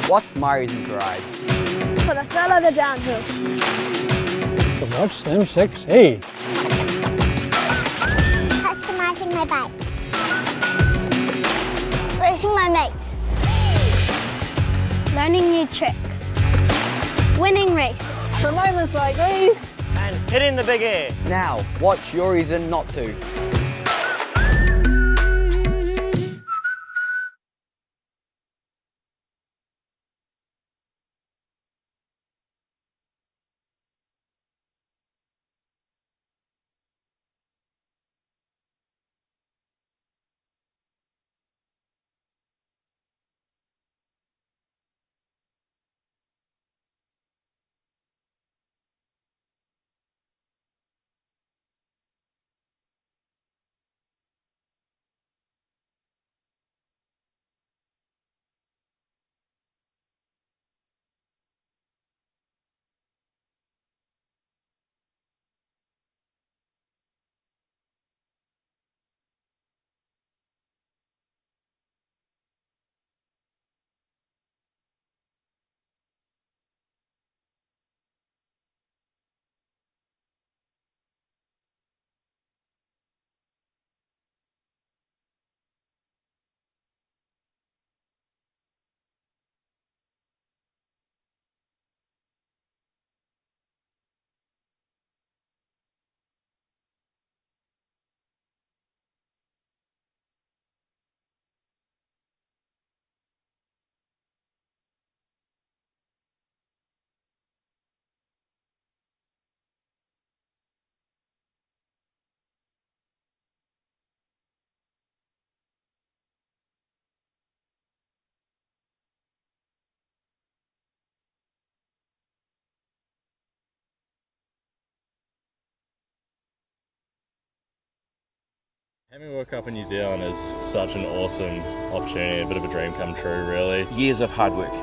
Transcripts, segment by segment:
What's my reason to ride? For the thrill of the downhill. To watch them succeed. Customizing my bike. Racing my mates. Learning new tricks. Winning races. For moments like these. And hitting the big air. Now, what's your reason not to? Having World Cup in New Zealand is such an awesome opportunity, a bit of a dream come true really. Years of hard work,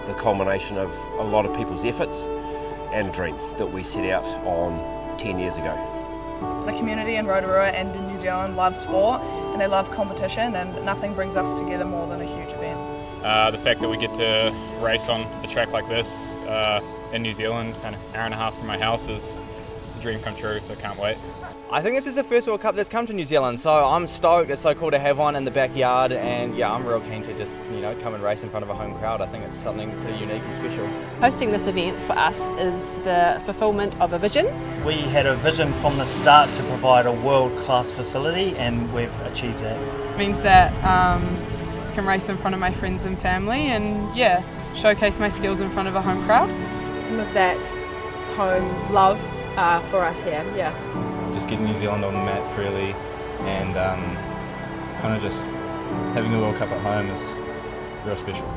the culmination of a lot of people's efforts and a dream that we set out on 10 years ago. The community in Rotorua and in New Zealand love sport and they love competition, and nothing brings us together more than a huge event. The fact that we get to race on a track like this in New Zealand, kind of an hour and a half from my house, it's a dream come true, so I can't wait. I think this is the first World Cup that's come to New Zealand, so I'm stoked. It's so cool to have one in the backyard, and yeah, I'm real keen to just, come and race in front of a home crowd. I think it's something pretty unique and special. Hosting this event for us is the fulfilment of a vision. We had a vision from the start to provide a world-class facility, and we've achieved that. It means that I can race in front of my friends and family and showcase my skills in front of a home crowd. Some of that home love for us here, Just getting New Zealand on the map really, and kind of just having a World Cup at home is real special.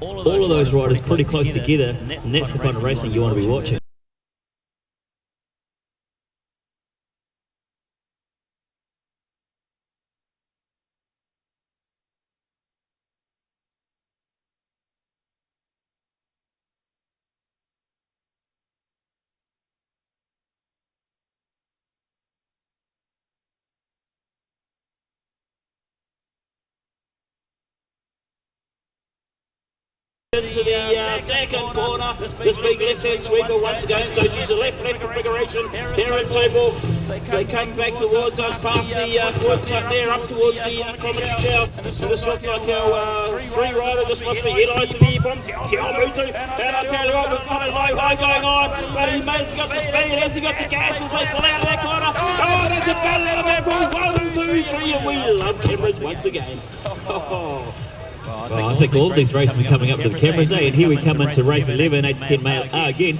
all of those riders pretty close together, and that's the kind of racing you want to be watching. Into the second corner, this big left-hand sweeper once again, so she's a left configuration here at Taupō. They come back towards us, past the quartzite there, up towards the comedy shell. And this looks like our free rider, this must be LICV from Kiamutu. And I tell you what, we've got a low high going on, but he has got the speed, has he got the gas as they pull out of that corner. Oh, there's a battle out of that ball, 1, 2, 3, and we love cameras once again. Well, I think all these races are coming up to the cameras, eh? And here we come into race 11, 8 to 10 male again.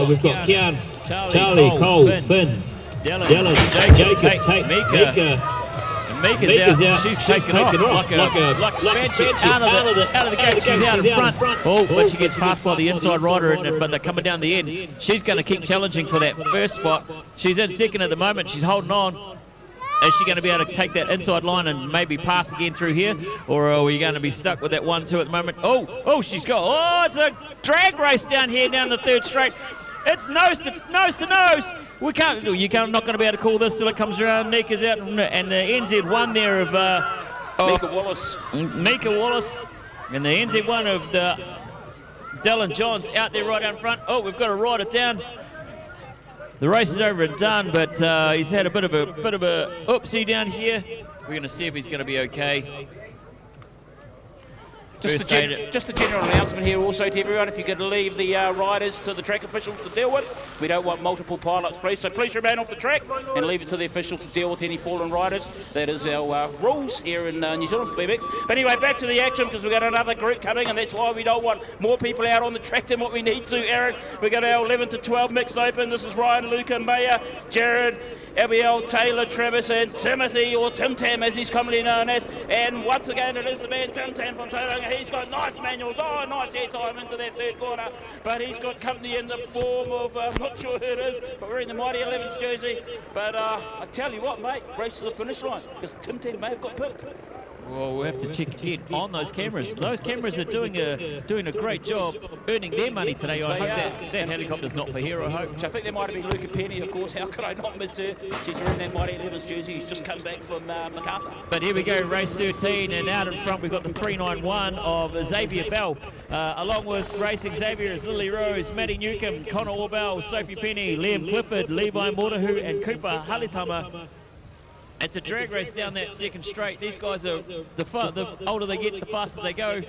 We've got Kian, Charlie, Cole, Finn, Dylan, Jacob, Tate, Mika. Mika's out. She's taken off like a banshee out of the gate. She's out in front. Oh, but she gets passed by the inside rider, but they're coming down the end. She's going to keep challenging for that first spot. She's in second at the moment. She's holding on. Is she going to be able to take that inside line and maybe pass again through here? Or are we going to be stuck with that 1-2 at the moment? Oh, she's got, it's a drag race down here, down the third straight. It's nose to nose. You're not going to be able to call this till it comes around. Nika's out, and the NZ1 there of Mika Wallace. And the NZ1 of the Dylan Johns out there right out front. Oh, we've got to ride it down. The race is over and done, but he's had a bit of a oopsie down here. We're going to see if he's going to be okay. Just a general announcement here also to everyone, if you could leave the riders to the track officials to deal with. We don't want multiple pilots, please. So please remain off the track and leave it to the officials to deal with any fallen riders. That is our rules here in New Zealand for BMX. But anyway, back to the action, because we've got another group coming, and that's why we don't want more people out on the track than what we need to, Aaron. We've got our 11 to 12 mixed open. This is Ryan, Luca, Maya, Jared, Abiel, Taylor, Travis, and Timothy, or Tim Tam as he's commonly known as. And once again, it is the man Tim Tam from Tauranga. He's got nice manuals, nice air time into that third corner, but he's got company in the form of, I'm not sure who it is, but wearing the Mighty 11's jersey. But I tell you what, mate, race to the finish line, because Tim Tam may have got picked. Well, we'll have to check again on those cameras. Those cameras are doing a great job earning their money today. I hope that helicopter's not for here, I hope. So I think there might have been Luca Penny, of course. How could I not miss her? She's wearing that Mighty 11's jersey. He's just come back from MacArthur. But here we go, race 13, and out in front we've got the 391 of Xavier Bell. Along with racing Xavier is Lily Rose, Maddie Newcomb, Connor Orbell, Sophie Penny, Liam Clifford, Levi Morahu, and Cooper Halitama. It's a drag race down that second straight. These guys are, the older they get, the faster they go,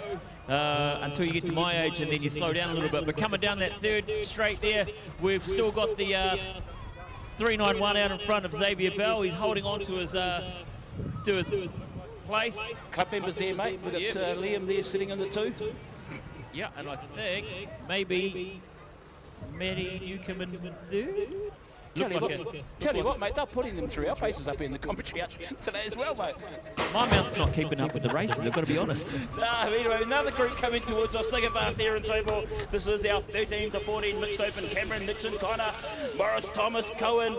until you get to my age, and then you slow down a little bit. But coming down that third straight there, we've still got the 391 out in front of Xavier Bell. He's holding on to his place. Club members there, mate. We've got Liam there sitting in the 2. Yeah, and I think maybe Maddie Newcomb in the 3rd. Tell you what, mate, they're putting them through our paces up here in the commentary today as well, mate. My mouth's not keeping up with the races, I've got to be honest. Anyway, another group coming towards us, thick and fast here in Taupō. This is our 13 to 14 mixed open. Cameron, Nixon, Connor, Morris, Thomas, Cohen,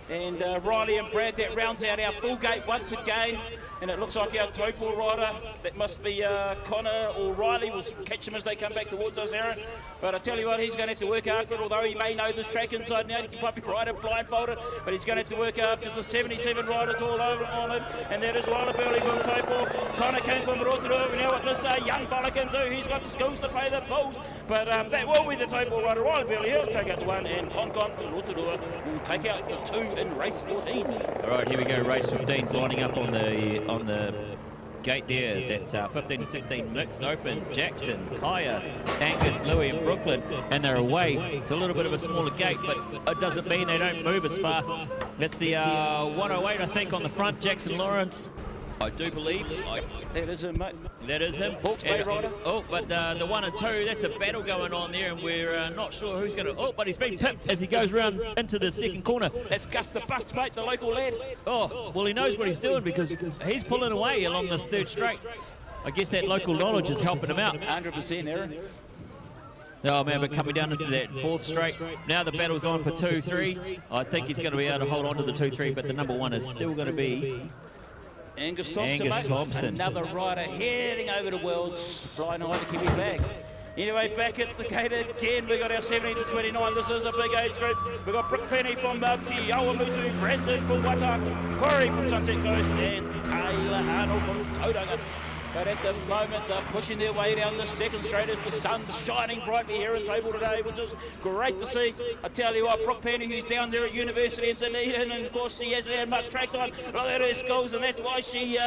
and Riley and Brad. That rounds out our full gate once again. And it looks like our Taupō rider, that must be Connor or Riley, will catch them as they come back towards us, Aaron. But I tell you what, he's going to have to work hard for it, although he may know this track inside now. He can probably ride it blindfolded, but he's going to have to work hard because there's 77 riders all over on it. And that is Riley Burley from Taupō. Connor came from Rotorua. We know what this young fella can do. He's got the skills to pay the bills. But that will be the Taupō rider. Riley Burley, he'll take out the 1, and Con from Rotorua will take out the 2 in race 14. All right, here we go. Race 15's lining up on the gate there. That's 15 to 16 mixed open. Jackson, Kaya, Angus, Louis, and Brooklyn, and they're away. It's a little bit of a smaller gate, but it doesn't mean they don't move as fast. That's the 108, I think, on the front. Jackson Lawrence, I do believe. That is him, mate. That is him. Hawke's Bay rider. Oh, but the 1 and 2, that's a battle going on there, and we're not sure who's going to... Oh, but he's been pipped as he goes round into the second corner. That's Gus the Bus, mate, the local lad. Oh, well, he knows what he's doing because he's pulling away along this third straight. I guess that local knowledge is helping him out. 100%, Aaron. Oh man, but coming down into that fourth straight. Now the battle's on for 2-3. I think he's going to be able to hold on to the 2-3, but the number one is still going to be Angus Thompson. Angus Thompson. Another rider heading over to Worlds, flying high the Kiwi flag. Anyway, back at the gate again, we got our 17 to 29. This is a big age group. We've got Brooke Penny from Kiawamutu, Brandon from Wataka, Corey from Sunset Coast, and Taylor Arnold from Tauranga. But at the moment, they're pushing their way down the second straight as the sun's shining brightly here in Taupō today, which is great to see. I tell you what, Brooke Penny, who's down there at University in Dunedin, and of course she hasn't had much track time. Look at her skills, and that's why she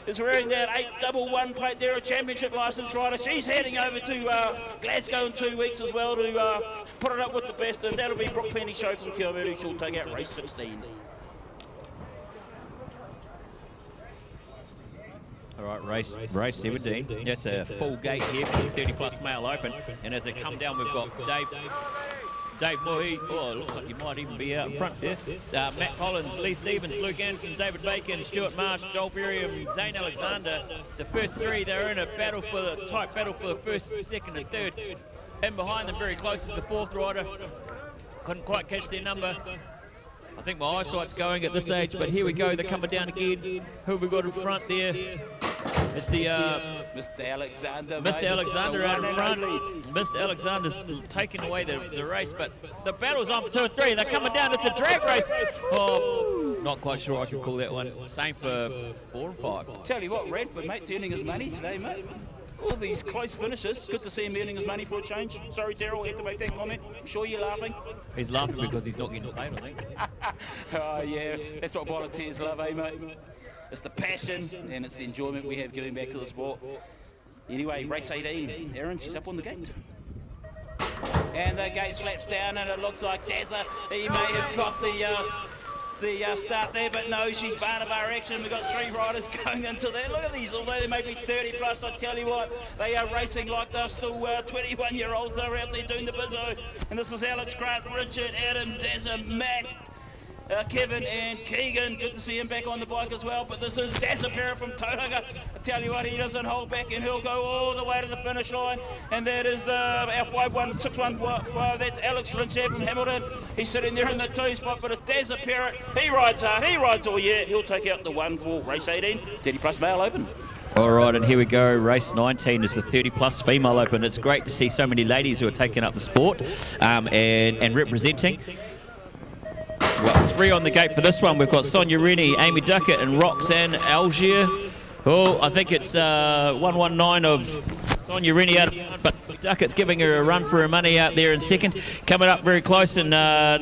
is wearing that 811 plate there, a championship licence rider. She's heading over to Glasgow in 2 weeks as well to put it up with the best, and that'll be Brooke Penny's show from Kiawamutu. She'll take out race 16. All right, race 17. That's a full gate here for the 30-plus male open. And as they come down, we've got Dave Mohi. Oh, it looks like he might even be out in front there. Matt Collins, Lee Stevens, Luke Anderson, David Bacon, Stuart Marsh, Joel Berry, Zane Alexander. The first three, they're in a battle for the tight battle for the first, second, and third. In behind them, very close, is the fourth rider. Couldn't quite catch their number. I think my eyesight's going at this age, but here we go. They're coming down again. Who have we got in front there? It's the Mr. Alexander. Mr. Alexander out in front. Mr. Alexander's taking away the race, but the battle's on for 2 and 3. They're coming down. It's a drag race. Oh, not quite sure I can call that one. Same for 4 and 5. Tell you what, Radford, mate's earning his money today, mate. All these close finishes. Good to see him earning his money for a change. Sorry, Daryl, had to make that comment. I'm sure you're laughing. He's laughing because he's not getting paid, I think. Oh, yeah. That's what volunteers love, eh, mate? It's the passion and it's the enjoyment we have giving back to the sport. Anyway, race 18. Erin, she's up on the gate. And the gate slaps down and it looks like Dazza. He may have got the start there, but no, she's part of our action. We've got 3 riders going into there. Look at these, although they may be 30 plus, I tell you what, they are racing like they're still 21-year-olds. They're out there doing the bizzo. And this is Alex, Grant, Richard, Adam, Dazza, Matt, Kevin and Keegan. Good to see him back on the bike as well. But this is Dazza Pera from Tauranga. I tell you what, he doesn't hold back and he'll go all the way to the finish line. And that is our 5-1-6-1-5. That's Alex Lynch there from Hamilton. He's sitting there in the 2 spot, but it's Dazza Pera. He rides hard, he rides all year. He'll take out the 1 for race 18, 30 plus male open. All right, and here we go. Race 19 is the 30-plus female open. It's great to see so many ladies who are taking up the sport and representing. Well, 3 on the gate for this one. We've got Sonia Rennie, Amy Duckett, and Roxanne Algier. Oh, I think it's 119 of Sonia Rennie out, but Duckett's giving her a run for her money out there in second. Coming up very close, and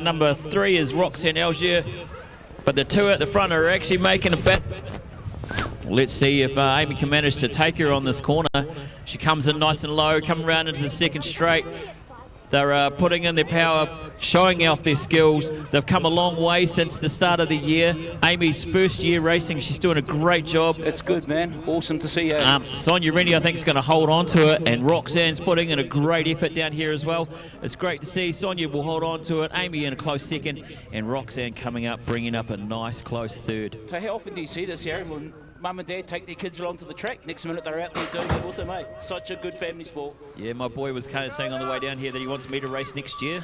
number 3 is Roxanne Algier. But the 2 at the front are actually making a bet. Let's see if Amy can manage to take her on this corner. She comes in nice and low, coming around into the second straight. They're putting in their power, showing off their skills. They've come a long way since the start of the year. Amy's first year racing, she's doing a great job. It's good, man. Awesome to see her. Sonia Rennie, I think, is going to hold on to it, and Roxanne's putting in a great effort down here as well. It's great to see. Sonia will hold on to it. Amy in a close second, and Roxanne coming up, bringing up a nice close third. So how often do you see this, Aaron, when mum and dad take their kids along to the track? Next minute they're out there doing it with them, mate. Such a good family sport. Yeah, my boy was kind of saying on the way down here that he wants me to race next year.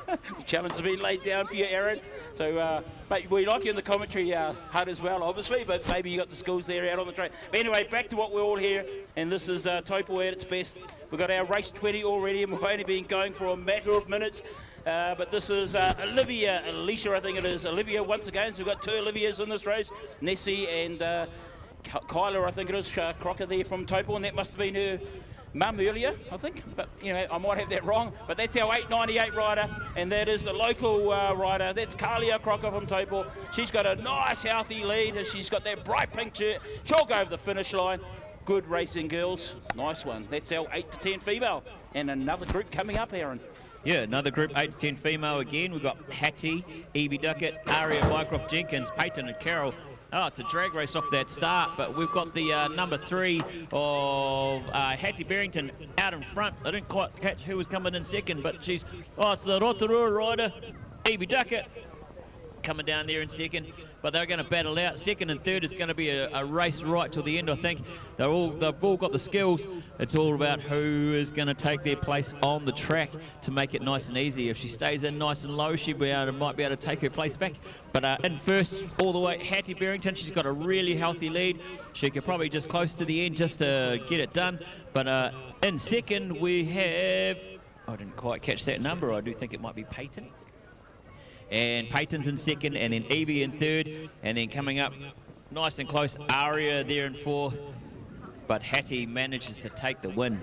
The challenge has been laid down for you, Aaron. So, mate, we like you in the commentary hut as well, obviously, but maybe you got the skills there out on the track. But anyway, back to what we're all here, and this is Taupō at its best. We've got our race 20 already, and we've only been going for a matter of minutes. But this is Alicia, I think it is. Olivia once again, so we've got 2 Olivias in this race. Nessie and Kyla, I think it is, Crocker there from Taupō, and that must have been her mum earlier, I think. But, you know, I might have that wrong. But that's our 898 rider, and that is the local rider. That's Carlia Crocker from Taupō. She's got a nice, healthy lead, and she's got that bright pink shirt. She'll go over the finish line. Good racing, girls. Nice one. That's our 8 to 10 female. And another group coming up, Aaron. Yeah, another group, 8 to 10 female again. We've got Hattie, Evie Duckett, Aria Mycroft Jenkins, Peyton and Carol. Oh, it's a drag race off that start, but we've got the number 3 of Hattie Barrington out in front. I didn't quite catch who was coming in second, but it's the Rotorua rider, Evie Duckett, coming down there in second, but they're going to battle out. Second and third is going to be a race right till the end, I think. They've all got the skills. It's all about who is going to take their place on the track to make it nice and easy. If she stays in nice and low, she might be able to take her place back. But in first, all the way, Hattie Barrington, she's got a really healthy lead. She could probably just close to the end just to get it done. But in second, we have, I didn't quite catch that number. I do think it might be Peyton. And Peyton's in second, and then Evie in third, and then coming up nice and close, Aria there in fourth. But Hattie manages to take the win.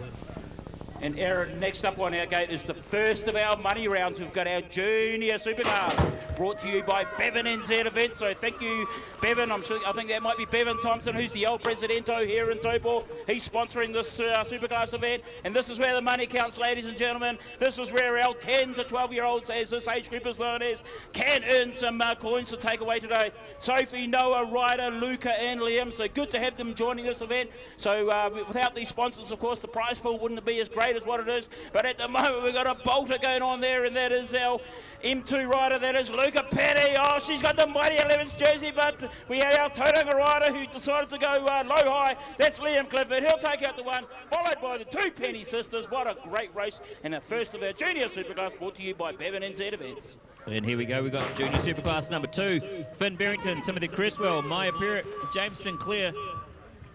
And Aaron, next up on our gate is the first of our money rounds. We've got our Junior Superclass, brought to you by Bevan NZ Events. So thank you, Bevan. I think that might be Bevan Thompson, who's the El Presidento here in Taupō. He's sponsoring this Superclass event. And this is where the money counts, ladies and gentlemen. This is where our 10 to 12-year-olds, as this age group is known as, can earn some coins to take away today. Sophie, Noah, Ryder, Luca, and Liam. So good to have them joining this event. So without these sponsors, of course, the prize pool wouldn't be as great as what it is, but at the moment we've got a bolter going on there, and that is our M2 rider, that is Luca Petty. Oh, she's got the Mighty 11's jersey, but we had our Tauranga rider who decided to go low-high. That's Liam Clifford. He'll take out the one, followed by the two Penny sisters. What a great race, and the first of our Junior Superclass, brought to you by Bevan NZ Events. And here we go, we've got Junior Superclass number 2, Finn Barrington, Timothy Cresswell, Maya Perrott, James Sinclair.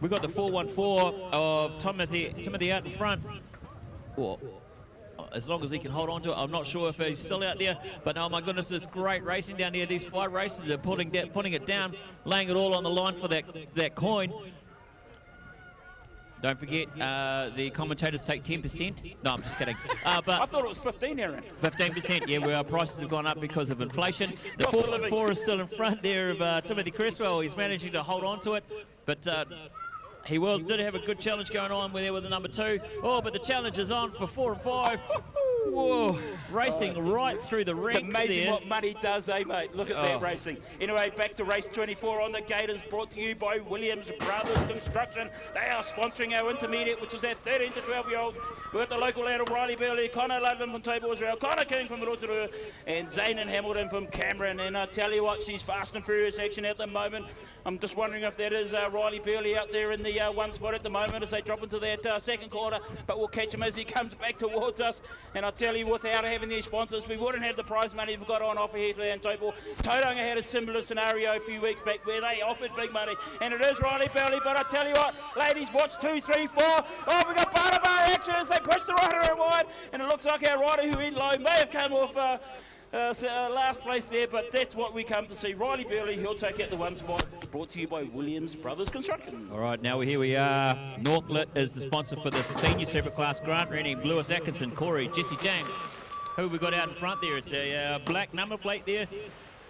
We've got the 414 of Timothy out in front. Well, as long as he can hold on to it. I'm not sure if he's still out there, but oh my goodness, it's great racing down here. These 5 races are putting it down, laying it all on the line for that coin. Don't forget, the commentators take 10%. No, I'm just kidding. But I thought it was 15, Aaron. 15%, yeah, where our prices have gone up because of inflation. The 414 is still in front there of Timothy Cresswell. He's managing to hold on to it, but he did have a good challenge going on there with the number 2. Oh, but the challenge is on for 4 and 5. Whoa, racing right through the ranks. It's amazing there. what money does, eh, mate? Look at that racing. Anyway, back to race 24 on the gate is brought to you by Williams Brothers Construction. They are sponsoring our intermediate, which is their 13 to 12-year-olds. We've got the local lad of Riley Burley, Connor Ludlam from Taupō Israel, Connor King from the Rotorua, and Zane and Hamilton from Cameron. And I tell you what, she's fast and furious action at the moment. I'm just wondering if that is Riley Burley out there in the one spot at the moment as they drop into that second corner, but we'll catch him as he comes back towards us. And I tell you, without having these sponsors, we wouldn't have the prize money we've got on offer here today in Taupō. Tauranga had a similar scenario a few weeks back where they offered big money, and it is Riley Burley. But I tell you what, ladies, watch 2, 3, 4. Oh, we got Barnabar action as they push the rider in wide, and it looks like our rider who went low may have come off last place there, but that's what we come to see. Riley Burley, he'll take out the one spot, brought to you by Williams Brothers Construction. All right, now here we are. Northlit is the sponsor for the Senior Superclass. Grant Rennie, Lewis Atkinson, Corey, Jesse James. Who have we got out in front there? It's a black number plate there.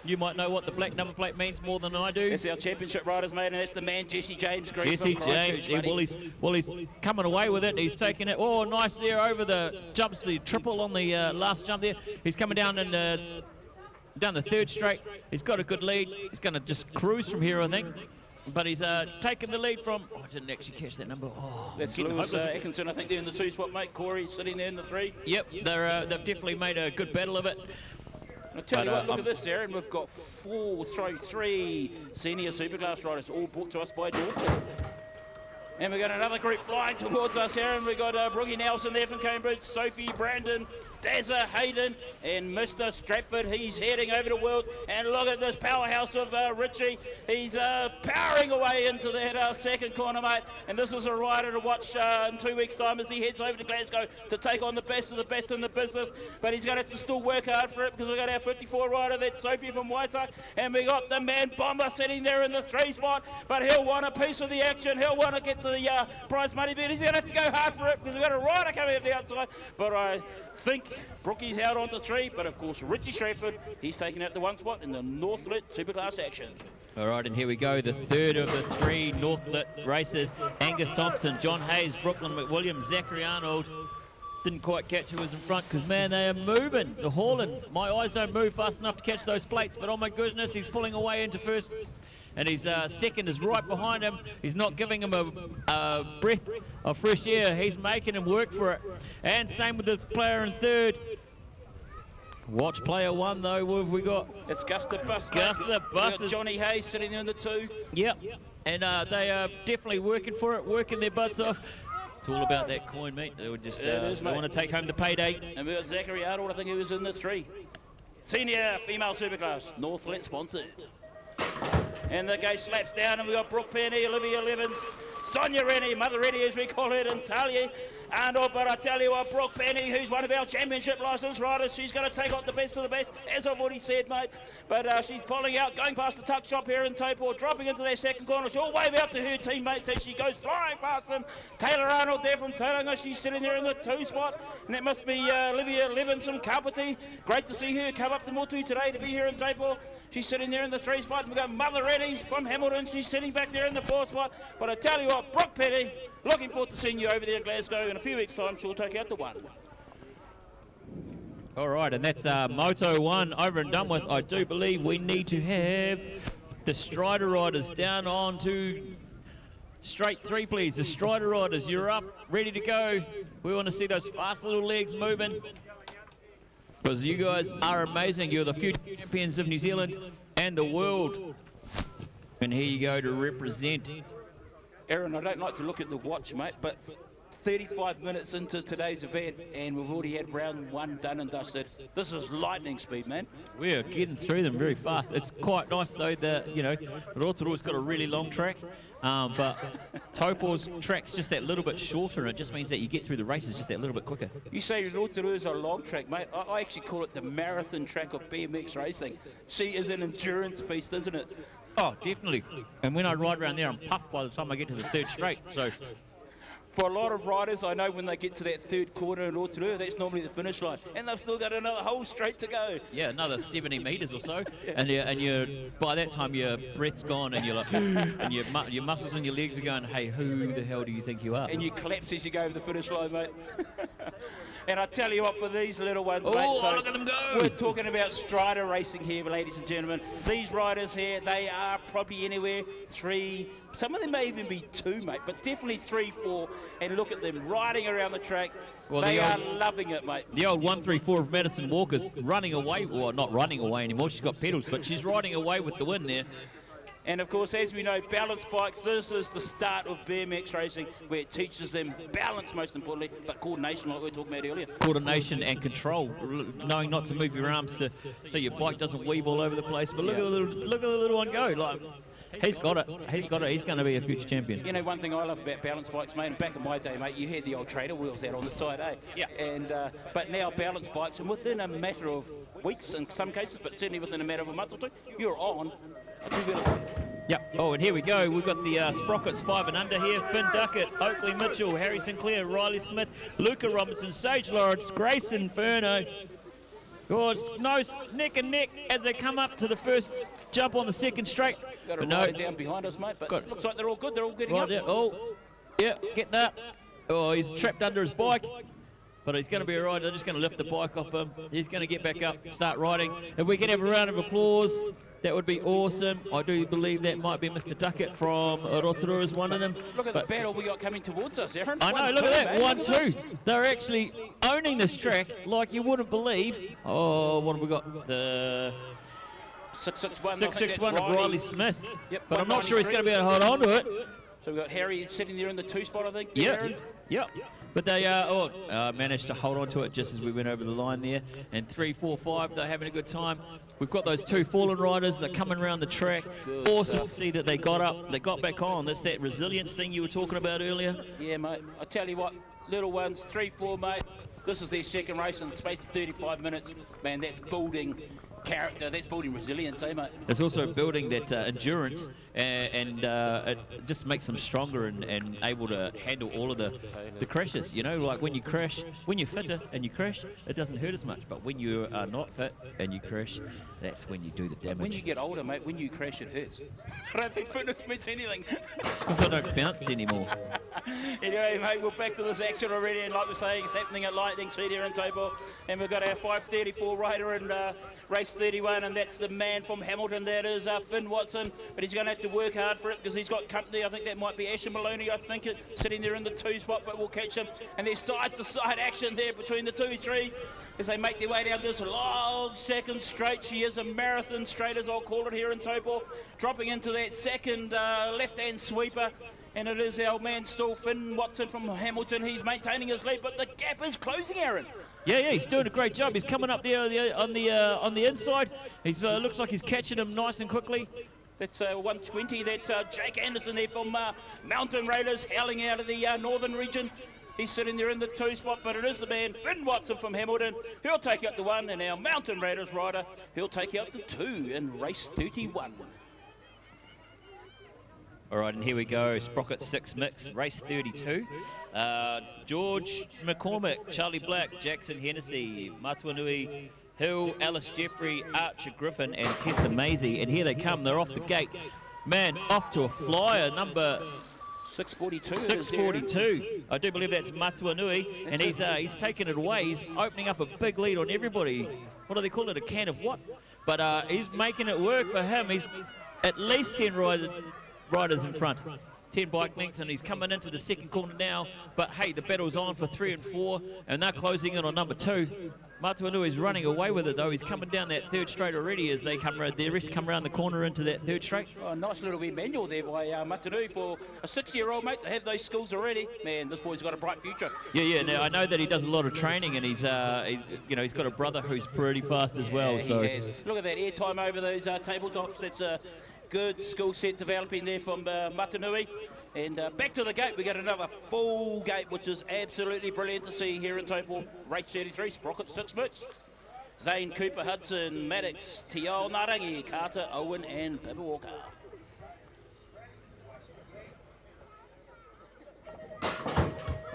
You might know what the black number plate means more than I do. It's our championship riders, mate, and that's the man, Jesse James. Jesse James, he's coming away with it. He's taking it. Oh, nice there over the jumps, the triple on the last jump there. He's coming down and down the third straight. He's got a good lead. He's going to just cruise from here, I think. But he's taken the lead from... Oh, I didn't actually catch that number. Oh, that's Lewis Atkinson, I think they're in the 2 spot, mate. Corey sitting there in the 3. Yep, they've definitely made a good battle of it. I'll tell you what, look at this, Aaron. We've got 3 senior superclass riders, all brought to us by Northland. And we've got another group flying towards us, Aaron. We've got Brookie Nelson there from Cambridge, Sophie, Brandon, Dazza, Hayden, and Mr. Stratford. He's heading over to Worlds. And look at this powerhouse of Richie. He's powering away into that second corner, mate. And this is a rider to watch in 2 weeks' time as he heads over to Glasgow to take on the best of the best in the business. But he's going to have to still work hard for it because we've got our 54 rider, that's Sophie from Waituck. And we got the man Bomber sitting there in the 3 spot. But he'll want a piece of the action. He'll want to get the prize money, but he's going to have to go hard for it because we've got a rider coming up the outside. But I think Brookie's out onto 3, but of course Richie Stratford, he's taken out the 1 spot in the Northlit Superclass action. All right, and here we go, the third of the 3 Northlit races. Angus Thompson, John Hayes, Brooklyn McWilliams, Zachary Arnold. Didn't quite catch who was in front because, man, they are moving. They're hauling. My eyes don't move fast enough to catch those plates, but oh my goodness, he's pulling away into first. And his second is right behind him. He's not giving him a breath of fresh air. He's making him work for it. And same with the player in third. Watch player 1 though, what have we got? It's Gus the Bus. Gus the Bus. We've got Johnny Hayes sitting there in the 2. Yep, and they are definitely working for it, working their butts off. It's all about that coin, mate. They would just want to take home the payday. And we've got Zachary Arnold, I think he was in the 3. Senior female Superclass, Northlet sponsored. And the gate slaps down, and we've got Brooke Penny, Olivia Levens, Sonia Rennie, Mother Rennie as we call her, and Talia Arnold. But I tell you what, Brooke Penny, who's one of our championship licensed riders, she's going to take on the best of the best, as I've already said, mate. But she's pulling out, going past the tuck shop here in Taupō, dropping into their second corner. She'll wave out to her teammates as she goes flying past them. Taylor Arnold there from Tauranga, she's sitting there in the 2 spot. And that must be Olivia Levens from Kapiti. Great to see her come up to Motu today to be here in Taupō. She's sitting there in the 3 spot. We've got Mother Rennie from Hamilton. She's sitting back there in the 4 spot. But I tell you what, Brooke Penny, looking forward to seeing you over there in Glasgow. In a few weeks' time, she'll take out the 1. All right, and that's Moto 1 over and done with. I do believe we need to have the Strider riders down on to straight 3, please. The Strider riders, you're up, ready to go. We want to see those fast little legs moving. Because you guys are amazing. You're the future champions of New Zealand and the world. And here you go to represent. Aaron, I don't like to look at the watch, mate, but 35 minutes into today's event, and we've already had round 1 done and dusted. This is lightning speed, man. We are getting through them very fast. It's quite nice, though, that, you know, Rotorua's got a really long track, but Taupō's track's just that little bit shorter, and it just means that you get through the races just that little bit quicker. You say Rotorua's a long track, mate. I actually call it the marathon track of BMX racing. She is an endurance beast, isn't it? Oh, definitely. And when I ride around there, I'm puffed by the time I get to the 3rd straight, so... For a lot of riders, I know when they get to that 3rd corner in Rotorua, that's normally the finish line, and they've still got another whole straight to go. Yeah, another 70 metres or so, and you by that time your breath's gone, and you're like, and your muscles and your legs are going, hey, who the hell do you think you are? And you collapse as you go over the finish line, mate. And I tell you what, for these little ones, oh, mate, so look at them go! We're talking about Strider racing here, ladies and gentlemen. These riders here, they are probably anywhere 3, some of them may even be 2, mate, but definitely 3, 4, and look at them riding around the track. Well, they are loving it, mate. The old 134 of Madison Walker's running away, well, not running away anymore, she's got pedals, but she's riding away with the win there. And of course, as we know, balance bikes, this is the start of BMX racing, where it teaches them balance most importantly, but coordination like we were talking about earlier. Coordination and control, knowing not to move your arms so your bike doesn't weave all over the place. But look at the little one go. Like, he's got it. He's got it. He's going to be a future champion. You know, one thing I love about balance bikes, mate, and back in my day, mate, you had the old trader wheels out on the side, eh? Yeah. And but now balance bikes, and within a matter of weeks in some cases, but certainly within a matter of a month or 2, you're on a 2-wheeler. Yep. Oh, and here we go. We've got the Sprockets 5 and under here. Finn Duckett, Oakley Mitchell, Harry Sinclair, Riley Smith, Luca Robinson, Sage Lawrence, Grace Inferno. Oh, it's nose neck and neck as they come up to the first jump on the 2nd straight. Got a rider down behind us, mate, but looks like they're all good. They're all getting up. Yeah. Oh, yeah, getting up. Oh, he's trapped under his bike. But he's going to be all right. They're just going to lift the bike off him. He's going to get back up, start riding. If we can have a round of applause, that would be awesome. I do believe that might be Mr. Duckett from Rotorua is one of them. Look at the battle we got coming towards us, Aaron. I know, look at that, 1-2. They're actually owning this track like you wouldn't believe. Oh, what have we got? The 661. 661 of Riley Smith. Yep, but I'm not sure he's going to be able to hold on to it. So we've got Harry sitting there in the 2 spot, I think. Yep. But they managed to hold on to it just as we went over the line there. And 3, 4, 5, they're having a good time. We've got those 2 fallen riders. They're coming around the track. Awesome to see that they got up. They got back on. That's that resilience thing you were talking about earlier. Yeah, mate. I tell you what, little ones, 3, 4, mate. This is their 2nd race in the space of 35 minutes. Man, that's building character, that's building resilience, eh, mate? It's also building that endurance, and it just makes them stronger and able to handle all of the crashes. You know, like when you crash, when you're fitter and you crash, it doesn't hurt as much. But when you are not fit and you crash, that's when you do the damage. When you get older, mate, when you crash, it hurts. I don't think fitness means anything. It's because I don't bounce anymore. Anyway, mate, we're back to this action already, and like we're saying, it's happening at lightning speed here in Taupō. And we've got our 5:34 rider in race 31, and that's the man from Hamilton. That is Finn Watson, but he's going to have to work hard for it because he's got company. I think that might be Asher Maloney, I think, sitting there in the 2 spot, but we'll catch him. And there's side-to-side action there between the 2-3 as they make their way down this long second straight. She is a marathon straight, as I'll call it, here in Taupō, dropping into that second left-hand sweeper. And it is our man still, Finn Watson from Hamilton. He's maintaining his lead, but the gap is closing, Aaron. Yeah, he's doing a great job. He's coming up there on the inside. He's looks like he's catching him nice and quickly. That's 120. That's Jake Anderson there from Mountain Raiders, howling out of the northern region. He's sitting there in the 2 spot, but it is the man, Finn Watson from Hamilton. He'll take out the 1, and our Mountain Raiders rider, he'll take out the 2 in race 31. All right, and here we go. Sprocket 6 mix, race 32. George McCormick, Charlie Black, Jackson Hennessy, Matuanui Hill, Alice Jeffrey, Archer Griffin, and Tessa Maisie. And here they come. They're off the gate. Man, off to a flyer, number 642. 642. I do believe that's Matuanui, and he's taken it away. He's opening up a big lead on everybody. What do they call it? A can of what? But he's making it work for him. He's at least 10 riders in front, 10 bike lengths, and he's coming into the second corner now. But hey, the battle's on for 3 and 4, and they're closing in on number 2. Matuanui is running away with it though. He's coming down that 3rd straight already as they come around. The rest come around the corner into that 3rd straight. Oh, nice little wee manual there by Matuanui for a 6-year-old mate to have those skills already. Man, this boy's got a bright future. Yeah. Now I know that he does a lot of training, and he's got a brother who's pretty fast as well. Yeah, so he has. Look at that airtime over those tabletops. That's a good skill set developing there from Matuanui. And back to the gate, we got another full gate, which is absolutely brilliant to see here in Taupō. Race 33, Sprocket 6 mixed. Zane, Cooper, Hudson, Maddox, Tiao, Narangi, Carter, Owen, and Pippa Walker.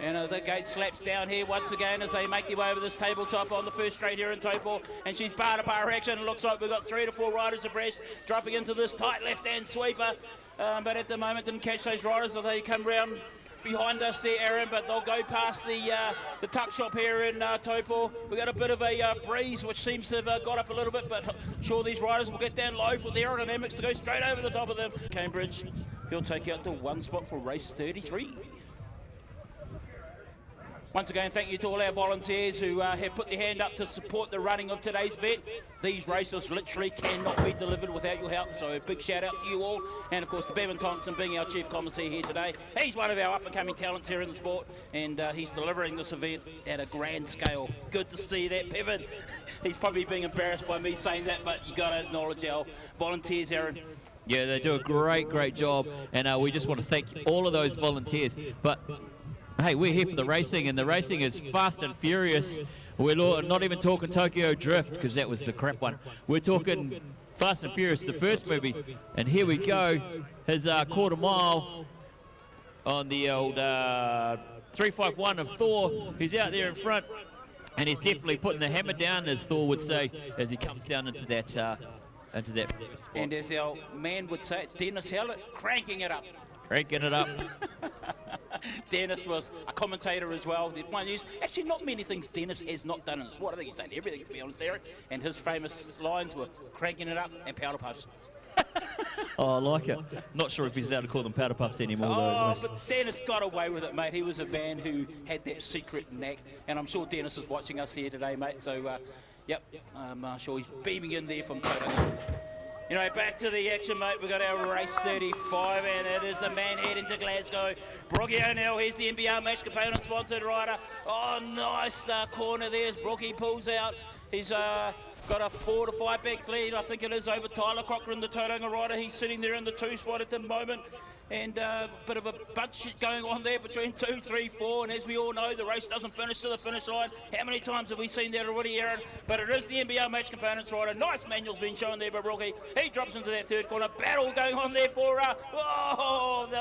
And the gate slaps down here once again as they make their way over this tabletop on the 1st straight here in Taupō. And she's bar to bar action. It looks like we've got 3 to 4 riders abreast, dropping into this tight left-hand sweeper. But at the moment, didn't catch those riders, so they come round behind us there, Aaron, but they'll go past the tuck shop here in Taupō. We've got a bit of a breeze, which seems to have got up a little bit, but sure these riders will get down low for the aerodynamics to go straight over the top of them. Cambridge, he'll take out the 1 spot for race 33. Once again, thank you to all our volunteers who have put their hand up to support the running of today's event. These races literally cannot be delivered without your help, so a big shout out to you all. And of course to Bevan Thompson being our chief commissary here today. He's one of our up and coming talents here in the sport, and he's delivering this event at a grand scale. Good to see that, Bevan. He's probably being embarrassed by me saying that, but you got to acknowledge our volunteers, Aaron. yeah, they do a great job, and we just want to thank all of those volunteers. But hey, we're here for the racing, and the racing is fast and furious. We're not even talking Tokyo Drift, because that was the crap one. We're talking Fast and Furious, the first movie. And here we go. His quarter mile on the old 351 of Thor. He's out there in front, and he's definitely putting the hammer down, as Thor would say, as he comes down into that spot. And as our man would say, Dennis Howlett, cranking it up. Cranking it up. Dennis was a commentator as well. Actually, not many things Dennis has not done in the sport. I think he's done everything, to be honest, there. And his famous lines were cranking it up and powder puffs. Oh, I like it. Not sure if he's allowed to call them powder puffs anymore. Oh, but Dennis got away with it, mate. He was a man who had that secret knack. And I'm sure Dennis is watching us here today, mate. So, yep, I'm sure he's beaming in there from Toto. You know, back to the action, mate. We've got our race 35, and it is the man heading to Glasgow. Brookie O'Neill, here's the NBR Match Component sponsored rider. Oh, nice corner there as Brookie pulls out. He's got a 4 to 5 back lead, I think it is, over Tyler Cochran, the Tauranga rider. He's sitting there in the 2 spot at the moment. And a bit of a bunch going on there between 2, 3, 4. And as we all know, the race doesn't finish to the finish line. How many times have we seen that already, Aaron? But it is the NBR Match Components rider. Nice manual's been shown there by Brookie. He drops into that 3rd corner. Battle going on there for...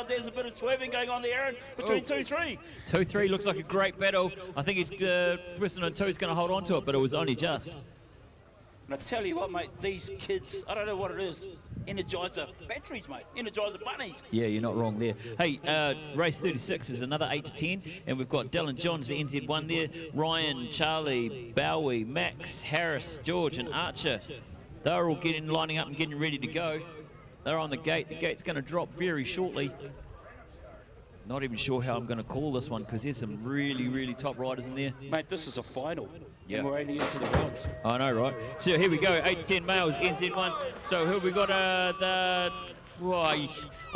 there's a bit of swerving going on there, Aaron, between 2, 3. 2, 3 looks like a great battle. I think he's person on 2 is going to hold on to it, but it was only just. And I tell you what, mate, these kids, I don't know what it is. Energizer batteries, mate. Energizer bunnies. Yeah, you're not wrong there. Hey, race 36 is another 8 to 10, and we've got Dylan Johns, the NZ1 there, Ryan, Charlie, Bowie, Max, Harris, George, and Archer. They're all lining up and getting ready to go. They're on the gate. The gate's going to drop very shortly. Not even sure how I'm going to call this one because there's some really, really top riders in there. Mate, this is a final. Yeah. And we're only into the rounds. I know, right? So here we go, 8 to 10 males, NZ1. So who have we got? I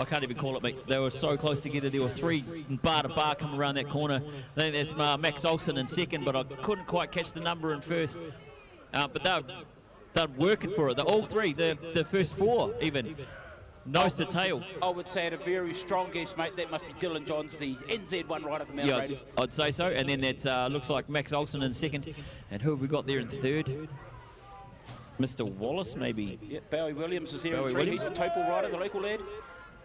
can't even call it, mate. They were so close together. There were 3 bar to bar coming around that corner. I think that's Max Olsen in second, but I couldn't quite catch the number in first. But they're working for it. They're all 3, the first 4 even. Nose to tail. I would say at a very strong guess, mate, that must be Dylan Johns, the NZ1 rider for Mount Raiders. I'd say so. And then that looks like Max Olsen in second. And who have we got there in third? Mr. Wallace, maybe? Yeah, Bowie Williams is here in 3. Williams. He's the Taupō rider, the local lad.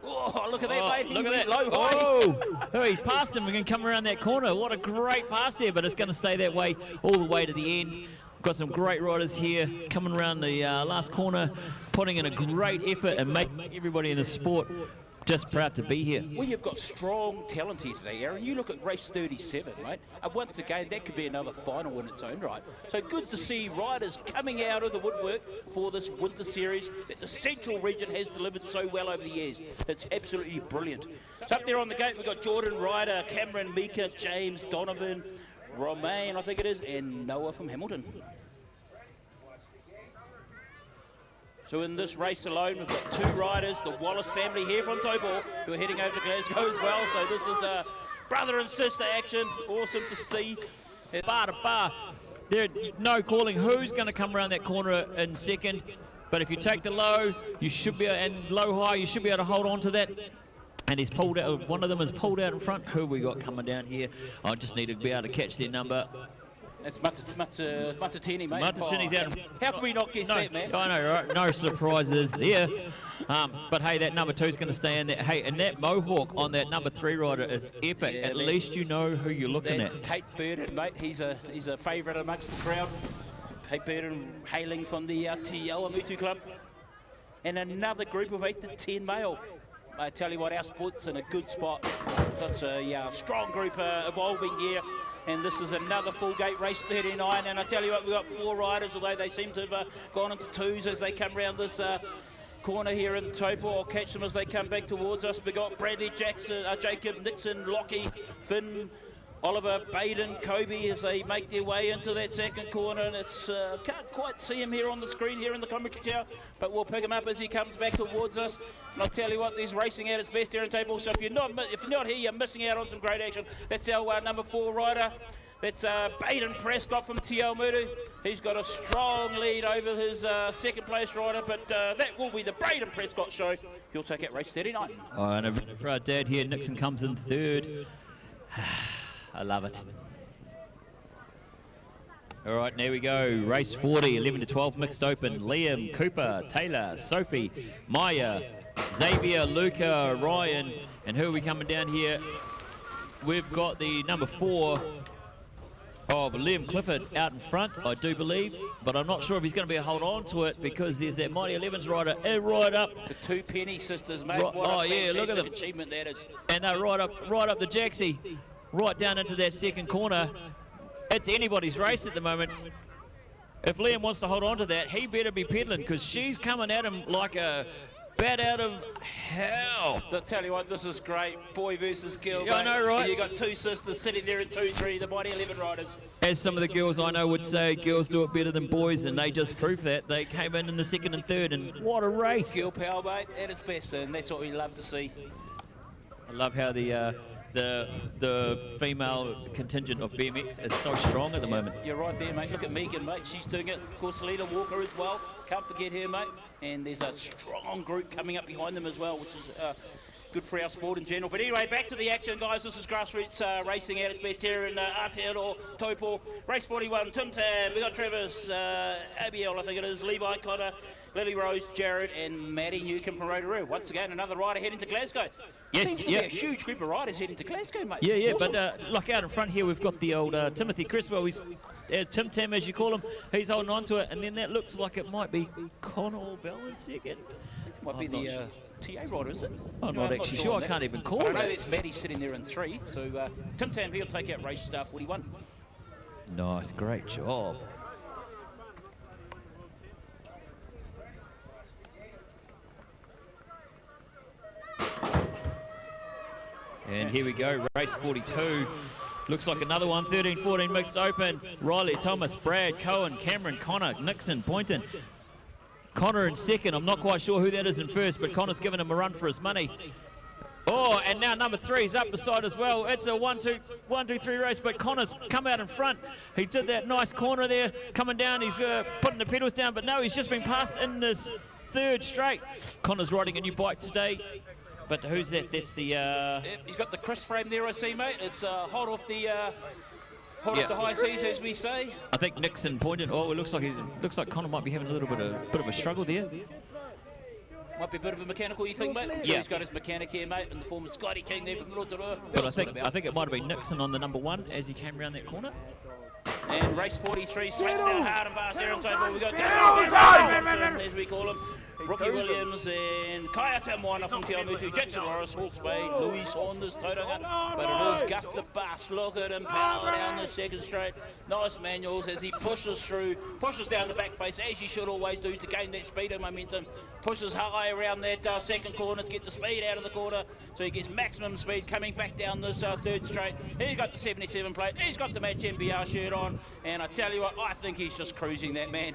Oh, look at that, mate. Look at that. Low high. Oh, he's passed him. We can come around that corner. What a great pass there, but it's going to stay that way all the way to the end. Got some great riders here coming around the last corner, putting in a great effort and make everybody in the sport just proud to be here. We have got strong talent here today, Aaron. You look at race 37, mate. And once again, that could be another final in its own right. So good to see riders coming out of the woodwork for this winter series that the Central region has delivered so well over the years. It's absolutely brilliant. So up there on the gate, we've got Jordan Ryder, Cameron, Mika, James, Donovan, Romain, I think it is, and Noah from Hamilton. So in this race alone, we've got 2 riders, the Wallace family here from Taupō, who are heading over to Glasgow as well. So this is a brother and sister action. Awesome to see. Bar to bar. There's no calling who's going to come around that corner in second. But if you take the low, you should be, and low high, you should be able to hold on to that. And he's pulled out. One of them is pulled out in front. Who have we got coming down here? I just need to be able to catch their number. That's Matatini, mate. Matatini's out. How can we not guess that, man? I know, right? No surprises there. But hey, that number 2 is going to stay in there. Hey, and that mohawk on that number 3 rider is epic. Yeah, At least you know who you're looking that's at. Tate Burden, mate. He's a favourite amongst the crowd. Tate Burden hailing from the Te Awamutu Club. And another group of 8 to 10 male. I tell you what, our sport's in a good spot. Such a strong group evolving here. And this is another full gate race 39. And I tell you what, we've got 4 riders, although they seem to have gone into 2s as they come round this corner here in Taupō. I'll catch them as they come back towards us. We've got Bradley Jackson, Jacob Nixon, Lockie, Finn, Oliver, Baden, Kobe as they make their way into that second corner, and it's can't quite see him here on the screen here in the commentary tower, but we'll pick him up as he comes back towards us. And I'll tell you what, he's racing at its best here in Taupō. So if you're not here, you're missing out on some great action. That's our number 4 rider. That's Baden Prescott from Te Awamutu. He's got a strong lead over his second place rider, but that will be the Baden Prescott show. He'll take out race 39. Oh, and a proud dad here. Nixon comes in third. I love it. All right, there we go. Race 40, 11 to 12 mixed open. Liam, Cooper, Taylor, Sophie, Maya, Xavier, Luca, Ryan, and who are we coming down here? We've got the number 4 of Liam Clifford out in front, I do believe, but I'm not sure if he's going to be able to hold on to it because there's that Mighty 11s rider right up. The 2 Penny sisters, mate. Right, what a yeah, look at them. achievement that is. And they're right up the Jaxie, right down into that second corner. It's anybody's race at the moment. If Liam wants to hold on to that, he better be pedaling because she's coming at him like a bat out of hell. I'll tell you what, this is great. Boy versus girl. Yeah, I know, right? You got 2 sisters sitting there in 2-3, the Mighty 11 riders. As some of the girls I know would say, girls do it better than boys, and they just proved that. They came in the second and third, and what a race. Girl power, mate, at its best, and that's what we love to see. I love how the female contingent of BMX is so strong at the moment. You're right there, mate. Look at Megan, mate. She's doing it. Of course, Selena Walker as well. Can't forget her, mate. And there's a strong group coming up behind them as well, which is good for our sport in general. But anyway, back to the action, guys. This is grassroots racing at its best here in Aotearoa, Taupō. Race 41, Tim Tam. We got Travis, Abiel, I think it is, Levi Connor, Lily Rose, Jared, and Maddie Newcomb from Rotorua. Once again, another rider heading to Glasgow. Yes, Seems to be a huge group of riders heading to Glasgow, mate. Yeah, awesome. but look out in front here, we've got the old Timothy Criswell. Tim Tam, as you call him, he's holding on to it, and then that looks like it might be Connor Bell in second. Might be the TA rider, is it? I'm not actually sure. I can't even call it. it. I know that's Maddie sitting there in 3. So Tim Tam, he'll take out race 41. Nice, great job. And here we go, race 42. Looks like another one, 13-14 mixed open. Riley, Thomas, Brad, Cohen, Cameron, Connor, Nixon, Boynton. Connor in second. I'm not quite sure who that is in first, but Connor's giving him a run for his money. Oh, and now number 3 is up beside as well. It's a 1-2-3 race, but Connor's come out in front. He did that nice corner there, coming down. He's putting the pedals down, but no, he's just been passed in this third straight. Connor's riding a new bike today. But who's that? That's the... He's got the Chris frame there, I see, mate. It's hot off the high seas, as we say. I think Nixon pointed. Oh, it looks like Connor might be having a little bit of a struggle there. Might be a bit of a mechanical, you think, mate? I'm sure he's got his mechanic here, mate, in the form of Scotty King there from Rotorua. But I think it might have been Nixon on the number 1 as he came around that corner. And race 43 slaps down hard and fast there on Taupō. We've got Gus, as we call him. Brookie Williams and Kaya Tamwana from Te Awamutu, Jackson Loris, Hawke's Bay, Louis Saunders, Tauranga. But it is Gus the Bus. Look at him power down the second straight. Nice manuals as he pushes through, pushes down the back face, as you should always do to gain that speed and momentum. Pushes high around that second corner to get the speed out of the corner, so he gets maximum speed coming back down this third straight. He's got the 77 plate, he's got the Match MBR shirt on, and I tell you what, I think he's just cruising, that man.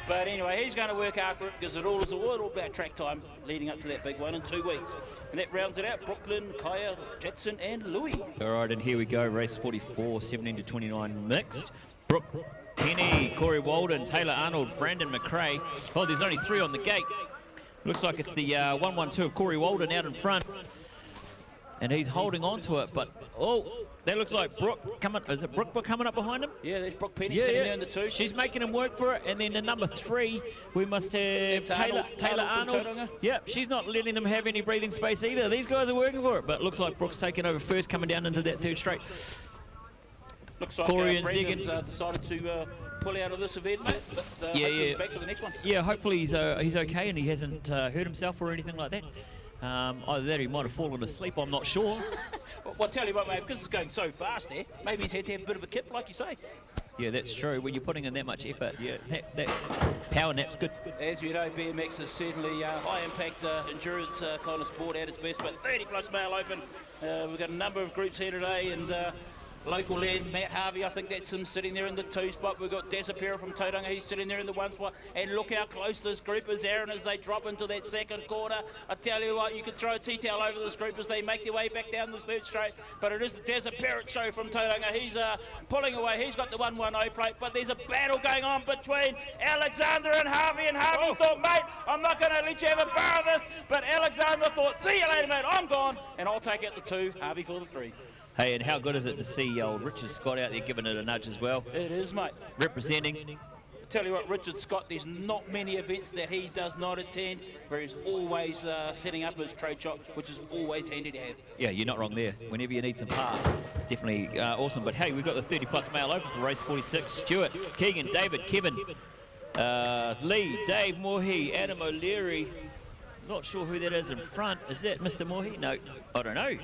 But anyway, he's going to work hard for it because it all is all about track time leading up to that big one in 2 weeks. And that rounds it out. Brooklyn, Kaya, Jackson and Louis. All right, and here we go. Race 44, 17-29 mixed. Brooke, Penny, Corey Walden, Taylor Arnold, Brandon McRae. Oh, there's only 3 on the gate. Looks like it's the 112 of Corey Walden out in front. And he's holding on to it, but that looks like Brooke coming. Is it Brooke coming up behind him? Yeah, there's Brooke Penny sitting there in the 2. She's making him work for it. And then the number 3, we must have Taylor Arnold. Yep, she's not letting them have any breathing space either. These guys are working for it, but looks like Brooke's taking over first, coming down into that third straight. Looks like Corey and Brendan's decided to pull out of this event, mate. But he's back for the next one. Yeah, hopefully he's okay and he hasn't hurt himself or anything like that. Either that or he might have fallen asleep, I'm not sure. Well, I'll tell you what, mate, because it's going so fast there, maybe he's had to have a bit of a kip, like you say. Yeah, that's true. When you're putting in that much effort, yeah, that power nap's good. As we know, BMX is certainly a high-impact endurance kind of sport at its best, but 30-plus male open. We've got a number of groups here today, and local lad Matt Harvey, I think that's him sitting there in the 2 spot. We've got Desapera from Tauranga, he's sitting there in the 1 spot. And look how close this group is, Aaron, as they drop into that second corner. I tell you what, you could throw a tea towel over this group as they make their way back down this third straight. But it is the Desapera show from Tauranga. He's pulling away, he's got the 110 plate, but there's a battle going on between Alexander and Harvey. And Harvey thought, mate, I'm not going to let you have a bar of this. But Alexander thought, see you later, mate, I'm gone. And I'll take out the 2, Harvey for the 3. Hey, and how good is it to see old Richard Scott out there giving it a nudge as well? It is, mate. Representing. I tell you what, Richard Scott, there's not many events that he does not attend where he's always setting up his trade shop, which is always handy to have. Yeah, you're not wrong there. Whenever you need some parts, it's definitely awesome. But hey, we've got the 30-plus male open for race 46. Stuart, Keegan, David, Kevin, Lee, Dave Mohi, Adam O'Leary. Not sure who that is in front. Is that Mr. Mohi? No, I don't know.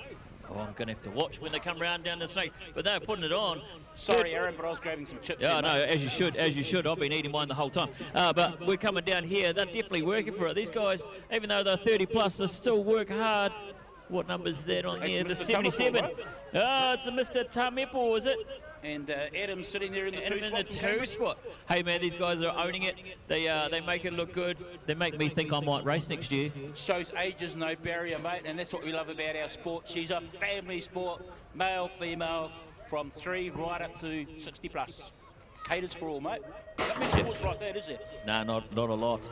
Oh, I'm going to have to watch when they come round down the straight. But they're putting it on. Sorry, Aaron, but I was grabbing some chips. Yeah, no, as you should. I've been eating mine the whole time. But we're coming down here. They're definitely working for it. These guys, even though they're 30-plus, they still work hard. What number is that on there? The 77. Oh, it's a Mr. Tamepo, is it? And Adam's sitting there in the 2 spot. In the 2 spot. Hey, man, these guys are owning it. They make it look good. They make me think I might race next year. Shows age is no barrier, mate, and that's what we love about our sport. She's a family sport, male, female, from 3 right up to 60-plus. Caters for all, mate. Not many sports like that, is there? No, not a lot.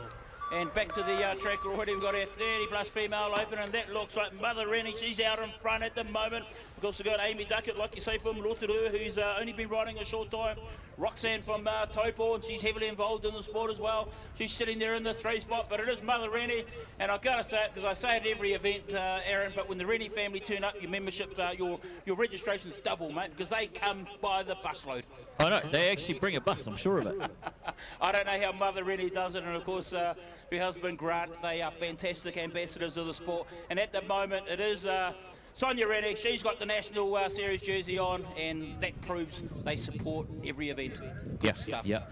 And back to the track already, we've got our 30-plus female open, and that looks like Mother Rennie. She's out in front at the moment. Of course, we've got Amy Duckett, like you say, from Rotorua, who's only been riding a short time. Roxanne from Taupō, and she's heavily involved in the sport as well. She's sitting there in the 3 spot, but it is Mother Rennie, and I've got to say it because I say it every event, Aaron, but when the Rennie family turn up, your membership, your registration's double, mate, because they come by the busload. I know, they actually bring a bus, I'm sure of it. I don't know how Mother Rennie does it, and of course her husband Grant, they are fantastic ambassadors of the sport, and at the moment it is Sonia Rennie. She's got the National Series jersey on, and that proves they support every event. Good stuff. Yeah.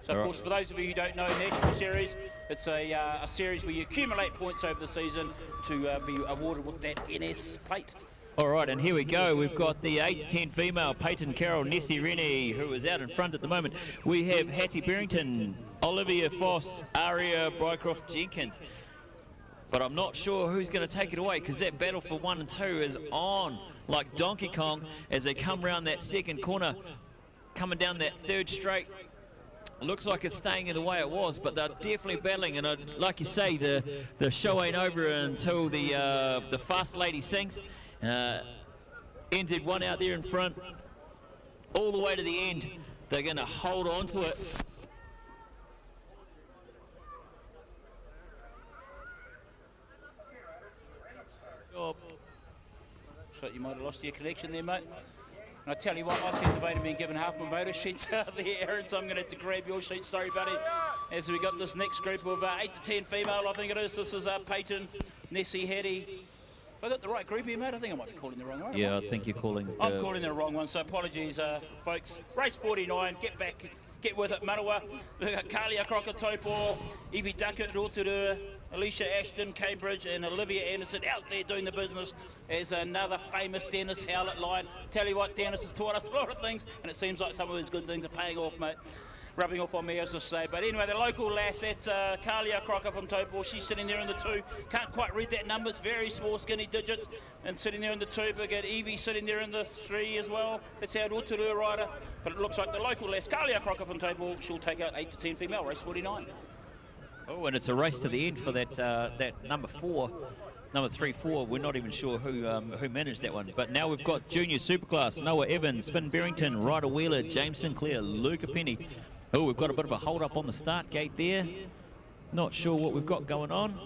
So of course, for those of you who don't know, National Series, it's a series where you accumulate points over the season to be awarded with that NS plate. All right, and here we go. We've got the 8 to 10 female, Peyton Carroll, Nessie Rennie, who is out in front at the moment. We have Hattie Barrington, Olivia Foss, Aria Brycroft Jenkins. But I'm not sure who's going to take it away, because that battle for 1 and 2 is on like Donkey Kong as they come around that second corner, coming down that third straight. Looks like it's staying in the way it was, but they're definitely battling. And like you say, the show ain't over until the fast lady sings. NZ1 out there in front, all the way to the end. They're going to hold on to it. So you might have lost your connection there, mate. And I tell you what, I seem to have only been given half my motor sheets there, Aaron, so I'm going to have to grab your sheet. Sorry, buddy. As we got this next group of 8 to 10 female, I think it is. This is Peyton, Nessie, Hattie. Have I got the right group here, mate? I think I might be calling the wrong one. Yeah, I think you're calling... I'm calling the wrong one, so apologies, folks. Race 49, get back, get with it, Manawa. We've got Kalia Crocker, Taupō, Evie Duckett, Rotorua, Alicia Ashton, Cambridge, and Olivia Anderson out there doing the business as another famous Dennis Howlett line. Tell you what, Dennis has taught us a lot of things, and it seems like some of his good things are paying off, mate. Rubbing off on me, as I say. But anyway, the local lass, that's Kalia Crocker from Taupō. She's sitting there in the 2. Can't quite read that number. It's very small, skinny digits. And sitting there in the 2. But got Evie sitting there in the 3 as well. That's our Rotorua rider. But it looks like the local lass, Kalia Crocker from Taupō, she'll take out 8 to 10 female, race 49. Oh, and it's a race to the end for that number 4. Number 3, 4, we're not even sure who managed that one. But now we've got Junior Superclass, Noah Evans, Finn Barrington, Ryder Wheeler, James Sinclair, Luca Penny. Oh, we've got a bit of a hold up on the start gate there. Not sure what we've got going on.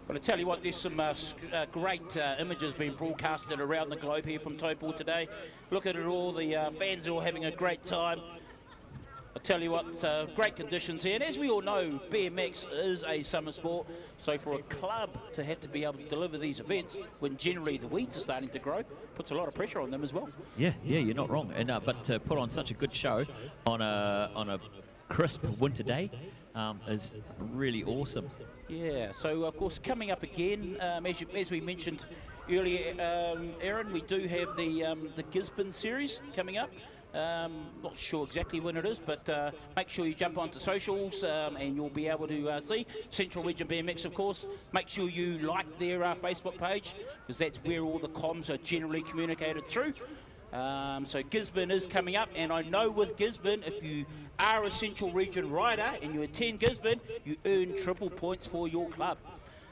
But I tell you what, there's some great images being broadcasted around the globe here from Taupō today. Look at it all, the fans are all having a great time. I tell you what, great conditions here. And as we all know, BMX is a summer sport. So for a club to have to be able to deliver these events when generally the weeds are starting to grow, puts a lot of pressure on them as well. Yeah, you're not wrong. And but to put on such a good show on a crisp winter day is really awesome. Yeah, so of course coming up again, as we mentioned earlier, Aaron, we do have the Gisborne series coming up. Not sure exactly when it is, but make sure you jump onto socials and you'll be able to see Central Region BMX, of course. Make sure you like their Facebook page, because that's where all the comms are generally communicated through. So Gisborne is coming up, and I know with Gisborne, if you are a Central Region rider and you attend Gisborne, you earn triple points for your club.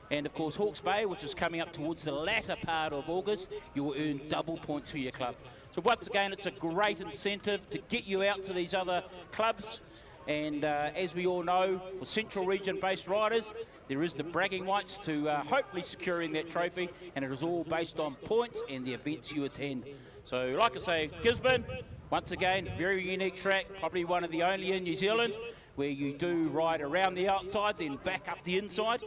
And of course Hawke's Bay, which is coming up towards the latter part of August, you will earn double points for your club. So once again, it's a great incentive to get you out to these other clubs. And as we all know, for Central Region based riders, there is the bragging rights to hopefully securing that trophy, and it is all based on points and the events you attend. So like I say, Gisborne, once again, very unique track, probably one of the only in New Zealand, where you do ride around the outside, then back up the inside.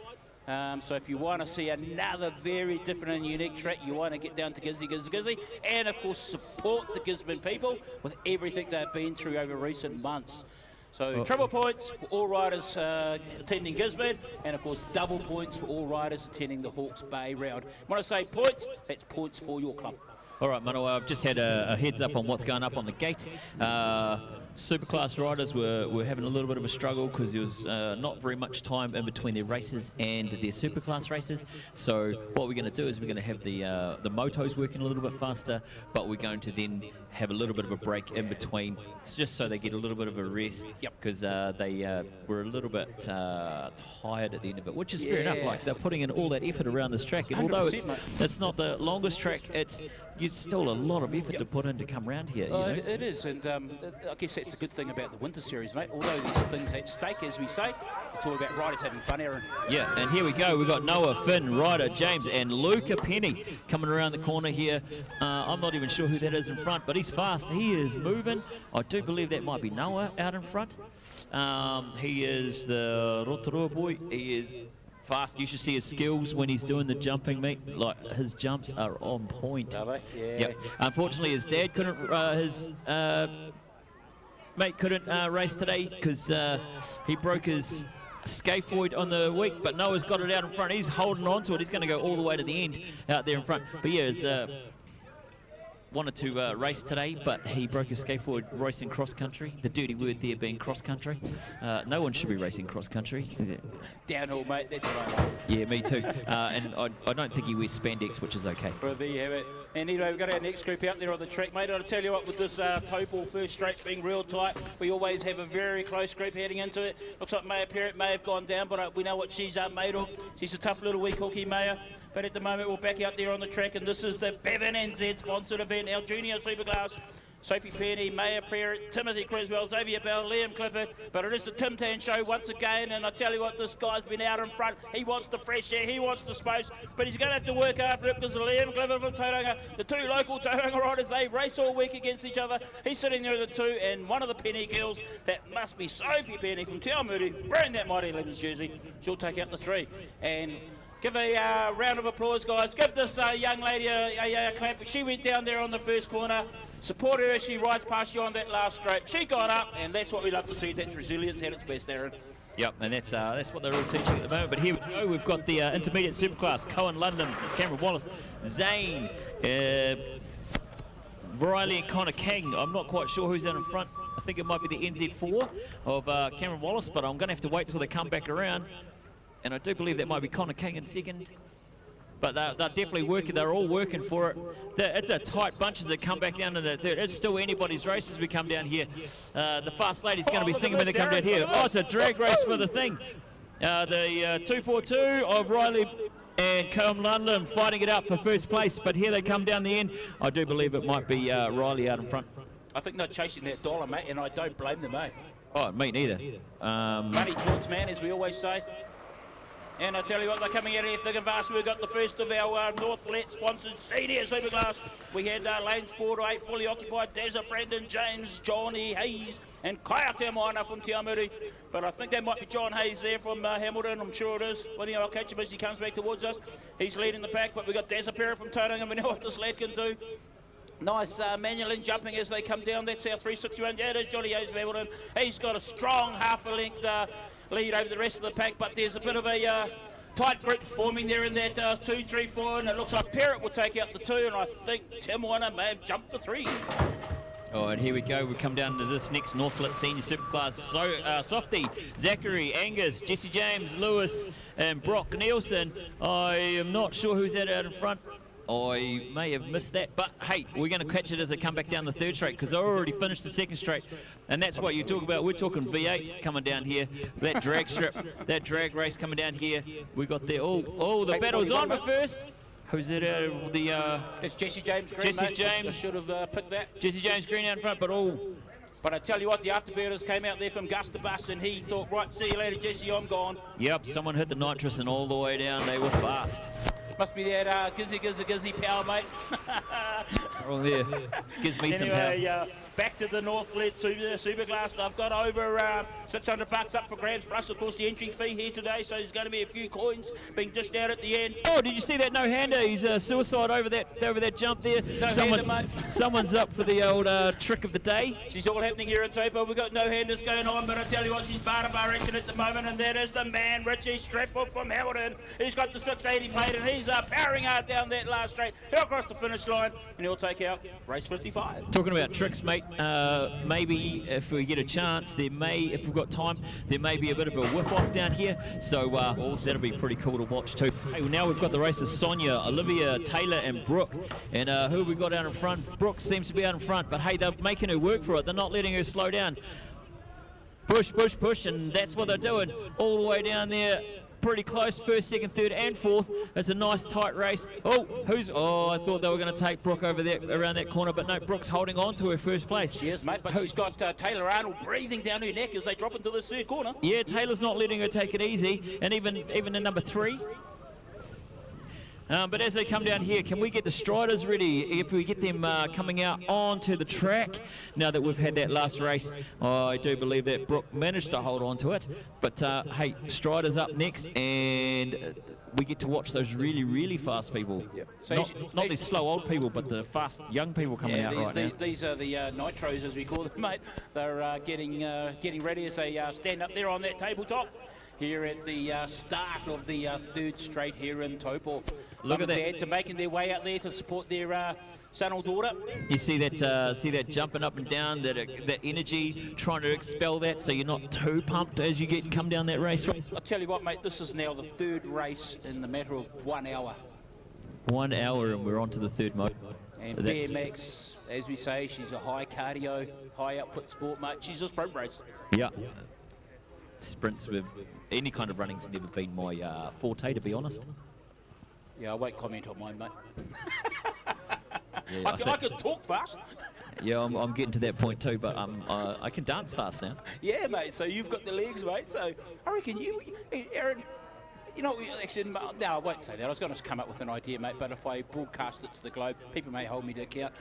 So if you want to see another very different and unique track, you want to get down to Gizzy, and of course support the Gisborne people with everything they've been through over recent months. So triple points for all riders attending Gisborne, and of course double points for all riders attending the Hawke's Bay round. When I say points, that's points for your club. All right, Mano, I've just had a heads up on what's going up on the gate. Superclass riders were having a little bit of a struggle because there was not very much time in between their races and their Superclass races. So what we're going to do is we're going to have the motos working a little bit faster, but we're going to then have a little bit of a break in between, just so they get a little bit of a rest. Yep. Because they were a little bit tired at the end of it, which is fair enough. Like, they're putting in all that effort around this track, and although it's not the longest track, it's still a lot of effort to put in to come around here. You know? It is, and I guess that's the good thing about the Winter Series, mate. Although there's things at stake, as we say, it's all about riders having fun, Aaron. Yeah, and here we go. We've got Noah, Finn, Ryder, James, and Luca Penny coming around the corner here. I'm not even sure who that is in front, but he's fast. He is moving. I do believe that might be Noah out in front. He is the Rotorua boy. He is fast. You should see his skills when he's doing the jumping, mate. Like, his jumps are on point. Are they? Yeah. Yep. Unfortunately, his dad couldn't, his mate couldn't race today because he broke his scaphoid on the week, but Noah's got it out in front. He's holding on to it. He's going to go all the way to the end out there in front. But yeah, wanted to race today, but he broke his scaphoid racing cross country. The dirty word there being cross country. No one should be racing cross country. Downhill, mate, that's what I like. Yeah, me too. And I don't think he wears spandex, which is okay. Well, there you have it. And anyway, we've got our next group out there on the track, mate. I'll tell you what, with this Taupō first straight being real tight, we always have a very close group heading into it. Looks like Maya Parrott may have gone down, but we know what she's made of. She's a tough little weak hooky, Maya. But at the moment, we're back out there on the track, and this is the Bevan NZ sponsored event, our junior Superclass. Sophie Penny, Maya Parrott, Timothy Criswell, Xavier Bell, Liam Clifford. But it is the Tim Tan show once again, and I tell you what, this guy's been out in front. He wants the fresh air, he wants the space, but he's going to have to work after it because Liam Clifford from Tauranga, the two local Tauranga riders, they race all week against each other. He's sitting there at the two, and one of the Penny girls, that must be Sophie Penny from Te Aomori, wearing that Mighty 11's jersey. She'll take out the three. And give a round of applause, guys. Give this young lady a clap. She went down there on the first corner. Support her as she rides past you on that last straight. She got up, and that's what we love to see. That's resilience at its best, Aaron. Yep, and that's what they're all teaching at the moment. But here we go. We've got the intermediate Superclass. Cohen London, Cameron Wallace, Zane, Riley and Connor King. I'm not quite sure who's out in front. I think it might be the NZ4 of Cameron Wallace, but I'm going to have to wait till they come back around. And I do believe that might be Connor King in second. But they're definitely working. They're all working for it. It's a tight bunch as they come back down to the third. It's still anybody's race as we come down here. The fast lady's going to be singing when they come down here. Oh, it's a drag race for the thing. The 242 of Riley and Cohen London fighting it out for first place. But here they come down the end. I do believe it might be Riley out in front. I think they're chasing that dollar, mate, and I don't blame them, mate. Oh, me neither. Money talks, man, as we always say. And I tell you what, they're coming out here thick and fast. We've got the first of our Northlet sponsored senior Superclass. We had lanes 4 to 8 fully occupied. Dazza, Brandon, James, Johnny Hayes, and Kaya Tamoana from Te Aomori. But I think that might be John Hayes there from Hamilton. I'm sure it is. Well, I'll catch him as he comes back towards us. He's leading the pack, but we've got Dazza Perra from Tauranga. We know what this lad can do. Nice manual in jumping as they come down. That's our 361. Yeah, it is Johnny Hayes of Hamilton. He's got a strong half a length lead over the rest of the pack, but there's a bit of a tight group forming there in that 2, 3, 4, and it looks like Parrott will take out the 2, and I think Tim Warner may have jumped the 3. Oh, and here we go. We come down to this next Northlet Senior Superclass. So, Softy, Zachary, Angus, Jesse James, Lewis, and Brock Nielsen. I am not sure who's that out in front. I may have missed that, but hey, we're going to catch it as they come back down the third straight because they already finished the second straight, and that's what you talk about. We're talking V8s coming down here, that drag strip, that drag race coming down here. We got there. Oh, the battle's on, but first, who's it? It's Jesse James Green. Jesse James. I should have picked that. Jesse James Green out in front, but But I tell you what, the afterburners came out there from Gusta Bus, and he thought, right, see you later, Jesse, I'm gone. Yep, someone hit the nitrous and all the way down. They were fast. Must be that gizzy power, mate. Oh, yeah. Gives me some power. Anyway, back to the Northlet Superclass. I've got over $600 up for grabs, plus, of course, the entry fee here today, so there's going to be a few coins being dished out at the end. Oh, did you see that no-hander? He's suicide over that jump there. Someone's up for the old trick of the day. She's all happening here at Taupō. We've got no-handers going on, but I tell you what, she's bar to bar action at the moment, and that is the man, Richie Stratford from Howlett. He's got the 680 plate, and he's powering hard down that last straight. He'll cross the finish line and he'll take out race 55. Talking about tricks, mate, maybe if we get a chance, if we've got time, there may be a bit of a whip-off down here, so that'll be pretty cool to watch too. Hey, well, now we've got the race of Sonia, Olivia, Taylor and Brooke, and who have we got out in front? Brooke seems to be out in front, but hey, they're making her work for it. They're not letting her slow down. Push, push, push, and that's what they're doing all the way down there. Pretty close, first, second, third, and fourth. It's a nice tight race. I thought they were going to take Brooke over there around that corner, but no, Brooke's holding on to her first place. She is, mate, but she's got Taylor Arnold breathing down her neck as they drop into the third corner. Yeah, Taylor's not letting her take it easy, and even in number 3. But as they come down here, can we get the striders ready? If we get them coming out onto the track, now that we've had that last race, I do believe that Brooke managed to hold on to it. But hey, striders up next, and we get to watch those really, really fast people. Yep. So not these slow old people, but the fast young people coming out right now. These are the nitros, as we call them, mate. They're getting ready as they stand up there on that tabletop here at the start of the third straight here in Taupō. Look at that. Dads are making their way out there to support their son or daughter. You see that jumping up and down, that energy, trying to expel that so you're not too pumped as you come down that race. I'll tell you what, mate, this is now the third race in the matter of 1 hour. 1 hour and we're on to the third mode. And BMX, as we say, she's a high cardio, high output sport, mate. She's a sprint race. Yeah. Sprints with any kind of running's never been my forte, to be honest. Yeah, I won't comment on mine, mate. Yeah, I can talk fast. Yeah, I'm getting to that point too, but I can dance fast now. Yeah, mate, so you've got the legs, mate, so I reckon Aaron, you know, actually, no, I won't say that. I was going to come up with an idea, mate, but if I broadcast it to the globe, people may hold me to account.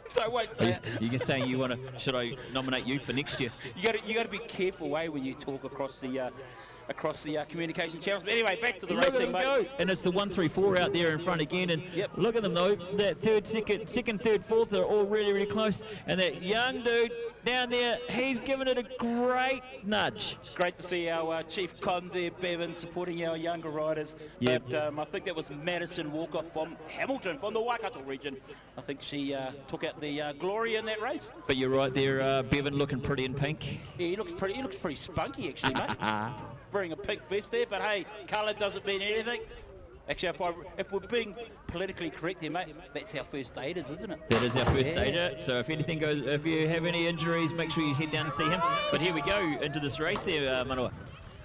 So I won't say it. You're saying you want to, should I nominate you for next year? You got to be careful, when you talk across the communication channels. But anyway, back to the racing, mate. Go. And it's the 1, 3, 4 out there in front again. And look at them though. That second, third, fourth are all really, really close. And that young dude down there, he's given it a great nudge. It's great to see our chief con there, Bevan, supporting our younger riders. Yep. But I think that was Madison Walker from Hamilton, from the Waikato region. I think she took out the glory in that race. But you're right there, Bevan looking pretty in pink. Yeah, he looks pretty spunky actually, mate. Wearing a pink vest there, but hey, colour doesn't mean anything. Actually, if we're being politically correct here, mate, that's our first aiders, isn't it? That is our first aider. So if anything goes, if you have any injuries, make sure you head down and see him. But here we go into this race there, Manoa.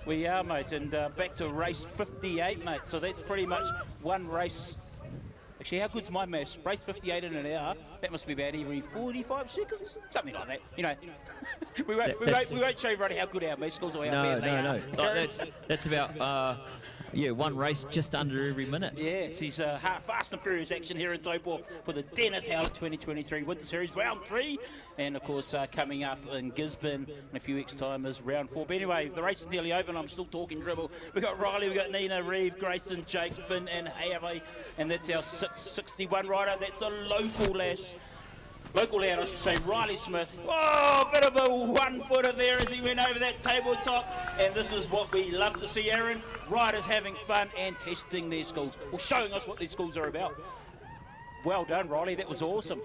We are, mate, and back to race 58, mate. So that's pretty much one race. Actually, how good's my maths? Race 58 in an hour, that must be about every 45 seconds? Something like that. You know, we won't show everybody how good our maths skills or how bad they are. That's about, one race just under every minute. Yes, he's fast and furious action here in Taupō for the Dennis Howlett 2023 Winter Series round 3. And of course, coming up in Gisborne in a few weeks' time is round 4. But anyway, the race is nearly over and I'm still talking dribble. We've got Riley, we've got Nina, Reeve, Grayson, Jake, Finn and Hayawe. And that's our 661 rider. That's the local lad, I should say, Riley Smith. Oh, bit of a one-footer there as he went over that tabletop. And this is what we love to see, Aaron. Riders having fun and testing their skills, or showing us what their skills are about. Well done, Riley. That was awesome.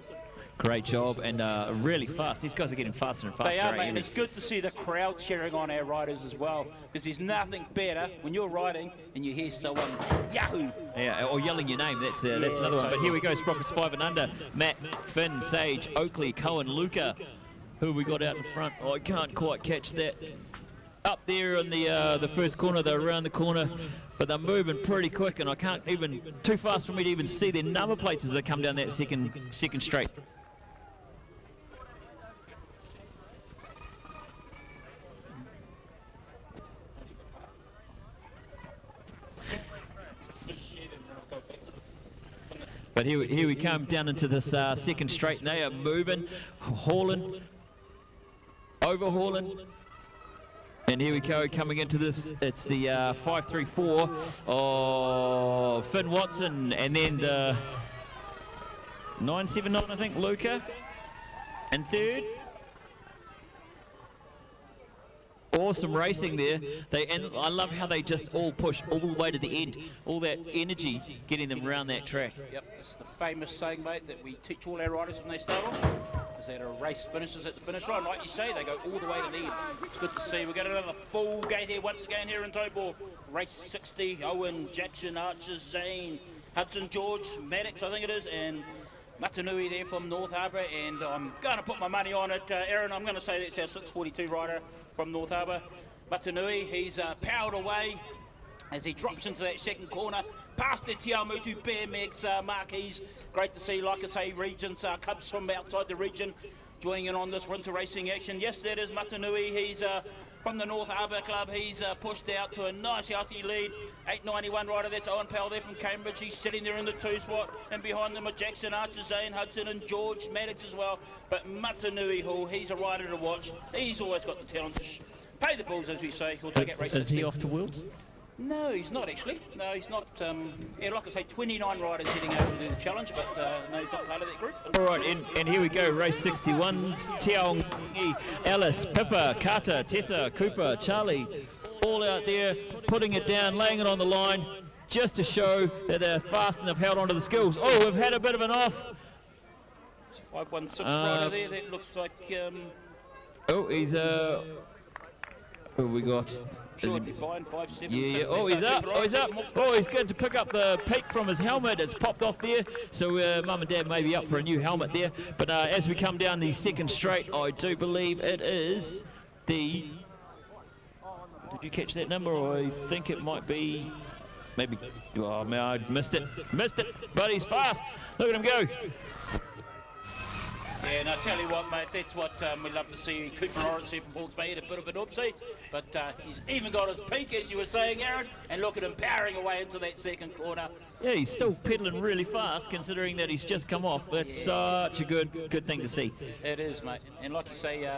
Great job, and really fast. These guys are getting faster and faster. They are, mate, and it's good to see the crowd cheering on our riders as well, because there's nothing better when you're riding and you hear someone yahoo. Yeah, or yelling your name. That's another one. But here we go, Sprockets 5 and under. Matt, Finn, Sage, Oakley, Cohen, Luca. Who have we got out in front? Oh, I can't quite catch that. Up there in the first corner, they're around the corner, but they're moving pretty quick, and I can't even, too fast for me to even see their number plates as they come down that second straight. But here we come down into this second straight, and they are moving, hauling, overhauling. And here we go, coming into this, it's the 534 of Finn Watson, and then the 979, I think, Luca. And third, Awesome racing there. And I love how they just all push all the way to the end. All that energy getting them around that track. Yep, it's the famous saying, mate, that we teach all our riders when they start off, is that a race finishes at the finish line. Like you say, they go all the way to the end. It's good to see. We've got another full gate here once again here in Taupō. Race 60, Owen, Jackson, Archer, Zane, Hudson, George, Maddox, I think it is, and Matanui there from North Harbour, and I'm going to put my money on it, Aaron. I'm going to say that's our 642 rider from North Harbour. Matanui, he's powered away as he drops into that second corner, past the Taupō BMX marquees. Great to see, like I say, regions, cubs from outside the region joining in on this winter racing action. Yes, that is Matanui. He's from the North Harbour Club. He's pushed out to a nice healthy lead. 891 rider, that's Owen Powell there from Cambridge. He's sitting there in the 2 spot, and behind them are Jackson, Archer, Zane, Hudson and George, Maddox as well. But Matanui Hall, he's a rider to watch. He's always got the talent to pay the bills, as we say. He'll take it race. Is he off to Worlds? No, he's not actually. No, he's not. Yeah, like I say, 29 riders heading over to do the challenge, but no, he's not part of that group. All right, and here we go, race 61. Tiaongi, Alice, Pippa, Carter, Tessa, Cooper, Charlie, all out there putting it down, laying it on the line, just to show that they're fast and they've held on to the skills. Oh, we've had a bit of an off. 516 rider there. That looks like. Oh, he's who have we got? Sure, it'll be fine. 576. Yeah. Oh, he's up. Oh, he's up. Oh, he's good to pick up the peak from his helmet. It's popped off there. So Mum and Dad may be up for a new helmet there. But as we come down the second straight, I do believe it is the. Did you catch that number? Or I think it might be. Maybe. Oh man, I missed it. Missed it. But he's fast. Look at him go. Yeah, and I tell you what, mate, that's what we love to see. Cooper Lawrence here from Hawke's Bay had a bit of an oopsie, but he's even got his peak, as you were saying, Aaron, and look at him powering away into that second corner. Yeah, he's still pedaling really fast, considering that he's just come off. That's such a good thing to see. It is, mate, and like you say,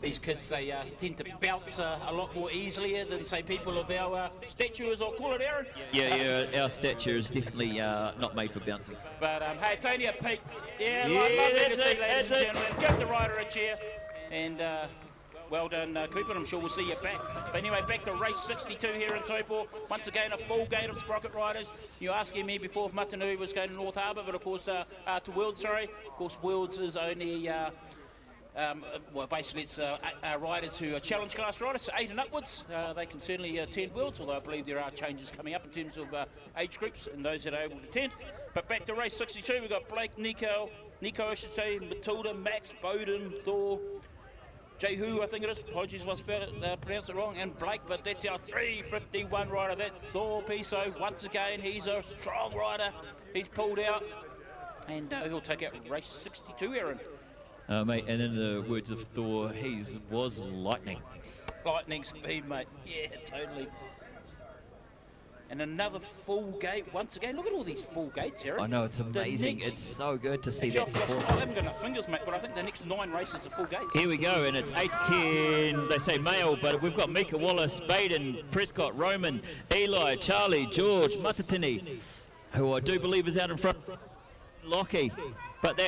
these kids, they tend to bounce a lot more easily than, say, people of our stature, as I'll call it, Aaron. Yeah, our stature is definitely not made for bouncing. But, hey, it's only a peak. Yeah, lovely to see, ladies and gentlemen. Give the rider a cheer. And well done, Cooper. I'm sure we'll see you back. But anyway, back to race 62 here in Taupō. Once again, a full gate of Sprocket riders. You were asking me before if Matanui was going to North Harbour, but of course, to Worlds, sorry. Of course, Worlds is only... well, basically it's riders who are challenge class riders, so 8 and upwards. They can certainly attend Worlds, although I believe there are changes coming up in terms of age groups and those that are able to attend. But back to race 62, we've got Blake, Nico I should say, Matilda, Max, Bowden, Thor, Jehu, I think it is. Apologies if I pronounced it wrong, and Blake, but that's our 351 rider, that Thor Piso. Once again, he's a strong rider. He's pulled out, and he'll take out race 62, Aaron. Mate, and in the words of Thor, he was lightning. Lightning speed, mate. Yeah, totally. And another full gate once again. Look at all these full gates, Aaron. I know, it's amazing. It's so good to see that support. I haven't got enough fingers, mate, but I think the next 9 races are full gates. Here we go, and it's 8 to 10. They say male, but we've got Mika Wallace, Baden, Prescott, Roman, Eli, Charlie, George, Matatini, who I do believe is out in front. Lockie. But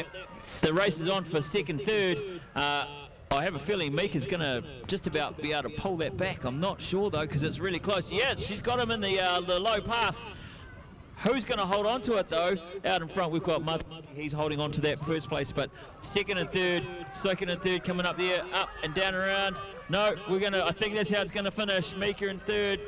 the race is on for second, third. I have a feeling Mika's going to just about be able to pull that back. I'm not sure, though, because it's really close. Yeah, she's got him in the low pass. Who's going to hold on to it, though? Out in front, we've got Mother. He's holding on to that first place, but second and third coming up there, up and down around. No, I think that's how it's going to finish. Mika in third.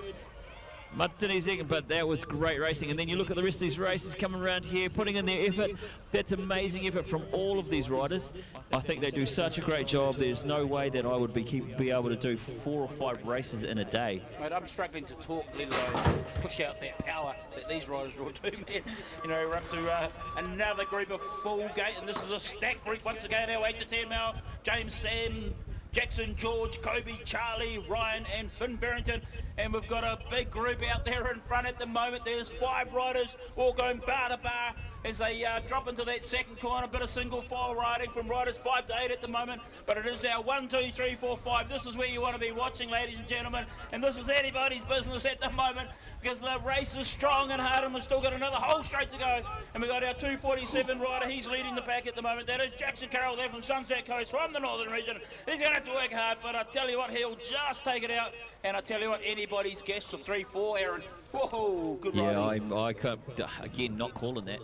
Martini second, but that was great racing. And then you look at the rest of these races coming around here, putting in their effort. That's amazing effort from all of these riders. I think they do such a great job. There's no way that I would be able to do 4 or 5 races in a day. Mate, I'm struggling to talk, let alone push out that power that these riders will do, man. You know, we're up to another group of full gate, and this is a stacked group once again. Our 8 to 10 male, James, Sam, Jackson, George, Kobe, Charlie, Ryan and Finn Barrington. and we've got a big group out there in front at the moment. There's 5 riders all going bar to bar as they drop into that second corner. A bit of single file riding from riders 5 to 8 at the moment, but it is our 1, 2, 3, 4, 5. This is where you want to be watching, ladies and gentlemen, and this is anybody's business at the moment because the race is strong and hard, and we've still got another whole straight to go. And we've got our 247 rider. He's leading the pack at the moment. That is Jackson Carroll there from Sunset Coast, from the northern region. He's going to have to work hard, but I tell you what, he'll just take it out. And I tell you what, anybody's guess of 3-4, Aaron. Whoa, good riding. Yeah, I can't, again, not calling that.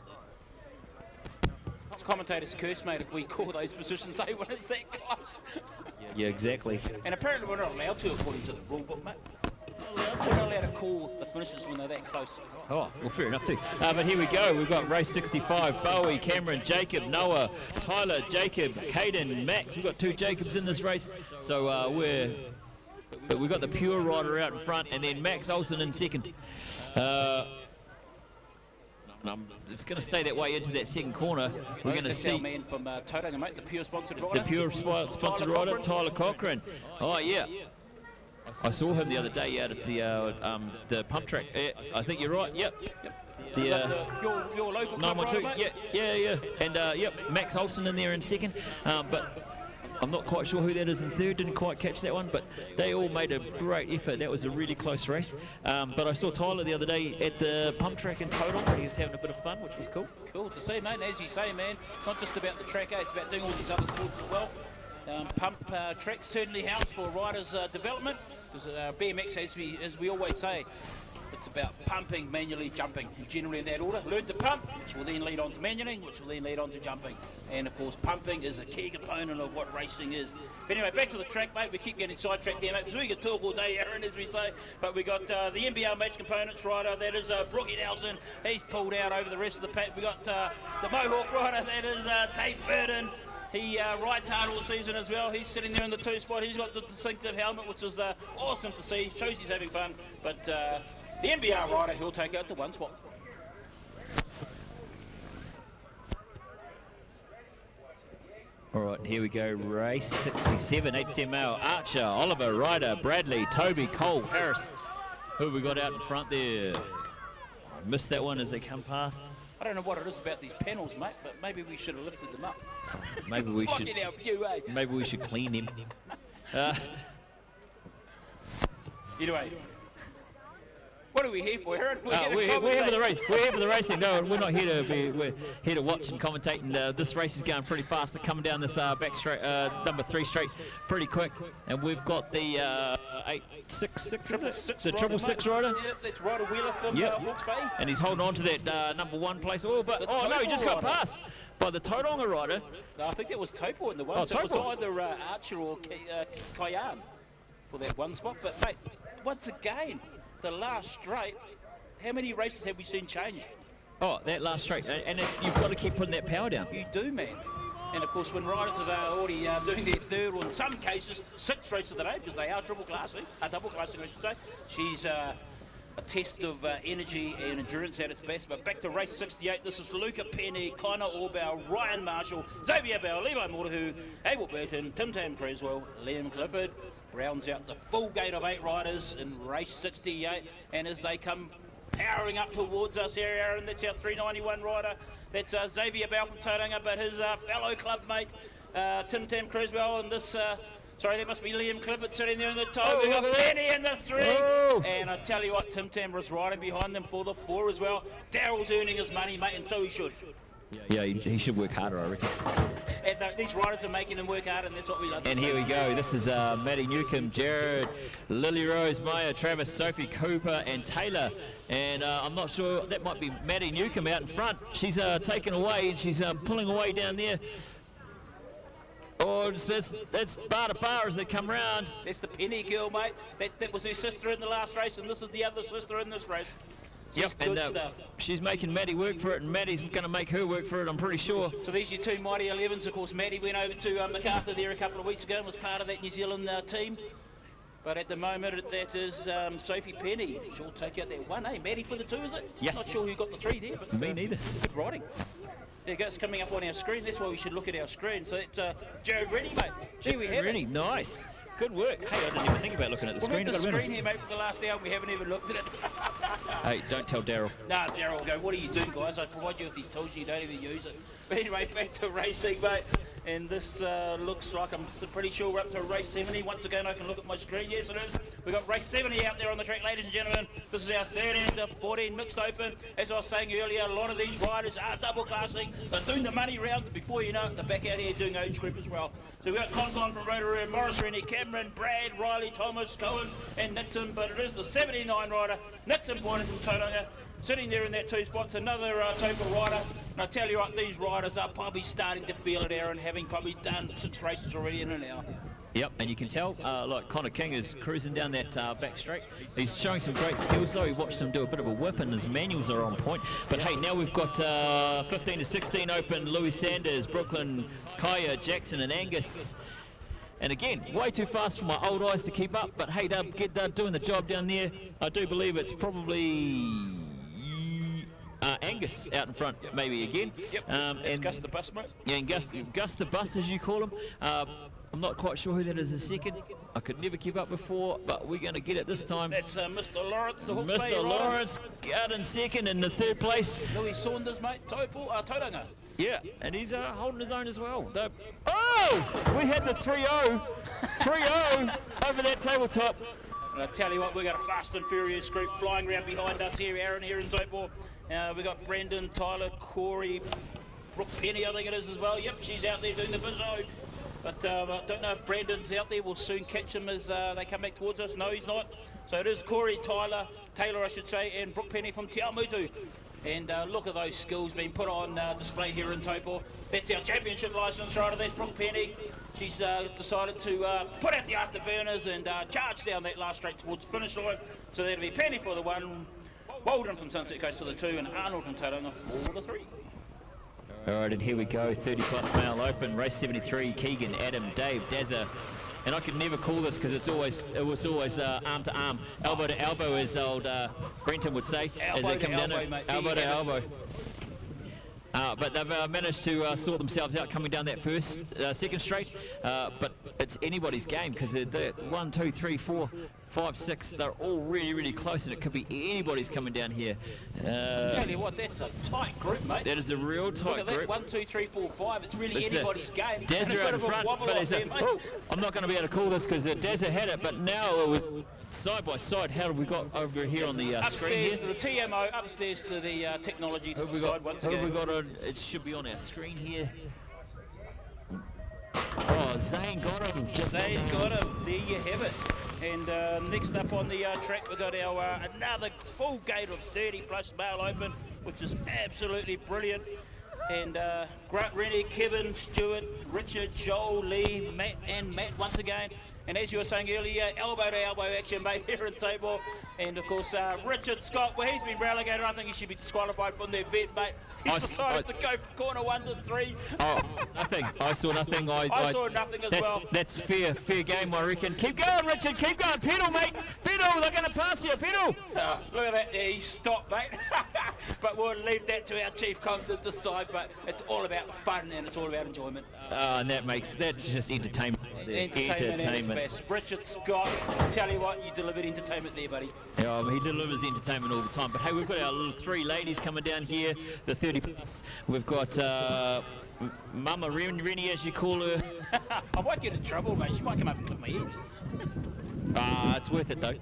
It's commentator's curse, mate, if we call those positions A when it's that close. Yeah, exactly. And apparently we're not allowed to, according to the rule book, mate. We're not allowed to call the finishes when they're that close. Oh, well, fair enough too. But here we go. We've got race 65. Bowie, Cameron, Jacob, Noah, Tyler, Jacob, Caden, Max. We've got 2 Jacobs in this race. So we've got the pure rider out in front, and then Max Olsen in second. It's going to stay that way into that second corner. We're going to see our man from Tauranga, mate, the pure sponsored rider. the pure sponsored rider, Tyler Cochrane. Oh yeah, I saw him the other day out at the pump track. I think you're right. Yep. Your local club 912. rider, mate? Yeah. And yep, Max Olsen in there in second. But I'm not quite sure who that is in third. Didn't quite catch that one, but they all made a great effort. That was a really close race. But I saw Tyler the other day at the pump track in Tauranga. He was having a bit of fun, which was cool. Cool to see, mate. As you say, man, it's not just about the track, it's about doing all these other sports as well. Pump track certainly helps for riders' development, because BMX, as we always say, it's about pumping, manually, jumping, and generally in that order. Learn to pump, which will then lead on to manualling, which will then lead on to jumping. And of course, pumping is a key component of what racing is. But anyway, back to the track, mate. We keep getting sidetracked here, mate, because we could talk all day, Aaron, as we say. But we got the NBL Match Components rider, that is Brookie Nelson. He's pulled out over the rest of the pack. We got the Mohawk rider, that is Tate Burden. He rides hard all season as well. He's sitting there in the 2 spot. He's got the distinctive helmet, which is awesome to see. Shows he's having fun. But the NBR rider, he'll take out the 1 spot. All right, here we go. Race 67, 8-10 male. Archer, Oliver, Ryder, Bradley, Toby, Cole, Harris. Who have we got out in front there? Missed that one as they come past. I don't know what it is about these panels, mate, but maybe we should have lifted them up. Maybe we should. Our view, eh? Maybe we should clean them. Anyway, what are we here for, Aaron? We're here for the race. We're here for the racing. No, we're not here to be. We're here to watch and commentate. And this race is going pretty fast. They're coming down this back straight, number 3 straight, pretty quick. And we've got the 866, the 666 rider. Yep, that's Ryder Wheeler from Hawke's Bay. And he's holding on to that number 1 place. Oh, but no, he just got passed by the Tauranga rider. No, I think that was Taupō in the one. So it was either Archer or Kayan for that 1 spot. But mate, once again, the last straight, how many races have we seen change? Oh, that last straight, and you've got to keep putting that power down. You do, man. And of course, when riders are already doing their 3rd, or in some cases 6th race of the day, because they are double classing, I should say. She's a test of energy and endurance at its best. But back to race 68, this is Luca Penny, Connor Orbell, Ryan Marshall, Xavier Bell, Levi Mortahu, Abel Burton, Tim Tam Creswell, Liam Clifford. Rounds out the full gate of 8 riders in race 68. And as they come powering up towards us here, Aaron, that's our 391 rider. That's Xavier Bell from Tauranga, but his fellow club mate, Tim Tam Creswell, and this... sorry, that must be Liam Clifford sitting there in the top. We've got Penny in the 3. And I tell you what, Tim Tam was riding behind them for the 4 as well. Daryl's earning his money, mate, and so he should. Yeah, he should work harder, I reckon. And these riders are making him work hard, and that's what we love. And here we go. This is Maddie Newcomb, Jared, Lily Rose, Maya, Travis, Sophie, Cooper, and Taylor. And I'm not sure, that might be Maddie Newcomb out in front. She's taken away, and she's pulling away down there. Oh, that's bar to bar as they come round. That's the Penny girl, mate. That was her sister in the last race, and this is the other sister in this race. Just good stuff. She's making Maddie work for it, and Maddie's going to make her work for it, I'm pretty sure. So these are your 2 Mighty 11s. Of course, Maddie went over to MacArthur there a couple of weeks ago and was part of that New Zealand team. But at the moment, that is Sophie Penny. She'll take out that 1, eh? Maddie for the 2, is it? Yes. Not sure who got the 3 there. But, me neither. Good riding. There you go, it's coming up on our screen. That's why we should look at our screen. So that's Jared Rennie, mate. There we have it. Nice. Good work. Hey, I didn't even think about looking at the screen. We've got the screen here, mate, for the last hour. We haven't even looked at it. Hey, don't tell Daryl. Nah, Daryl will go, what do you do, guys? I provide you with these tools, you don't even use it. But anyway, back to racing, mate. And this looks like, I'm pretty sure we're up to race 70. Once again, I can look at my screen. Yes, it is. We've got race 70 out there on the track, ladies and gentlemen. This is our 13 to 14 mixed open. As I was saying earlier, a lot of these riders are double classing. They're doing the money rounds. Before you know it, they're back out here doing age group as well. So we've got Con from Rotorua, Morris, Rennie, Cameron, Brad, Riley, Thomas, Cohen, and Nixon. But it is the 79 rider, Nixon pointed from Tauranga. Sitting there in that 2 spots, another Taupō rider. And I tell you what, these riders are probably starting to feel it, Aaron, having probably done 6 races already in an hour. Yep, and you can tell, like Connor King is cruising down that back straight. He's showing some great skills though. We watched him do a bit of a whip and his manuals are on point. But hey, now we've got 15 to 16 open, Louis Sanders, Brooklyn, Kaya, Jackson and Angus. And again, way too fast for my old eyes to keep up, but hey, they're doing the job down there. I do believe it's probably Angus out in front, maybe again. Yep, and Gus the Bus, mate. Yeah, and Gus the Bus, as you call him. I'm not quite sure who that is a second. I could never keep up before, but we're going to get it this time. That's Mr. Lawrence, the Hawke's Bay Mr. rider. Lawrence out in second, in the 3rd place. Louis Saunders, mate, Tauranga. Yeah, and he's holding his own as well. Oh! We had the 3-0. 3-0 over that tabletop. And I tell you what, we've got a fast and furious group flying around behind us here, Aaron, here in Taupō. We've got Brendan, Tyler, Corey, Brooke Penny, I think it is as well. Yep, she's out there doing the visual. But I don't know if Brandon's out there. We'll soon catch him as they come back towards us. No, he's not. So it is Corey, Taylor, I should say, and Brooke Penny from Te Awamutu. And look at those skills being put on display here in Taupō. That's our championship licence rider. That's Brooke Penny. She's decided to put out the afterburners and charge down that last straight towards the finish line. So that'll be Penny for the 1, Walden from Sunset Coast for the 2, and Arnold from Tauranga for the 3. All right, and here we go, 30 plus male open, race 73, Keegan, Adam, Dave, Dazza. And I could never call this because it was always arm to arm, elbow to elbow, as old Brenton would say. Elbow as they come to elbow, down mate. elbow to elbow. But they've managed to sort themselves out coming down that second straight. But it's anybody's game because they're 1, 2, 3, 4, 5, 6. They're all really, really close, and it could be anybody's coming down here. Tell you what, that's a tight group, mate. That is a real tight Look at that, group. 1, 2, 3, 4, 5. It's really anybody's game. Dazza out in front, but I'm not going to be able to call this because Dazza had it, but now it was side by side. How have we got over here on the screen here? Upstairs to the TMO, upstairs to the technology to the side once again. Who have we got on? It should be on our screen here. Oh, Zane got him. Zane's got him. There you have it. And next up on the track, we've got our another full gate of 30 plus male open, which is absolutely brilliant. And Grant, Rennie, Kevin, Stuart, Richard, Joel, Lee, Matt, and Matt once again. And as you were saying earlier, elbow to elbow action, mate, here in Taupō. And of course, Richard Scott, well, he's been relegated. I think he should be disqualified from their vet, mate. He's decided to go from corner 1 to 3. Oh, nothing. I saw nothing. I saw nothing as well. That's fair game, I reckon. Keep going, Richard. Keep going. Pedal, mate. Pedal. They're going to pass you. Pedal. Look at that. Yeah, he stopped, mate. But we'll leave that to our chief comp to decide. But it's all about fun and it's all about enjoyment. And that's just entertainment. Entertainment at its best. Richard Scott, tell you what, you delivered entertainment there, buddy. Yeah, he delivers entertainment all the time. But hey, we've got our little 3 ladies coming down here, the 30 plus. We've got Mama Rennie, as you call her. I might get in trouble, mate. She might come up and clip my head. It's worth it, though.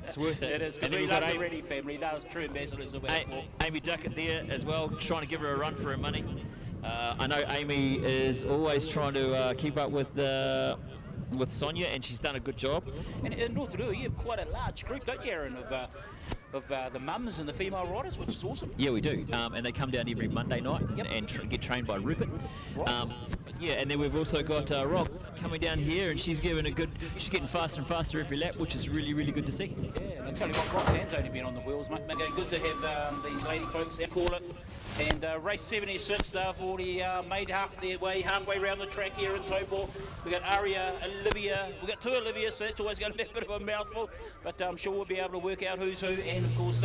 It's worth it. It is, because we love the Rennie family. They're true ambassadors of our sport. Amy Duckett there as well, trying to give her a run for her money. I know Amy is always trying to keep up with Sonia, and she's done a good job. And in Rotorua, you have quite a large group, don't you, Aaron, of the mums and the female riders, which is awesome. Yeah, we do. And they come down every Monday night and get trained by Rupert. Yeah, and then we've also got Rob coming down here, and she's getting faster and faster every lap, which is really, really good to see. Yeah, and I tell you what, Roxanne's only been on the wheels, mate. Again, good to have these lady folks there call it. And race 76, they've already made halfway around the track here in Taupō. We've got Aria, Olivia, we've got 2 Olivias, so that's always going to be a bit of a mouthful, but I'm sure we'll be able to work out who's who. And of course,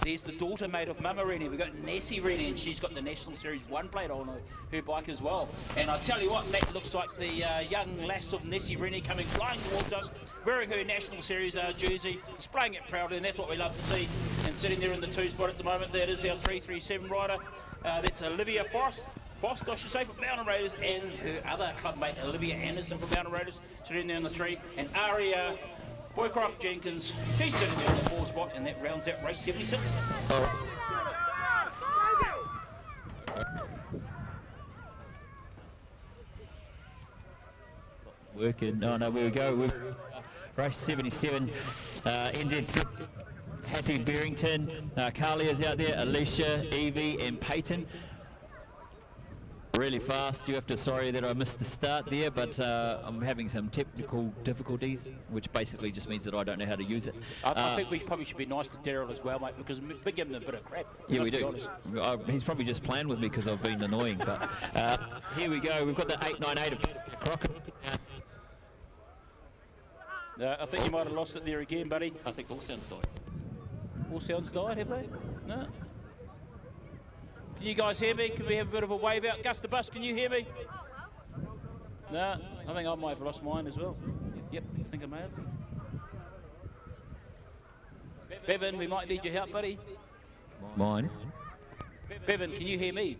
There's the daughter mate of Mama Rennie. We've got Nessie Rennie, and she's got the National Series 1 plate on her bike as well. And I tell you what, that looks like the young lass of Nessie Rennie coming flying towards us, wearing her National Series jersey, displaying it proudly, and that's what we love to see. And sitting there in the 2 spot at the moment, that is our 337 rider. That's Olivia Frost, I should say, from Mountain Raiders, and her other clubmate, Olivia Anderson from Mountain Raiders, sitting there in the 3. And Aria Boycroft Jenkins, she's sitting there in the 4 spot, and that rounds out race 76. Working. Oh no, here we go. Race 77 ended. Hattie Barrington, Carlia's out there, Alicia, Evie, and Peyton. Really fast. You have to sorry that I missed the start there, but I'm having some technical difficulties, which basically just means that I don't know how to use it. I think we probably should be nice to Daryl as well, mate, because we give him a bit of crap. Yeah, we do. He's probably just playing with me because I've been annoying. But here we go. We've got the 898 of Crocker. I think you might have lost it there again, buddy. I think all sounds died. All sounds died, have they? No. Can you guys hear me? Can we have a bit of a wave out? Gus the Bus, can you hear me? No, I think I might have lost mine as well. Yep, I think I may have. Bevan, we might need your help, buddy. Mine? Bevan, can you hear me?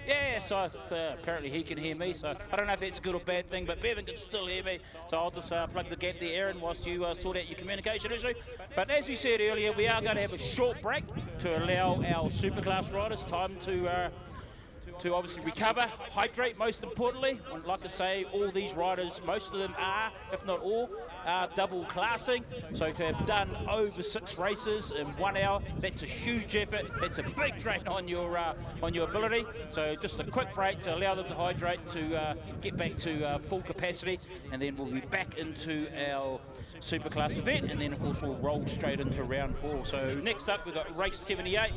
Yes, apparently he can hear me, so I don't know if that's a good or bad thing, but Bevan can still hear me, so I'll just plug the gap there, Aaron, whilst you sort out your communication issue. But as we said earlier, we are going to have a short break to allow our Superclass riders time to obviously recover, hydrate most importantly. And like I say, all these riders, most of them are, if not all, are double classing. So to have done over 6 races in 1 hour, that's a huge effort. That's a big drain on your ability. So just a quick break to allow them to hydrate, to get back to full capacity, and then we'll be back into our Superclass event, and then of course we'll roll straight into round 4. So next up we've got race 78.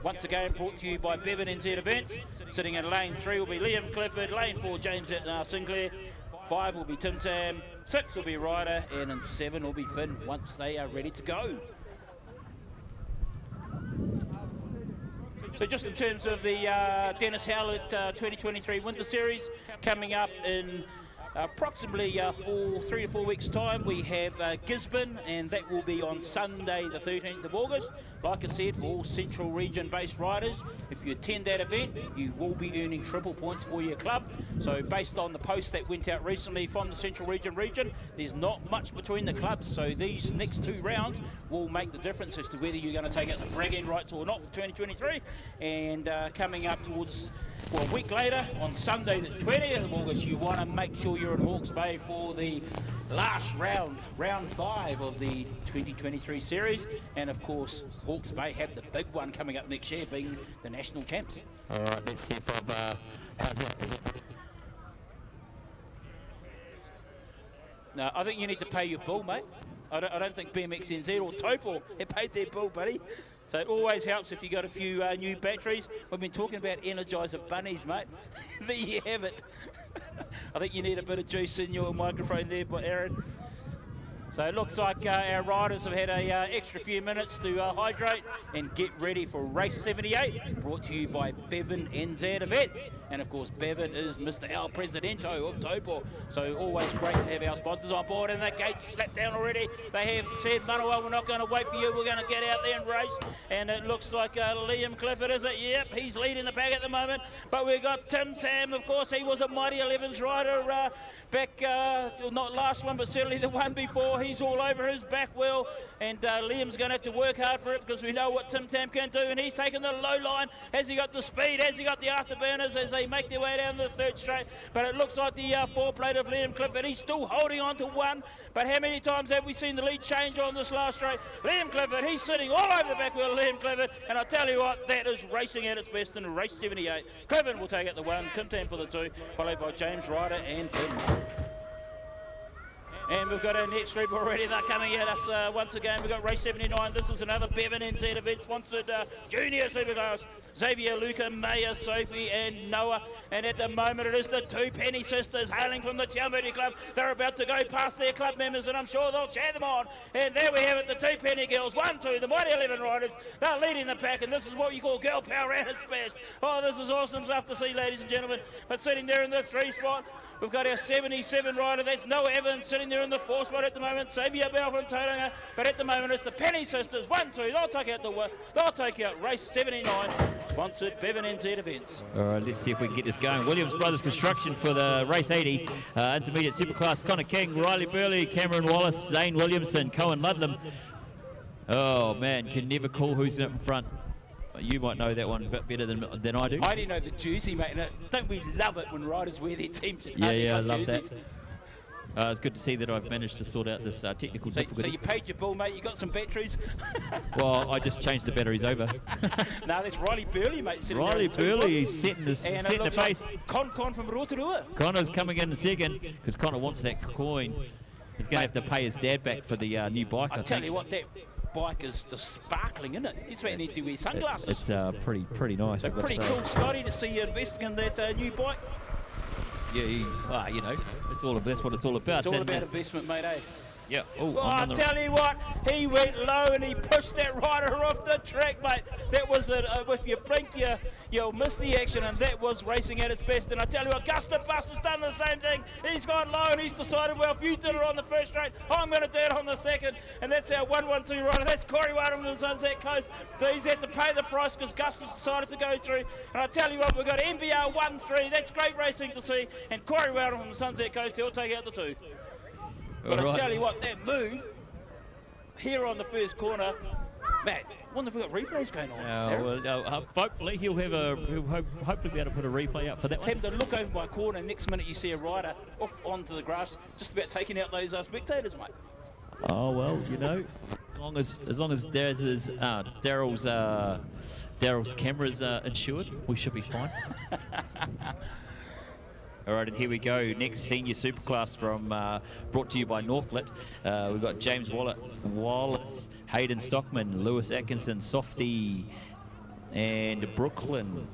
Once again, brought to you by Bevan NZ Events. Sitting in lane 3 will be Liam Clifford, lane 4 James Sinclair, 5 will be Tim Tam, 6 will be Ryder, and in 7 will be Finn once they are ready to go. So just in terms of the Dennis Howlett 2023 Winter Series coming up in approximately 3 or 4 weeks' time, we have Gisborne, and that will be on Sunday the 13th of August. Like I said, for all Central Region based riders, if you attend that event, you will be earning triple points for your club. So based on the post that went out recently from the Central Region, there's not much between the clubs, so these next 2 rounds will make the difference as to whether you're going to take out the bragging rights or not for 2023. And coming up towards a week later, on Sunday the 20th of August, you want to make sure you're in Hawke's Bay for the last round, round 5 of the 2023 series. And of course, Hawke's Bay have the big one coming up next year, being the national champs. All right, let's see if I've... how's that? No, I think you need to pay your bill, mate. I don't think BMX NZ or Taupō have paid their bill, buddy. So it always helps if you got a few new batteries. We've been talking about Energizer bunnies, mate. There you have it. I think you need a bit of juice in your microphone there, Aaron. So it looks like our riders have had a extra few minutes to hydrate and get ready for race 78, brought to you by Bevan NZ Events. And of course, Bevan is Mr. El Presidento of Taupō. So always great to have our sponsors on board. And the gates slapped down already. They have said, Manawa, we're not going to wait for you. We're going to get out there and race. And it looks like Liam Clifford, is it? Yep, he's leading the pack at the moment. But we've got Tim Tam, of course. He was a Mighty 11s rider back, not last one, but certainly the one before. He's all over his back wheel, and Liam's going to have to work hard for it, because we know what Tim Tam can do, and he's taken the low line. Has he got the speed? Has he got the afterburners as they make their way down the 3rd straight? But it looks like the 4 plate of Liam Clifford, he's still holding on to 1. But how many times have we seen the lead change on this last straight? Liam Clifford, he's sitting all over the back wheel of Liam Clifford, and I tell you what, that is racing at its best in race 78. Clifford will take out the 1, Tim Tam for the 2, followed by James Ryder and Finn. And we've got our next group already. They're coming at us once again. We've got race 79. This is another Bevan NZ event sponsored junior Superclass. Xavier, Luca, Maya, Sophie and Noah. And at the moment it is the two Penny sisters hailing from the Taupō Club. They're about to go past their club members and I'm sure they'll cheer them on. And there we have it, the two Penny girls. 1, 2, the Mighty 11 riders. They're leading the pack and this is what you call girl power at its best. Oh, this is awesome stuff to see, ladies and gentlemen. But sitting there in the 3 spot, we've got our 77 rider. That's Noah Evans sitting there in the 4 spot at the moment. Xavier Bell from Tauranga. But at the moment it's the Penny sisters. 1, 2. They'll take out race 79. Sponsored Bevan NZ events. All right, let's see if we can get this going. Williams Brothers Construction for the race 80. Intermediate Superclass. Connor King, Riley Burley, Cameron Wallace, Zane Williamson, Cohen Ludlam. Oh man, can never call who's up in front. You might know that one a bit better than I do. I do know the jersey, mate. And don't we love it when riders wear their team? Yeah, I love jerseys. That. It's good to see that I've managed to sort out this technical difficulty. So you paid your bill, mate. You got some batteries. Well, I just changed the batteries over. No, that's Riley Burley, mate. Riley Burley is setting the pace. Like Con from Rotorua. Connor's coming in second because Connor wants that coin. He's going to have to pay his dad back for the new bike. I tell you what, that bike is just sparkling, isn't it? It's about need to wear sunglasses. It's pretty nice. So pretty cool, Scotty, to see you investing in that new bike. Yeah, well, you know, that's what it's all about. It's all about investment, mate, eh? Yeah. Oh, I tell you what, he went low and he pushed that rider off the track, mate. That was if you blink, you'll miss the action, and that was racing at its best. And I tell you what, Gustav Bus has done the same thing. He's gone low and he's decided, well, if you did it on the first straight, I'm going to do it on the second. And that's our 1-1-2 rider. That's Corey Wadham from the Sunset Coast. So he's had to pay the price because Gus has decided to go through. And I tell you what, we've got MBR 1-3. That's great racing to see. And Corey Wadham from the Sunset Coast, he'll take out the 2. But I tell you what, that move here on the first corner, Matt, I wonder if we've got replays going on. Hopefully he'll hopefully be able to put a replay up for that. Just have to look over my corner. Next minute you see a rider off onto the grass, just about taking out those spectators, mate. Oh well, you know, as long as Daryl's cameras insured, we should be fine. All right, and here we go. Next senior superclass from brought to you by Northlet. We've got James Wallace, Hayden Stockman, Lewis Atkinson, Softy, and Brooklyn.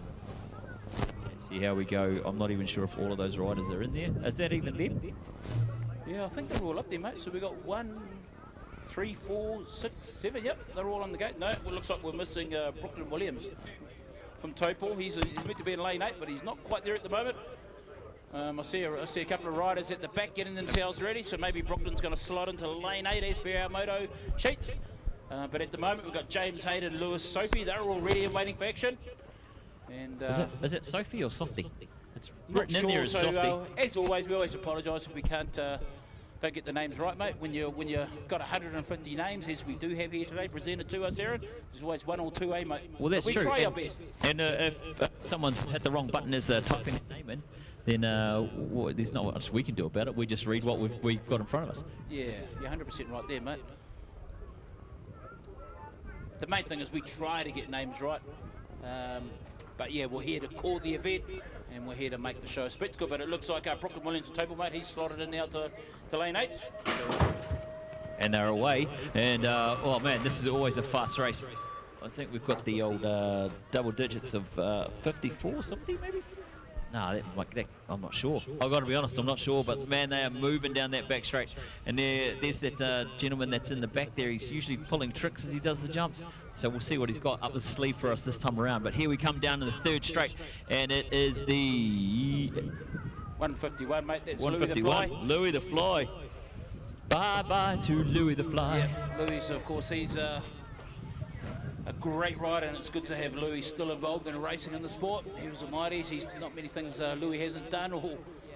Let's see how we go. I'm not even sure if all of those riders are in there. Is that even them? Yeah, I think they're all up there, mate. So we've got 1, 3, 4, 6, 7. Yep, they're all on the gate. No, it looks like we're missing Brooklyn Williams from Taupō. He's meant to be in lane 8, but he's not quite there at the moment. I see a couple of riders at the back getting themselves ready, so maybe Brooklyn's going to slot into lane 8 as per our moto sheets. But at the moment we've got James, Hayden, Lewis, Sophie. They're all ready and waiting for action. And is it Sophie or Softy? It's written in there as Softy. As always, we always apologise if we can't don't get the names right, mate. When you've got 150 names, as we do have here today, presented to us, Aaron, there's always 1 or 2, mate? Well, that's true. We try our best. And if someone's hit the wrong button as they're typing that name in, then there's not much we can do about it. We just read what we've got in front of us. Yeah, you're 100% right there, mate. The main thing is we try to get names right. But yeah, we're here to call the event and we're here to make the show a spectacle. But it looks like Brooklyn Williams and Taupō, mate, he's slotted in now to lane 8. And they're away. And oh man, this is always a fast race. I think we've got the old double digits of 54, something maybe? No, I'm not sure. I've got to be honest, I'm not sure. But man, they are moving down that back straight. And there's that gentleman that's in the back there. He's usually pulling tricks as he does the jumps. So we'll see what he's got up his sleeve for us this time around. But here we come down to the third straight. And it is the 151, mate. That's 151. Louis the Fly. Bye-bye to Louis the Fly. Yeah, Louis, of course, he's a great rider, and it's good to have Louis still involved in racing in the sport. He was a Mighties. He's not many things Louis hasn't done.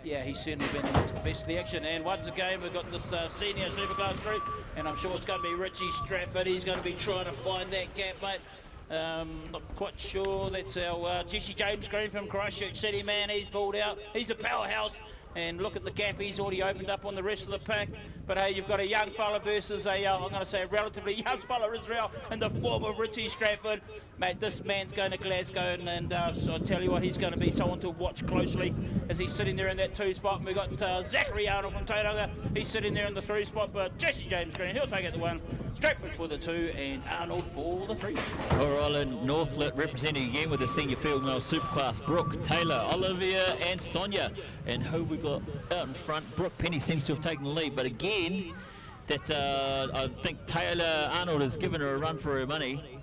Yeah, he's certainly been amongst the best of the action. And once again, we've got this senior superclass group, and I'm sure it's going to be Richie Strafford. He's going to be trying to find that gap, mate. Not quite sure. That's our Jesse James Green from Christchurch City, man. He's pulled out. He's a powerhouse. And look at the gap he's already opened up on the rest of the pack. But hey, you've got a young fella versus I'm going to say a relatively young fella as well, in the form of Richie Stratford. Mate, this man's going to Glasgow, and so I tell you what, he's going to be someone to watch closely as he's sitting there in that 2 spot. And we've got Zachary Arnold from Tauranga. He's sitting there in the 3 spot, but Jesse James Green, he'll take it the 1. Stratford for the 2, and Arnold for the 3. All right, Northlet representing again with the senior field male Superclass. Brooke, Taylor, Olivia, and Sonia. And who we got out in front? Brooke Penny seems to have taken the lead, but again, that I think Taylor Arnold has given her a run for her money.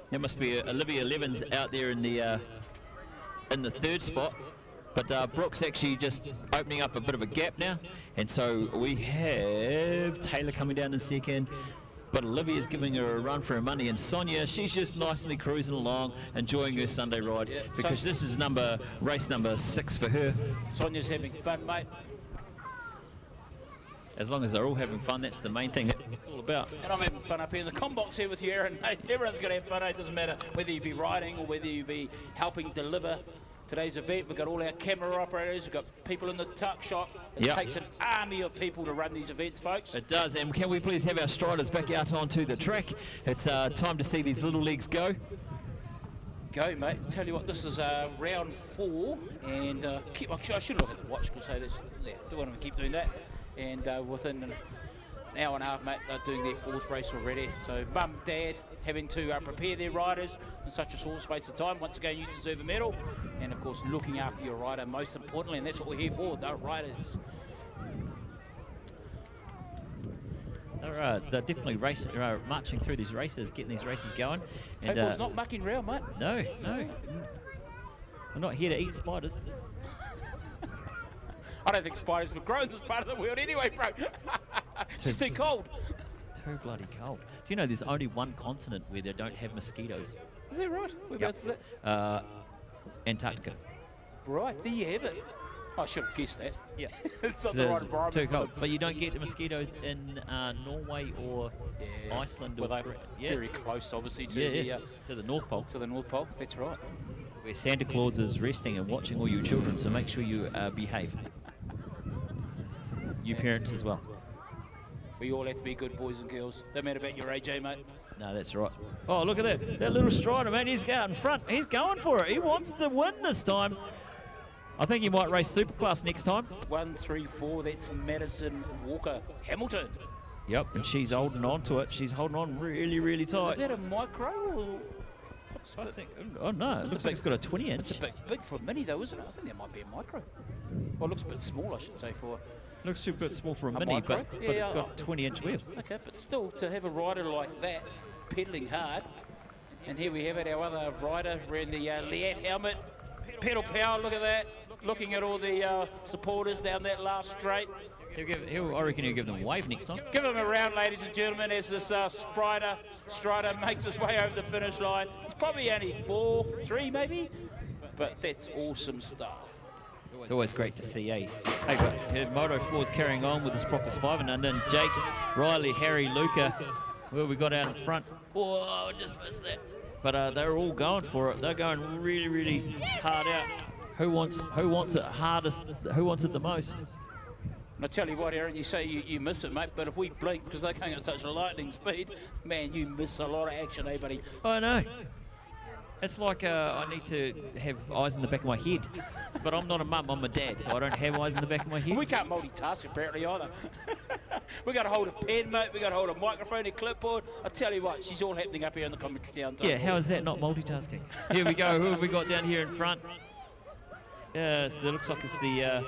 There must be Olivia Levins out there in the 3rd spot. But Brooke's actually just opening up a bit of a gap now, and so we have Taylor coming down in 2nd. But Olivia's giving her a run for her money, and Sonia, she's just nicely cruising along, enjoying her Sunday ride, because this is race number 6 for her. Sonia's having fun, mate. As long as they're all having fun, that's the main thing it's all about. And I'm having fun up here in the com box here with you, Aaron. Hey, everyone's going to have fun. It doesn't matter whether you be riding or whether you be helping deliver today's event. We've got all our camera operators, we've got people in the tuck shop. It takes an army of people to run these events, folks. It does, and can we please have our striders back out onto the track? It's time to see these little legs go. Go, mate. Tell you what, this is round 4, and I should look at the watch because don't want to keep doing that. And within an hour and a half, mate, they're doing their 4th race already. So mum, dad, having to prepare their riders in such a short space of time. Once again, you deserve a medal. And of course, looking after your rider most importantly, and that's what we're here for, the riders. They're definitely marching through these races, getting these races going. And Taupō's not mucking around, mate. No. We're not here to eat spiders. I don't think spiders would grow in this part of the world anyway, bro. It's just too cold. Too bloody cold. Do you know there's only one continent where they don't have mosquitoes? Is that right? Whereabouts is that? Antarctica. Right, there you have it. I should have guessed that. Yeah. It's not the right environment. Too cold. But you don't get the mosquitoes in Norway or Iceland. Well, they're very close, obviously, to the North Pole. To the North Pole, that's right. Where Santa Claus is resting and watching all you children, so make sure you behave. You parents as well. We all have to be good boys and girls. Don't matter about your age, mate. No, that's right. Oh, look at that. That little strider, man. He's out in front. He's going for it. He wants the win this time. I think he might race Superclass next time. 1, 3, 4. That's Madison Walker Hamilton. Yep, and she's holding on to it. She's holding on really, really tight. Is that a micro or... I don't think. Oh no, it looks like it's got a 20-inch. It's a big for a mini though, isn't it? I think that might be a micro. Well, it looks a bit small, I should say, for... Looks a bit small for a mini, micro. but it's got 20-inch wheels. Okay, but still, to have a rider like that, pedalling hard, and here we have it, our other rider wearing the Liat helmet, pedal power, look at that, looking at all the supporters down that last straight. I reckon he'll give them a wave next time. Give him a round, ladies and gentlemen, as this Strider makes his way over the finish line. He's probably only 4, 3 maybe, but that's awesome stuff. It's always great to see, eh? Hey, but Moto 4 is carrying on with the Sprockets 5 and under. And Jake, Riley, Harry, Luca, who we got out in front. Oh, I just missed that. But they're all going for it. They're going really, really hard out. Who wants it hardest? Who wants it the most? And I tell you what, Aaron, you say you miss it, mate, but if we blink, because they're going at such a lightning speed, man, you miss a lot of action, eh, buddy? I know. It's like I need to have eyes in the back of my head. But I'm not a mum, I'm a dad, so I don't have eyes in the back of my head. Well, we can't multitask, apparently, either. We got to hold a pen, mate, we got to hold a microphone, a clipboard. I tell you what, she's all happening up here in the commentary town. Yeah, how is that not multitasking? Here we go, who have we got down here in front? Yeah, so it looks like it's the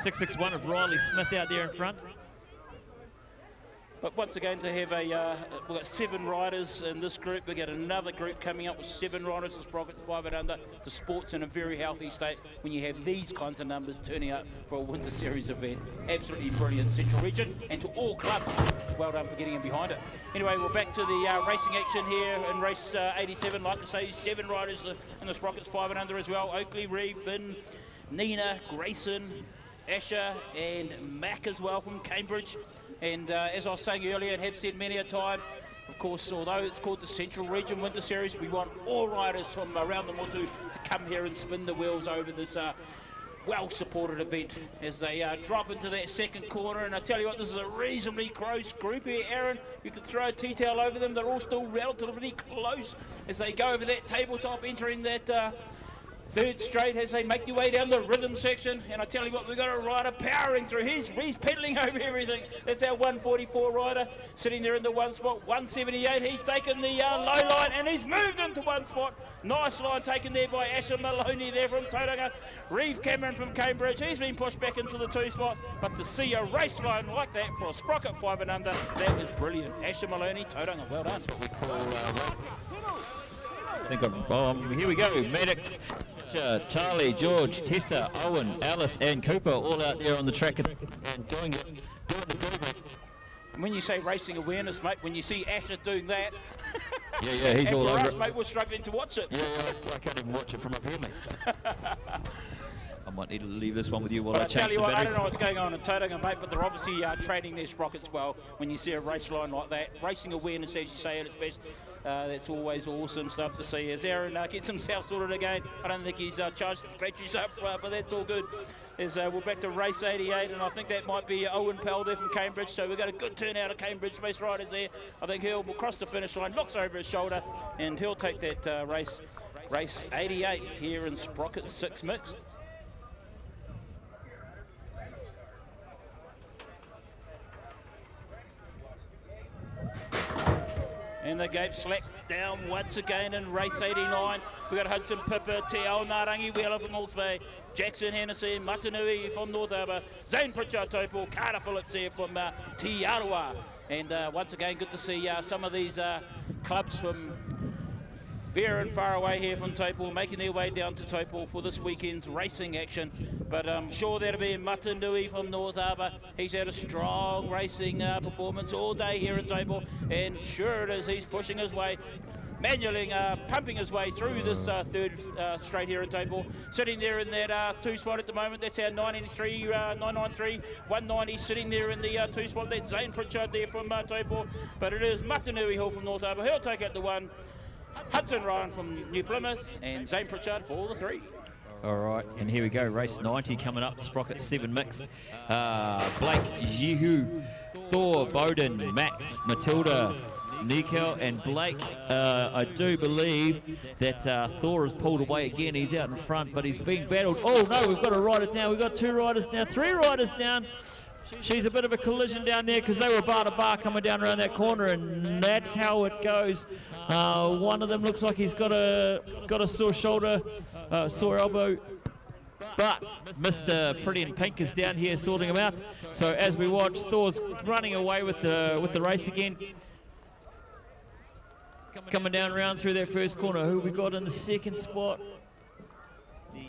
661 of Riley Smith out there in front. But once again, to have we've got 7 riders in this group. We've got another group coming up with 7 riders in Sprockets 5 and under. The sport's in a very healthy state when you have these kinds of numbers turning up for a Winter Series event. Absolutely brilliant, Central Region, and to all clubs, well done for getting in behind it. Anyway, we're back to the racing action here in race 87. Like I say, 7 riders in the Sprockets 5 and under as well. Oakley, Reeve, Finn, Nina, Grayson, Asher and Mac as well from Cambridge. And as I was saying earlier and have said many a time, of course, although it's called the Central Region Winter Series, we want all riders from around the motu to come here and spin the wheels over this well-supported event as they drop into that second corner. And I tell you what, this is a reasonably close group here, Aaron. You could throw a tea towel over them. They're all still relatively close as they go over that tabletop, entering that third straight as they make their way down the rhythm section. And I tell you what, we've got a rider powering through. He's pedaling over everything. That's our 144 rider sitting there in the one spot. 178, he's taken the low line and he's moved into one spot. Nice line taken there by Asher Maloney there from Tauranga. Reeve Cameron from Cambridge, he's been pushed back into the 2 spot. But to see a race line like that for a sprocket 5 and under, that is brilliant. Asher Maloney, Tauranga, well done. That's what we call here we go, Maddox, Charlie, George, Tessa, Owen, Alice and Cooper all out there on the track and doing the do. When you say racing awareness, mate, when you see Asher doing that, yeah, he's all over us, it. mate, we're struggling to watch it. Yeah, I can't even watch it from up here, mate. I might need to leave this one with you while But I I tell change you the what, I batteries. don't know what's going on in Tauranga, mate, but they're obviously training their sprockets well when you see a race line like that. Racing awareness, as you say, at its best. That's always awesome stuff to see. As Aaron gets himself sorted again, I don't think he's charged the batteries up, but that's all good. As we're back to race 88, and I think that might be Owen Pell there from Cambridge. So we've got a good turnout of Cambridge-based riders there. I think he'll cross the finish line, looks over his shoulder, and he'll take that race 88 here in Sprocket 6 mixed. And the gate slacked down once again in race 89. We've got Hudson Pippa, Te Ao Narangi Wheeler from Hawke's Bay, Jackson Hennessy, Matanui from North Harbour, Zane Pritchard Taupō, Carter Phillips here from Te Aroha. And once again, good to see some of these clubs from fair and far away here from Taupō, making their way down to Taupō for this weekend's racing action. But I'm sure that'll be Matanui from North Harbour. He's had a strong racing performance all day here in Taupō, and sure it is, he's pushing his way, manually pumping his way through this third straight here in Taupō. Sitting there in that 2 spot at the moment, that's our 993, 190 sitting there in the 2 spot. That's Zane Pritchard there from Taupō. But it is Matanui Hill from North Harbour. He'll take out the 1. Hudson Ryan from New Plymouth and Zane Pritchard for the 3. All right, and here we go, race 90 coming up, Sprocket 7 mixed. Blake, Jihu, Thor, Bowden, Max, Matilda, Nikel and Blake. I do believe that Thor has pulled away again. He's out in front, but he's being battled. Oh no, we've got a rider down. We've got 2 riders down, 3 riders down. She's a bit of a collision down there because they were bar to bar coming down around that corner, and that's how it goes. One of them looks like he's got a sore shoulder, sore elbow, but Mr. Pretty in Pink is down here sorting him out. So as we watch, Thor's running away with the race again. Coming down around through that first corner. Who we got in the second spot?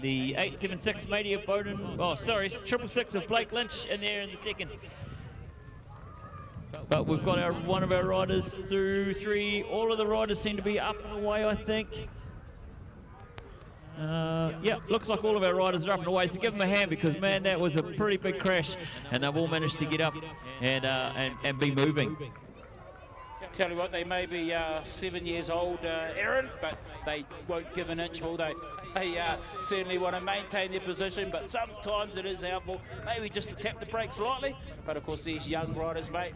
The 876 matey of Bowden. Oh, sorry, 666 of Blake Lynch in there in the second. But we've got one of our riders through 3. All of the riders seem to be up and away, I think. Yeah, looks like all of our riders are up and away, so give them a hand because, man, that was a pretty big crash, and they've all managed to get up and be moving. Tell you what, they may be 7 years old, Aaron, but they won't give an inch, will they? They certainly want to maintain their position, but sometimes it is helpful, maybe just to tap the brakes slightly. But of course, these young riders, mate,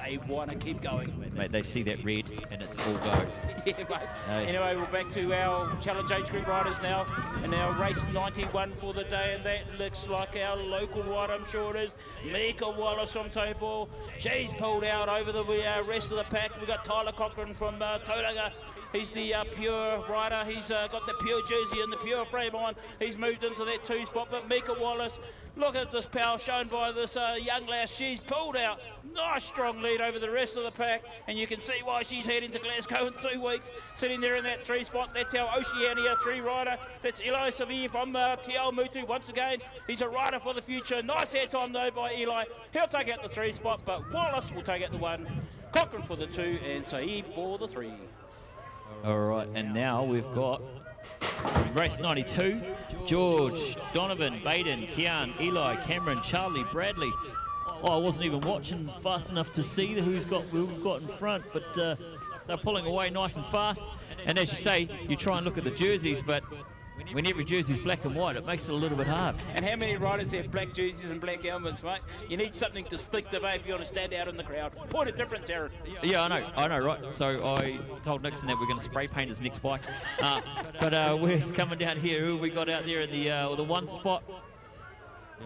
they want to keep going. Mate, they see that red and it's all go. Yeah, mate. Anyway, we're back to our Challenge Age Group riders now, and our race 91 for the day, and that looks like our local rider, I'm sure it is, Mika Wallace from Taupō. She's pulled out over the rest of the pack. We've got Tyler Cochran from Tauranga. He's the pure rider. He's got the pure jersey and the pure frame on. He's moved into that 2 spot, but Mika Wallace, look at this power shown by this young lass. She's pulled out. Nice strong lead over the rest of the pack, and you can see why she's heading to Glasgow in 2 weeks. Sitting there in that 3 spot, that's our Oceania 3 rider. That's Eli Severe from Te Ao Mutu once again. He's a rider for the future. Nice air time though by Eli. He'll take out the 3 spot, but Wallace will take out the 1. Cochran for the 2 and Saeed for the 3. All right, and now we've got race 92. George, Donovan, Baden, Kian, Eli, Cameron, Charlie, Bradley. Oh, I wasn't even watching fast enough to see who we've got in front, but they're pulling away nice and fast. And as you say, you try and look at the jerseys, but when every jersey's black and white, it makes it a little bit hard. And how many riders have black jerseys and black helmets, mate? You need something distinctive, if you want to stand out in the crowd. Point of difference, Aaron. Yeah, I know, right? So I told Nixon that we're going to spray paint his next bike. But we're coming down here. Who we got out there in the one spot?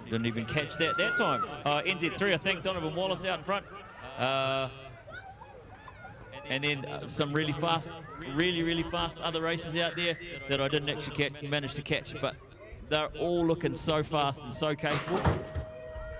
Didn't even catch that time. NZ3, I think. Donovan Wallace out in front. And then some really fast other races out there that I didn't actually manage to catch. But they're all looking so fast and so capable.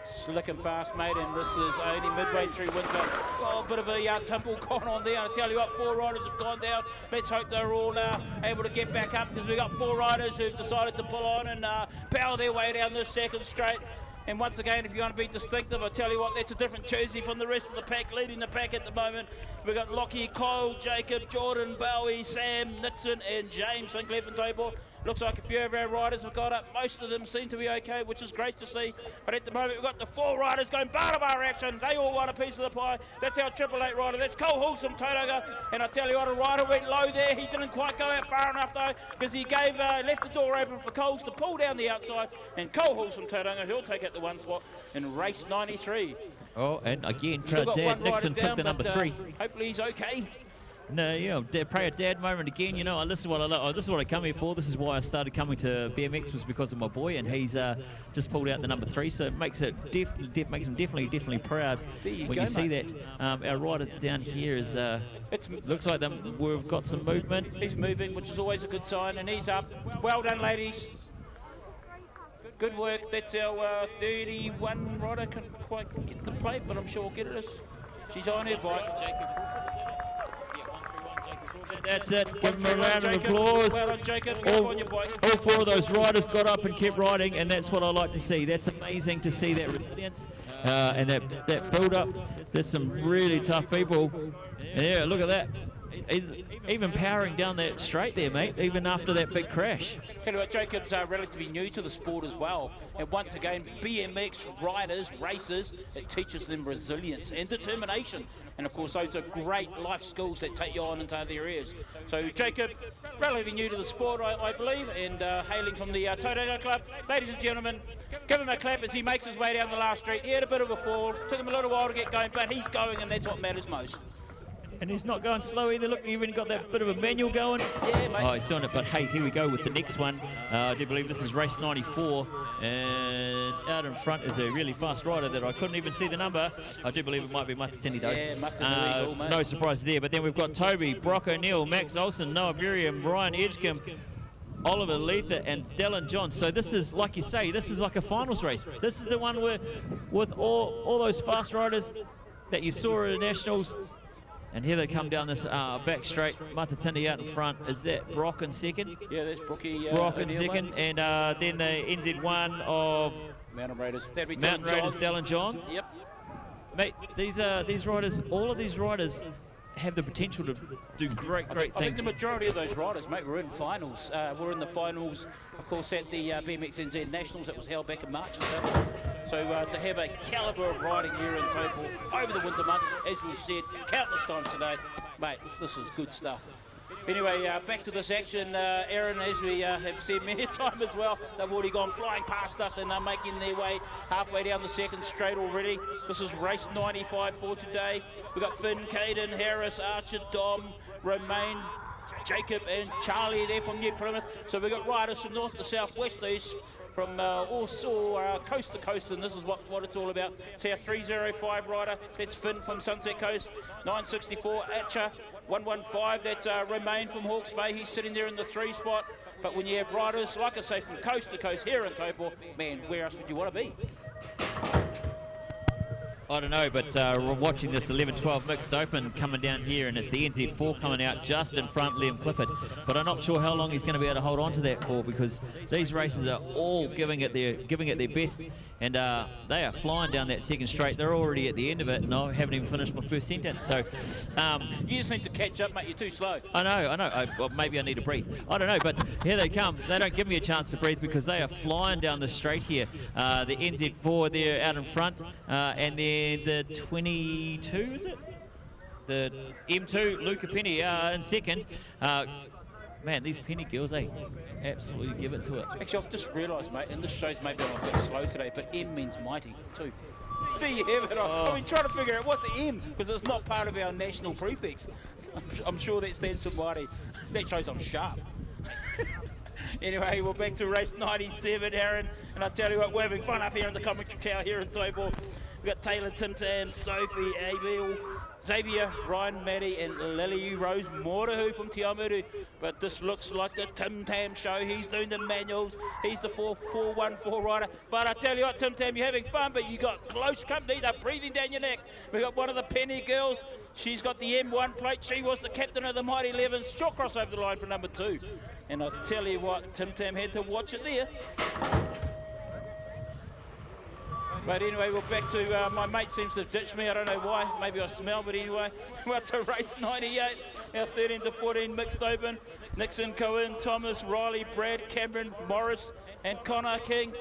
Slick and fast, mate, and this is only midway through winter. Oh, a bit of a tumble gone on there. I tell you what, 4 riders have gone down. Let's hope they're all able to get back up, because we've got 4 riders who've decided to pull on and power their way down this second straight. And once again, if you want to be distinctive, I tell you what, that's a different jersey from the rest of the pack. Leading the pack at the moment, we've got Lockie, Cole, Jacob, Jordan, Bowie, Sam, Nixon and James Sinclair from Taupō. Looks like a few of our riders have got up. Most of them seem to be okay, which is great to see. But at the moment, we've got the 4 riders going bar of our action. They all want a piece of the pie. That's our 888 rider. That's Cole Hulls from Tauranga. And I tell you what, a rider went low there. He didn't quite go out far enough, though, because he left the door open for Coles to pull down the outside. And Cole Hulls from Tauranga, he'll take out the 1 spot in race 93. Oh, and again, Dad Nixon took the number 3. Hopefully he's okay. No, pray a dad moment again. This is what I love. This is what I come here for. This is why I started coming to BMX, was because of my boy, and he's just pulled out the number 3. So it makes it makes him definitely proud when you see that. Our rider down here is looks like we've got some movement. He's moving, which is always a good sign, and he's up. Well done, ladies. Good work. That's our 31 rider. Can't quite get the plate, but I'm sure we'll get it. She's on her bike. That's it. Give them a round of applause. Well done, Jacob. All 4 of those riders got up and kept riding, and that's what I like to see. That's amazing to see that resilience and that build-up. There's some really tough people. And yeah, look at that. He's even powering down that straight there, mate, even after that big crash. Tell you what, Jacob's relatively new to the sport as well. And once again, BMX riders, racers, it teaches them resilience and determination. And of course, those are great life skills that take you on into other areas. So Jacob, relatively new to the sport, I believe, and hailing from the Tauranga Club. Ladies and gentlemen, give him a clap as he makes his way down the last straight. He had a bit of a fall, took him a little while to get going, but he's going, and that's what matters most. And he's not going slow either. Look, even got that bit of a manual going. Yeah, mate. Oh, he's doing it. But hey, here we go with the next one. I do believe this is race 94. And out in front is a really fast rider that I couldn't even see the number. I do believe it might be Matatini, though. Yeah, Matatini, mate. No surprise there. But then we've got Toby, Brock O'Neill, Max Olsen, Noah Buriam, Brian Edgecombe, Oliver Letha and Dylan John. So this is, like you say, this is like a finals race. This is the one where, with all those fast riders that you saw at the Nationals. And here they come down this back straight. Matatini out in front. Is that Brock in second? Yeah, that's Brookie. Brock in second. Mate. And then the NZ1 of Mountain Raiders. Dylan Johns. Yep. Mate, these riders, all of these riders have the potential to do great things. I think the majority of those riders, mate, were in finals. We're in the finals, of course, at the BMX NZ Nationals that was held back in March. So to have a calibre of riding here in Taupō over the winter months, as we've said countless times today, mate, this is good stuff. Anyway, back to this action, Aaron, as we have said many times as well, they've already gone flying past us and they're making their way halfway down the second straight already. This is race 95 for today. We've got Finn, Caden, Harris, Archer, Dom, Romain, Jacob and Charlie there from New Plymouth. So we've got riders from north to south, west to east, from coast to coast, and this is what it's all about. It's our 305 rider, that's Finn from Sunset Coast, 964, Atcha, 115, that's Romain from Hawke's Bay, he's sitting there in the 3 spot. But when you have riders, like I say, from coast to coast here in Taupō, man, where else would you want to be? I don't know, but we're watching this 11-12 mixed open coming down here, and it's the NZ4 coming out just in front, Liam Clifford. But I'm not sure how long he's going to be able to hold on to that for, because these races are all giving it their best, and they are flying down that second straight. They're already at the end of it, and I haven't even finished my first sentence. So you just need to catch up, mate. You're too slow. I know. Well, maybe I need to breathe. I don't know, but here they come. They don't give me a chance to breathe because they are flying down the straight here. The NZ4 there out in front, and then the 22, is it? The M2, Luca Penny in second. man, these Penny girls, they absolutely give it to it. Actually, I've just realised, mate, and this shows maybe I'm a bit slow today, but M means mighty too. There you have it. I've been trying to figure out what's M, because it's not part of our national prefix. I'm sure that stands for mighty. That shows I'm sharp. Anyway, we're back to race 97, Aaron, and I tell you what, we're having fun up here in the commentary tower here in Taupō. We've got Taylor, Tim Tam, Sophie, Abel, Xavier, Ryan, Maddie, and Lily Rose Morahu from Te Aomuru. But this looks like the Tim Tam show. He's doing the manuals. He's the 4-4-1-4 rider. But I tell you what, Tim Tam, you're having fun, but you got close company. They're breathing down your neck. We've got one of the Penny girls. She's got the M1 plate. She was the captain of the Mighty 11. Short cross over the line for number 2. And I tell you what, Tim Tam had to watch it there. But anyway, we're back to, my mate seems to have ditched me, I don't know why, maybe I smell, but anyway, we're to race 98, our 13 to 14 mixed open. Nixon, Cohen, Thomas, Riley, Brad, Cameron, Morris, and Connor King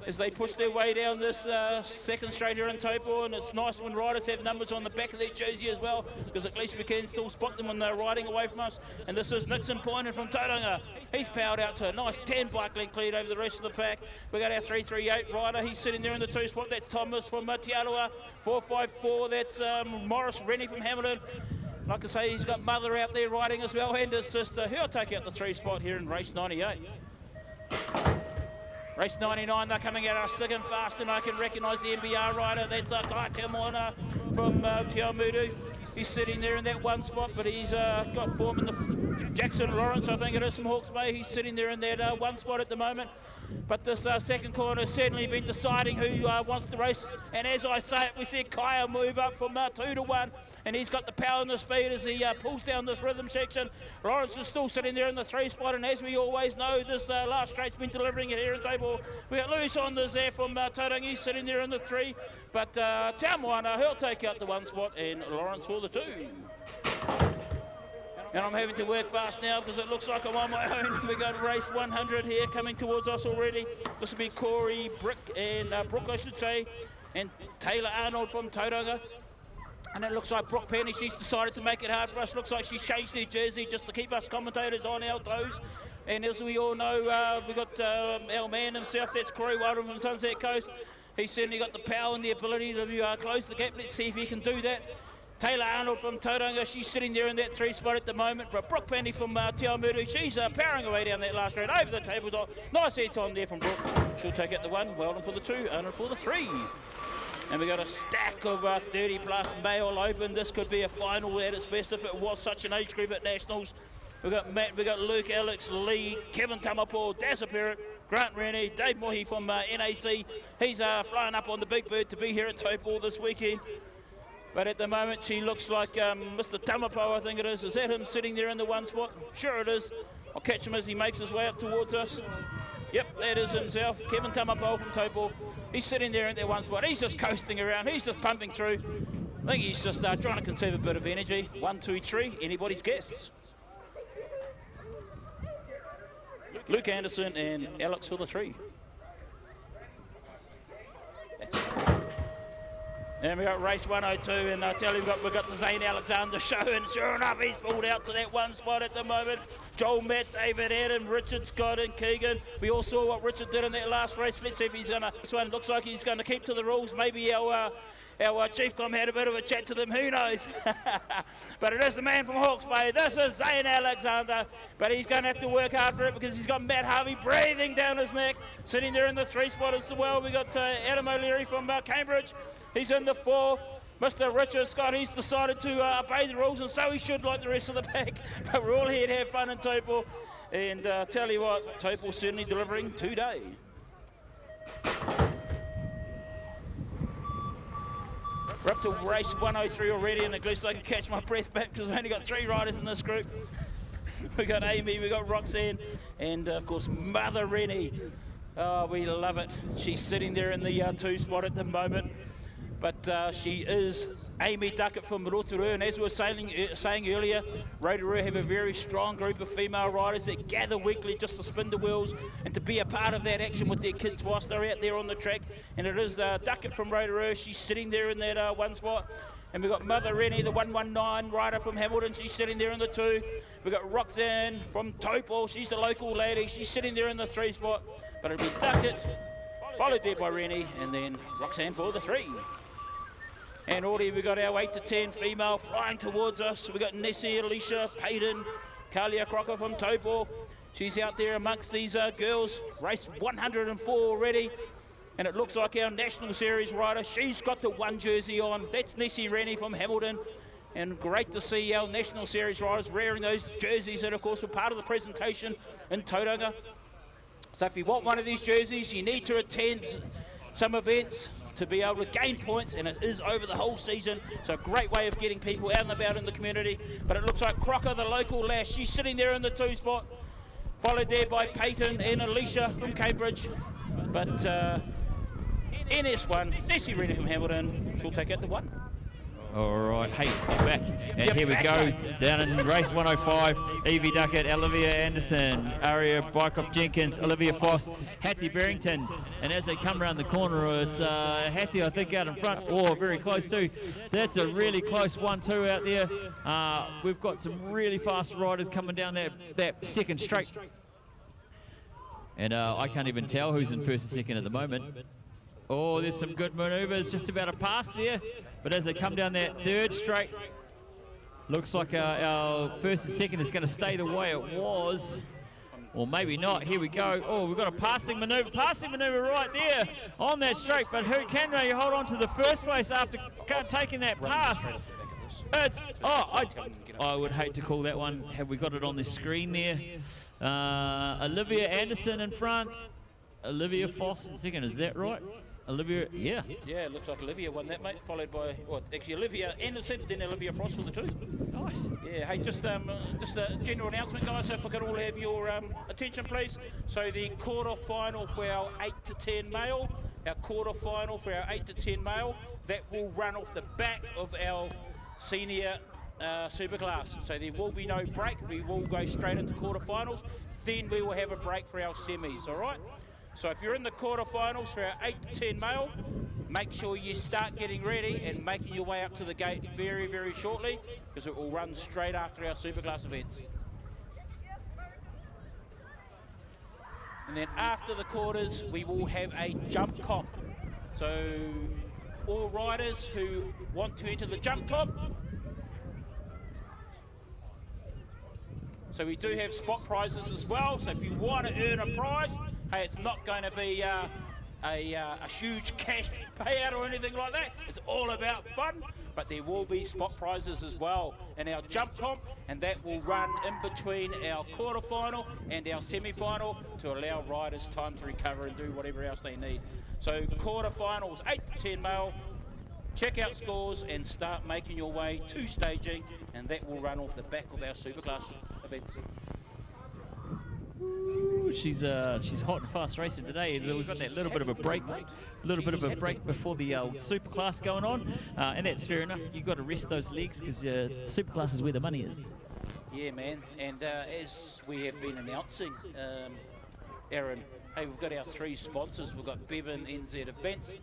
as they push their way down this second straight here in Taupō. And it's nice when riders have numbers on the back of their jersey as well, because at least we can still spot them when they're riding away from us. And this is Nixon Poinen from Tauranga. He's powered out to a nice 10 bike length lead over the rest of the pack. We got our 338 rider. He's sitting there in the 2 spot. That's Thomas from Te Aroha. 454. That's Morris Rennie from Hamilton. Like I say, he's got mother out there riding as well, and his sister. He'll take out the 3 spot here in race 98. Race 99, they're coming out thick and fast, and I can recognise the MBR rider. That's Kai Te Moana from Te Aomuru. He's sitting there in that 1 spot, but he's got form in the Jackson Lawrence, I think it is, from Hawke's Bay. He's sitting there in that 1 spot at the moment. But this second corner has certainly been deciding who wants to race. And as I say it, we see Kaya move up from 2 to 1, and he's got the power and the speed as he pulls down this rhythm section. Lawrence is still sitting there in the 3 spot, and as we always know, this last straight's been delivering it here in Taupō. We got Lewis on this there from Tauranga. He's sitting there in the 3, but Te Moana, he'll take out the 1 spot, and Lawrence for the 2. And I'm having to work fast now because it looks like I'm on my own. We got race 100 here coming towards us already. This will be Corey, Brick, and Brooke, I should say, and Taylor Arnold from Tauranga. And it looks like Brooke Penny, she's decided to make it hard for us. Looks like she's changed her jersey just to keep us commentators on our toes. And as we all know, we got our man himself, that's Corey Wildon from Sunset Coast. He's certainly got the power and the ability to close the gap. Let's see if he can do that. Taylor Arnold from Tauranga, she's sitting there in that 3 spot at the moment. But Brooke Penny from Te Aomuru, she's powering away down that last straight over the tabletop. Nice head time there from Brooke. She'll take out the 1, Weldon for the 2, Arnold for the 3. And we got a stack of 30 plus male open. This could be a final at its best if it was such an age group at Nationals. We've got Matt, we've got Luke, Alex, Lee, Kevin Tamapo, Dazza Perrott, Grant Rennie, Dave Mohi from NAC. He's flying up on the Big Bird to be here at Taupō this weekend. But at the moment, she looks like Mr. Tamapo, I think it is. Is that him sitting there in the 1 spot? Sure it is. I'll catch him as he makes his way up towards us. Yep, that is himself, Kevin Tamapo from Taupō. He's sitting there in that 1 spot. He's just coasting around. He's just pumping through. I think he's just trying to conserve a bit of energy. 1, 2, 3, anybody's guess. Luke Anderson and Alex for the 3. That's it. And we got race 102, and I tell you, we've got the Zane Alexander show, and sure enough, he's pulled out to that 1 spot at the moment. Joel, Matt, David, Adam, Richard, Scott, and Keegan. We all saw what Richard did in that last race. Let's see if he's gonna. This one looks like he's gonna keep to the rules. Maybe our Chief Com had a bit of a chat to them, who knows? But it is the man from Hawke's Bay. This is Zane Alexander, but he's going to have to work hard for it because he's got Matt Harvey breathing down his neck, sitting there in the 3 spot as well. We got Adam O'Leary from Cambridge. He's in the 4. Mr. Richard Scott, he's decided to obey the rules, and so he should, like the rest of the pack. But we're all here to have fun in Taupō, and tell you what, Taupō certainly delivering today. We're up to race 103 already, and at least I can catch my breath back because we've only got 3 riders in this group. We got Amy, we got Roxanne, and of course Mother Rennie. Oh, we love it. She's sitting there in the 2 spot at the moment, but she is Amy Duckett from Rotorua, and as we were saying earlier, Rotorua have a very strong group of female riders that gather weekly just to spin the wheels and to be a part of that action with their kids whilst they're out there on the track. And it is Duckett from Rotorua. She's sitting there in that 1 spot. And we've got Mother Rennie, the 119 rider from Hamilton. She's sitting there in the 2. We've got Roxanne from Taupō. She's the local lady. She's sitting there in the 3 spot. But it'll be Duckett, followed there by Rennie, and then Roxanne for the 3. And already we've got our 8 to 10 female flying towards us. We've got Nessie, Alicia, Payton, Kalia Crocker from Taupō. She's out there amongst these girls. Race 104 already. And it looks like our National Series rider, she's got the 1 jersey on. That's Nessie Rennie from Hamilton. And great to see our National Series riders wearing those jerseys that, of course, were part of the presentation in Tauranga. So if you want one of these jerseys, you need to attend some events to be able to gain points, and it is over the whole season. So a great way of getting people out and about in the community. But it looks like Crocker, the local lass, she's sitting there in the 2 spot, followed there by Payton and Alicia from Cambridge. But NS1, Nessie Rennie from Hamilton, she'll take out the 1. All right, hey, back. And here we go, down in race 105, Evie Duckett, Olivia Anderson, Aria Bycroft-Jenkins, Olivia Foss, Hattie Barrington. And as they come around the corner, it's Hattie, I think, out in front. Oh, very close too. That's a really close 1-2 out there. We've got some really fast riders coming down that second straight. And I can't even tell who's in first and second at the moment. Oh, there's some good manoeuvres, just about a pass there. But as they come down that third straight, looks like our first and second is going to stay the way it was. Or maybe not. Here we go. Oh, we've got a passing manoeuvre right there on that straight. But who can they hold on to the first place after taking that pass? It's, I would hate to call that one. Have we got it on the screen there? Olivia Anderson in front. Olivia Foss in second, is that right? Olivia, yeah. Yeah, it looks like Olivia won that, mate, followed by, well, actually Olivia Anderson, then Olivia Frost for the 2. Nice. Yeah, hey, just a general announcement, guys, so if I can all have your attention, please. So the quarter-final for our 8 to 10 male, that will run off the back of our senior Superclass. So there will be no break. We will go straight into quarterfinals. Then we will have a break for our semis, all right? So if you're in the quarterfinals for our 8 to 10 male, make sure you start getting ready and making your way up to the gate very, very shortly, because it will run straight after our Superclass events. And then after the quarters, we will have a jump comp. So all riders who want to enter the jump comp, so we do have spot prizes as well. So if you want to earn a prize, hey, it's not going to be a huge cash payout or anything like that. It's all about fun, but there will be spot prizes as well in our jump comp, and that will run in between our quarterfinal and our semi-final to allow riders time to recover and do whatever else they need. So quarterfinals, 8 to 10 male, check out scores and start making your way to staging, and that will run off the back of our Superclass events. Ooh, she's hot and fast racing today. We've got that little bit of a break, before the Superclass going on, and that's fair enough. You've got to rest those legs because Superclass is where the money is. Yeah, man, and as we have been announcing, Aaron, hey, we've got our 3 sponsors. We've got Bevan NZ Events,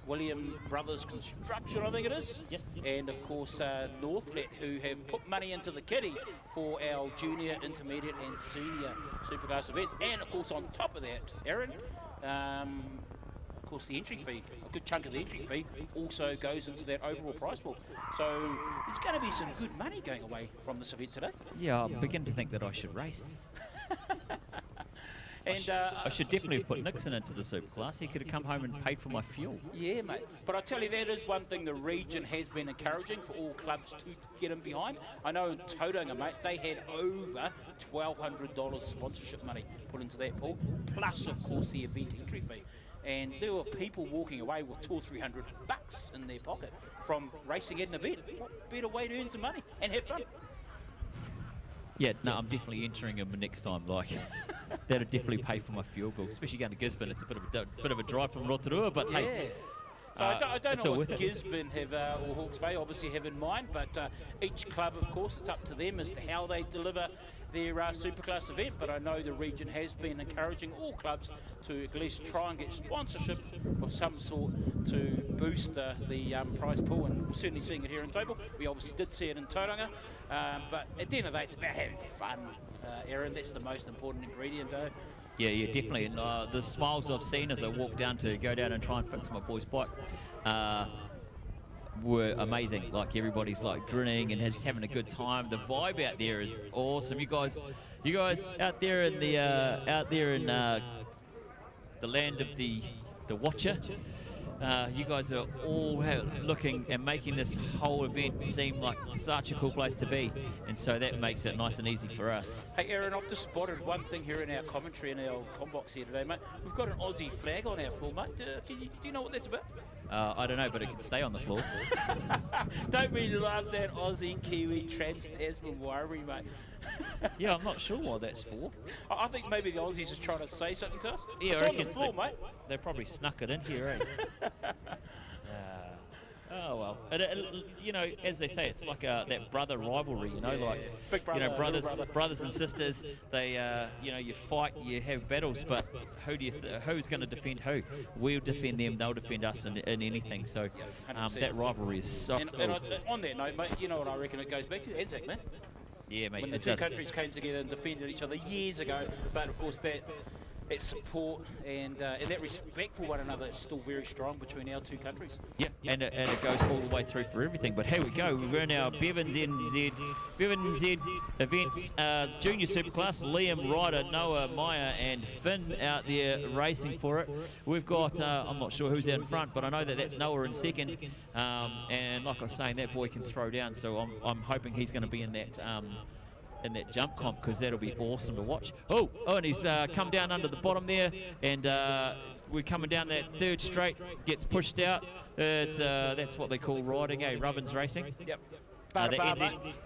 William Brothers Construction, I think it is. Yes. And of course Northlet, who have put money into the kitty for our junior, intermediate and senior Superclass events. And of course on top of that, Aaron, of course the entry fee, a good chunk of the entry fee also goes into that overall prize pool. So there's going to be some good money going away from this event today. Yeah, I begin to think that I should race. And I should definitely have put Nixon into the Superclass. He could have come home and paid for my fuel. Yeah, mate. But I tell you, that is one thing the region has been encouraging for all clubs to get in behind. I know in Tauranga, mate, they had over $1,200 sponsorship money put into that pool, plus, of course, the event entry fee. And there were people walking away with $200 or $300 in their pocket from racing at an event. What better way to earn some money and have fun? Yeah, no, I'm definitely entering him next time. Like, that'll definitely pay for my fuel bill, especially going to Gisborne. It's a bit of a drive from Rotorua, but yeah. Hey. So I don't know what Gisborne have, or Hawke's Bay obviously have in mind, but each club, of course, it's up to them as to how they deliver their Superclass event, but I know the region has been encouraging all clubs to at least try and get sponsorship of some sort to boost the prize pool, and we're certainly seeing it here in Taupō. We obviously did see it in Tauranga, but at the end of the day, it's about having fun, Aaron. That's the most important ingredient, though. Yeah, definitely. And the smiles I've seen as I walked down to go down and try and fix my boy's bike were amazing. Like, everybody's like grinning and just having a good time. The vibe out there is awesome. You guys out there in the land of the Watcher. You guys are all looking and making this whole event seem like such a cool place to be, and so that makes it nice and easy for us. Hey Aaron, I've just spotted one thing here in our commentary in our combox here today, mate. We've got an Aussie flag on our floor, mate. Do you know what that's about? I don't know, but it can stay on the floor. Don't we love that Aussie, Kiwi, Trans-Tasman wiry, mate? Yeah, I'm not sure what that's for. I think maybe the Aussies are trying to say something to us. Yeah, it's on the floor, mate. They probably snuck it in here, eh? Oh well, you know, as they say, it's like that brother rivalry, you know, like big brother, you know, brothers and sisters. They, you know, you fight, you have battles, but who's going to defend who? We'll defend them, they'll defend us in anything. So that rivalry is so. And on that note, mate, you know what I reckon it goes back to? Anzac, man. Yeah, mate. When the two countries came together and defended each other years ago, but of course that support and that respect for one another is still very strong between our two countries. Yeah, and it goes all the way through for everything. But here we go. We're in our Bevan NZ events junior superclass. Liam, Ryder, Noah, Maya and Finn out there racing for it. We've got, I'm not sure who's out in front, but I know that's Noah in second. And like I was saying, that boy can throw down, so I'm hoping he's going to be in that jump comp, because that'll be awesome to watch. Oh, and he's come down under the bottom there, and we're coming down that third straight, gets pushed out. That's what they call riding, Rubbins racing. Yep. The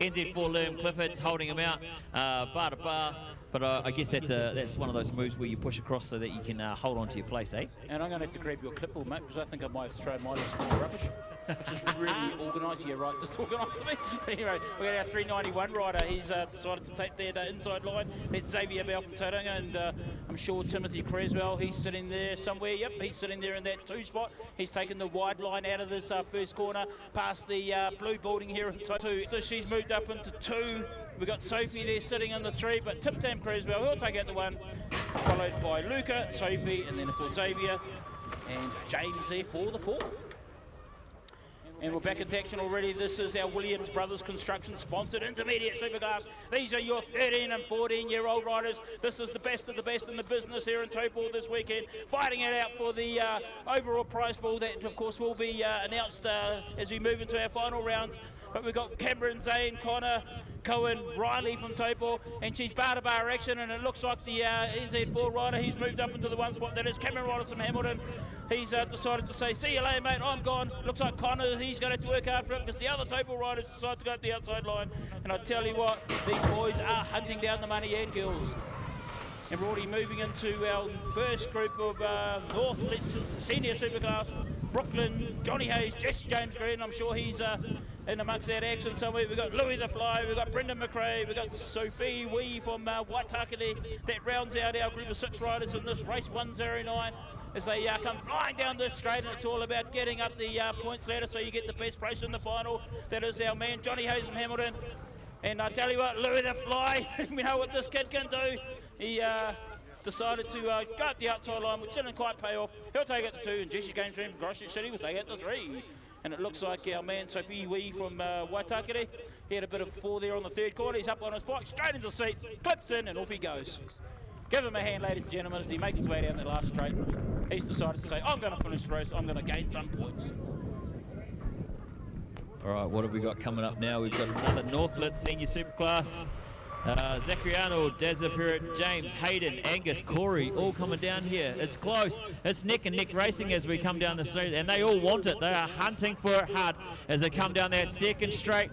NZ4 Liam Clifford's holding him out, bar to bar. But I guess that's one of those moves where you push across so that you can hold on to your place, eh? And I'm going to have to grab your clipboard, mate, because I think I might have thrown mine in the rubbish, which is really organised. Yeah, right, disorganised to me. But anyway, we got our 391 rider. He's decided to take that inside line. That's Xavier Bell from Tauranga, and I'm sure Timothy Creswell, he's sitting there somewhere. Yep, he's sitting there in that 2 spot. He's taken the wide line out of this first corner, past the blue building here in 2. So she's moved up into 2. We've got Sophie there sitting in the 3, but Tim Tam Creswell, he'll take out the 1, followed by Luca, Sophie, and then for Xavier, and James there for the 4. And we're back into action already. This is our Williams Brothers Construction sponsored intermediate superclass. These are your 13 and 14-year-old riders. This is the best of the best in the business here in Taupō this weekend, fighting it out for the overall prize pool that, of course, will be announced as we move into our final rounds. But we've got Cameron, Zane, Connor, Cohen, Riley from Taupō, and she's bar-to-bar action, and it looks like the NZ4 rider, he's moved up into the 1 spot. That is Cameron Riley from Hamilton. He's decided to say, see you later, mate, I'm gone. Looks like Connor, he's going to have to work hard for it, because the other Taupō riders decide to go up the outside line. And I tell you what, these boys are hunting down the money, and girls. And we're already moving into our first group of North Senior Superclass. Brooklyn, Johnny Hayes, Jesse James Green, I'm sure he's in amongst that action somewhere. We've got Louis the Fly, we've got Brendan McRae, we've got Sophie Wee from Waitakere. That rounds out our group of 6 riders in this race 109 as they come flying down this straight, and it's all about getting up the points ladder so you get the best place in the final. That is our man Johnny Hayes from Hamilton. And I tell you what, Louis the Fly, we know what this kid can do. He decided to go up the outside line, which didn't quite pay off. He'll take it to 2, and Jesse Games from Christchurch City will take it to 3. And it looks like our man Sophie Wee from Waitakere, he had a bit of a fall there on the 3rd corner. He's up on his bike, straight into the seat, clips in, and off he goes. Give him a hand, ladies and gentlemen, as he makes his way down the last straight. He's decided to say, I'm going to finish the race, I'm going to gain some points. All right, what have we got coming up now? We've got another Northlet Senior Superclass. Zachary Arnold, Dazza Perrott, James, Hayden, Angus, Corey, all coming down here. It's close. It's neck and neck racing as we come down the street, and they all want it. They are hunting for it hard as they come down that 2nd straight.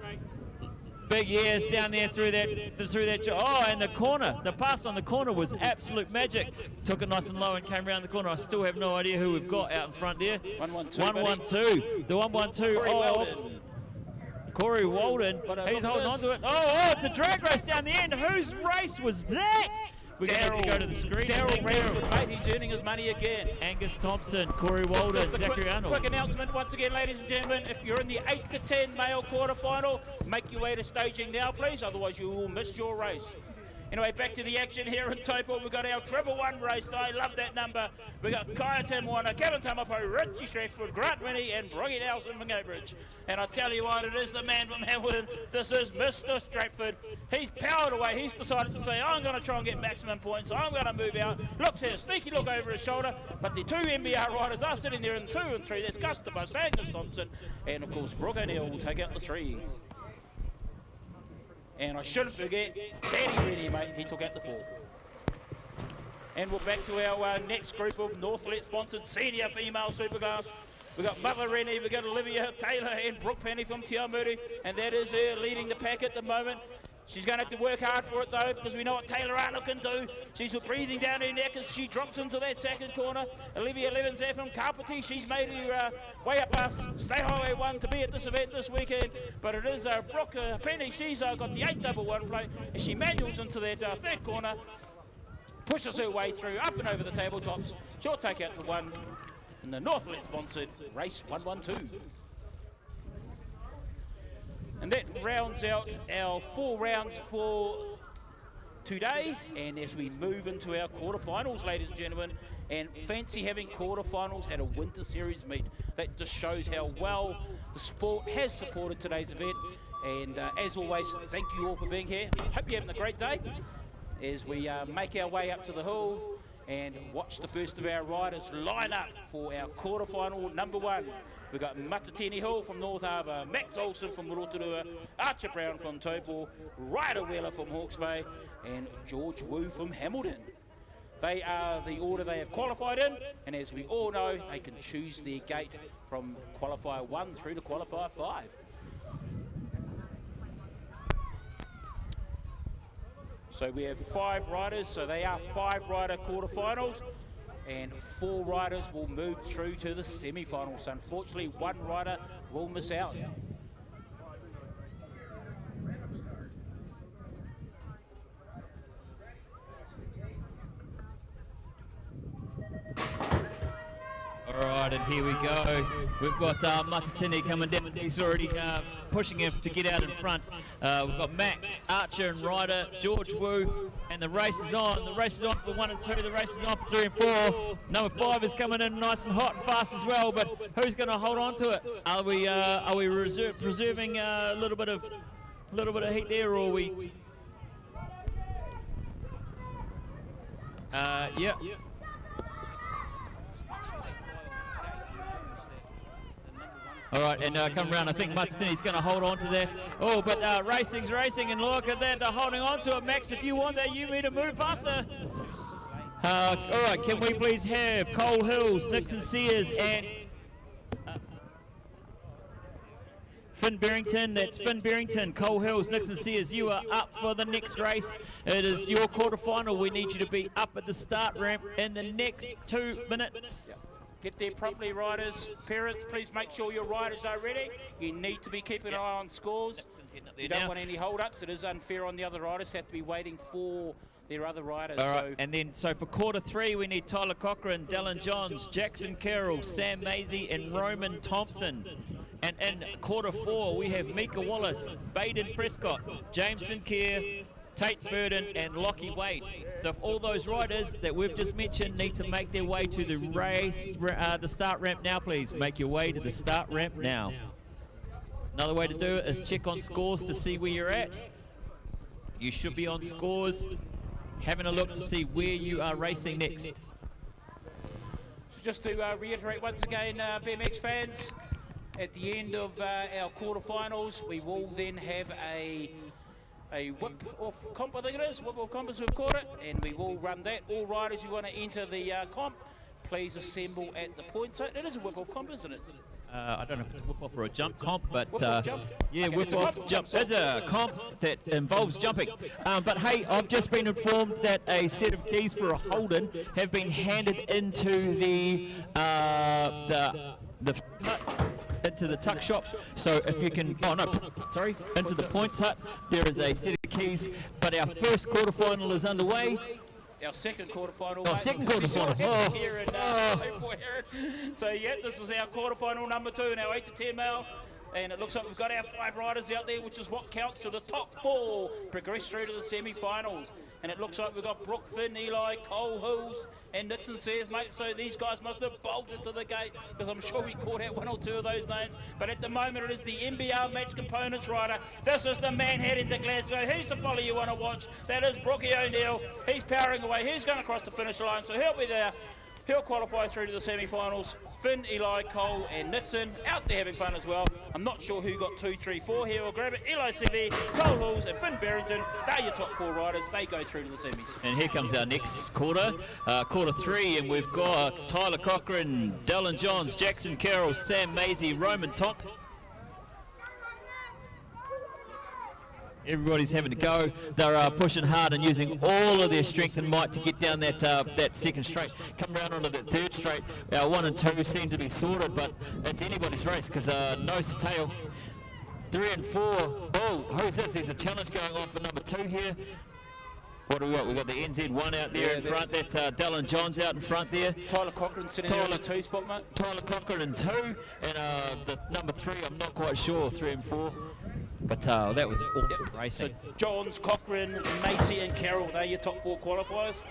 Big years down there through that. Oh, and the corner, the pass on the corner was absolute magic. Took it nice and low and came around the corner. I still have no idea who we've got out in front there. 112. 112. The 112. Corey Walden, he's holding on to it. Oh, it's a drag race down the end. Whose race was that? We're going to go to the screen. Daryl Ransford, mate, he's earning his money again. Angus Thompson, Corey Walden, Zachary Arnold. Quick announcement once again, ladies and gentlemen. If you're in the 8 to 10 male quarterfinal, make your way to staging now, please. Otherwise, you will miss your race. Anyway, back to the action here in Taupō. We've got our 111 race. I love that number. We've got Kaya Tamwana, Kevin Tamapo, Richie Stratford, Grant Winnie, and Broggy Nelson from Cambridge. And I tell you what, it is the man from Hamilton. This is Mr. Stratford. He's powered away. He's decided to say, I'm going to try and get maximum points. I'm going to move out. Looks here, sneaky look over his shoulder. But the two MBR riders are sitting there in 2 and 3. That's Gustavus, Angus Thompson, and of course, Brooke O'Neill will take out the 3. And I shouldn't forget, Danny Rennie, mate, he took out the 4. And we're back to our next group of Northlet sponsored senior female superclass. We've got Butler Rennie, we've got Olivia Taylor and Brooke Penny from Te Aomori, and that is her leading the pack at the moment. She's going to have to work hard for it though, because we know what Taylor Arnold can do. She's breathing down her neck as she drops into that second corner. Olivia Levens there from Kapiti. She's made her way up State Highway 1 to be at this event this weekend. But it is Brooke Penny. She's got the 811 plate as she manuals into that third corner. Pushes her way through, up and over the tabletops. She'll take out the 1 in the Northlet sponsored race 112. And that rounds out our 4 rounds for today. And as we move into our quarterfinals, ladies and gentlemen, and fancy having quarterfinals at a winter series meet. That just shows how well the sport has supported today's event. And as always, thank you all for being here. Hope you're having a great day as we make our way up to the hill and watch the first of our riders line up for our quarterfinal number 1. We've got Matatini Hill from North Harbour, Max Olsen from Rotorua, Archer Brown from Taupō, Ryder Wheeler from Hawke's Bay, and George Wu from Hamilton. They are the order they have qualified in, and as we all know, they can choose their gate from qualifier 1 through to qualifier 5. So we have 5 riders, so they are 5-rider quarterfinals, and 4 riders will move through to the semi-finals. So unfortunately, 1 rider will miss out. All right, and here we go. We've got Matatini coming down. He's already pushing him to get out in front. We've got Max, Archer and Ryder, George Wu, and the race is on. The race is on for 1 and 2. The race is on for 3 and 4. Number 5 is coming in nice and hot and fast as well, but who's going to hold on to it? Are we preserving a little bit of heat there, or are we? Yeah. All right, and come around. I think Matatini's going to hold on to that. Oh, but racing's racing, and look at that. They're holding on to it. Max, if you want that, you need to move faster. All right, can we please have Cole Hills, Nixon Sears, and Finn Barrington. That's Finn Barrington, Cole Hills, Nixon Sears. You are up for the next race. It is your quarterfinal. We need you to be up at the start ramp in the next 2 minutes. Get there promptly, riders. Parents, please make sure your riders are ready. You need to be keeping an eye on scores. You don't want any hold-ups. It is unfair on the other riders. They have to be waiting for their other riders. All right, and then so for quarter 3, we need Tyler Cochran, Dylan Johns, Jackson Carroll, Sam Maisie, and Roman Thompson. And in quarter 4, we have Mika Wallace, Baden Prescott, James Sinclair, Tate Burden and Lockie Wade. So if all those riders that we've just mentioned need to make their way to the race, the start ramp now, please. Make your way to the start ramp now. Another way to do it is check on scores to see where you're at. You should be on scores, having a look to see where you are racing next. So just to reiterate once again, BMX fans, at the end of our quarterfinals, we will then have a whip-off comp, I think it is, whip-off comp as we've called it, and we will run that. All riders who want to enter the comp, please assemble at the point zone. It is a whip-off comp, isn't it? I don't know if it's a whip-off or a jump comp, but jump. Yeah, okay, whip-off jump. There's a comp that involves jumping. But hey, I've just been informed that a set of keys for a Holden have been handed into the into the tuck shop. So if you can, into the points hut. There is a set of keys, but our first quarterfinal is underway. Our second quarterfinal. Oh, second quarterfinal. Here in, so yeah, this is our quarterfinal number 2 in our 8 to 10 mile. And it looks like we've got our 5 riders out there, which is what counts. So the top 4 progress through to the semi-finals. And it looks like we've got Brooke, Finn, Eli, Cole, Hills, and Nixon says, mate, so these guys must have bolted to the gate, because I'm sure we caught out 1 or 2 of those names. But at the moment, it is the NBR Match Components rider. This is the man heading to Glasgow. Who's the follow you want to watch? That is Brookie O'Neill. He's powering away. He's going across the finish line, so he'll be there. He'll qualify through to the semi-finals. Finn, Eli, Cole and Nixon out there having fun as well. I'm not sure who got 2, 3, 4 here. We'll grab it. Eli Sevi, Cole Hills and Finn Barrington. They're your top 4 riders. They go through to the semis. And here comes our next quarter, quarter 3, and we've got Tyler Cochran, Dylan Johns, Jackson Carroll, Sam Maisie, Roman Top. Everybody's having to go. They're pushing hard and using all of their strength and might to get down that second straight. Come around onto that third straight. Our 1 and 2 seem to be sorted, but it's anybody's race because nose to tail. 3 and 4. Oh, who's this? There's a challenge going on for number 2 here. What do we got? We've got the NZ1 out there in front. That's Dylan Johns out in front there. Tyler Cochran sitting there in the 2 spot, mate. Tyler Cochran in 2. And the number 3, I'm not quite sure, 3 and 4. But that was awesome racing. So Johns, Cochran, Macy and Carroll, they're your top 4 qualifiers.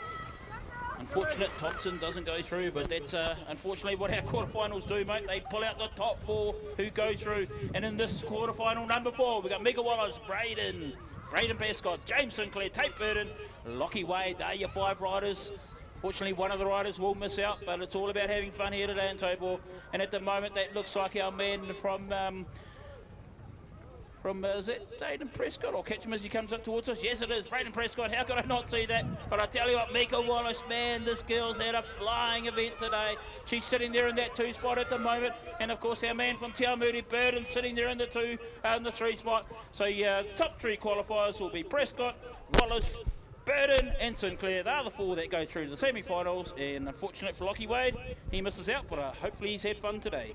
Unfortunate Thompson doesn't go through, but that's unfortunately what our quarterfinals do, mate. They pull out the top 4 who go through. And in this quarterfinal number 4, we've got Mega Wallace, Braden Prescott, James Sinclair, Tate Burden, Lockie Wade. They're your 5 riders. Fortunately, one of the riders will miss out, but it's all about having fun here today in Taupō. And at the moment, that looks like our man from is that Braden Prescott? I'll catch him as he comes up towards us. Yes, it is Braden Prescott. How could I not see that? But I tell you what, Mika Wallace, man, this girl's had a flying event today. She's sitting there in that 2 spot at the moment. And of course, our man from Te Aomori, Burden, sitting there in the 3 spot. So yeah, top 3 qualifiers will be Prescott, Wallace, Burden and Sinclair. They're the 4 that go through to the semi-finals. And unfortunate for Lockie Wade, he misses out, but hopefully he's had fun today.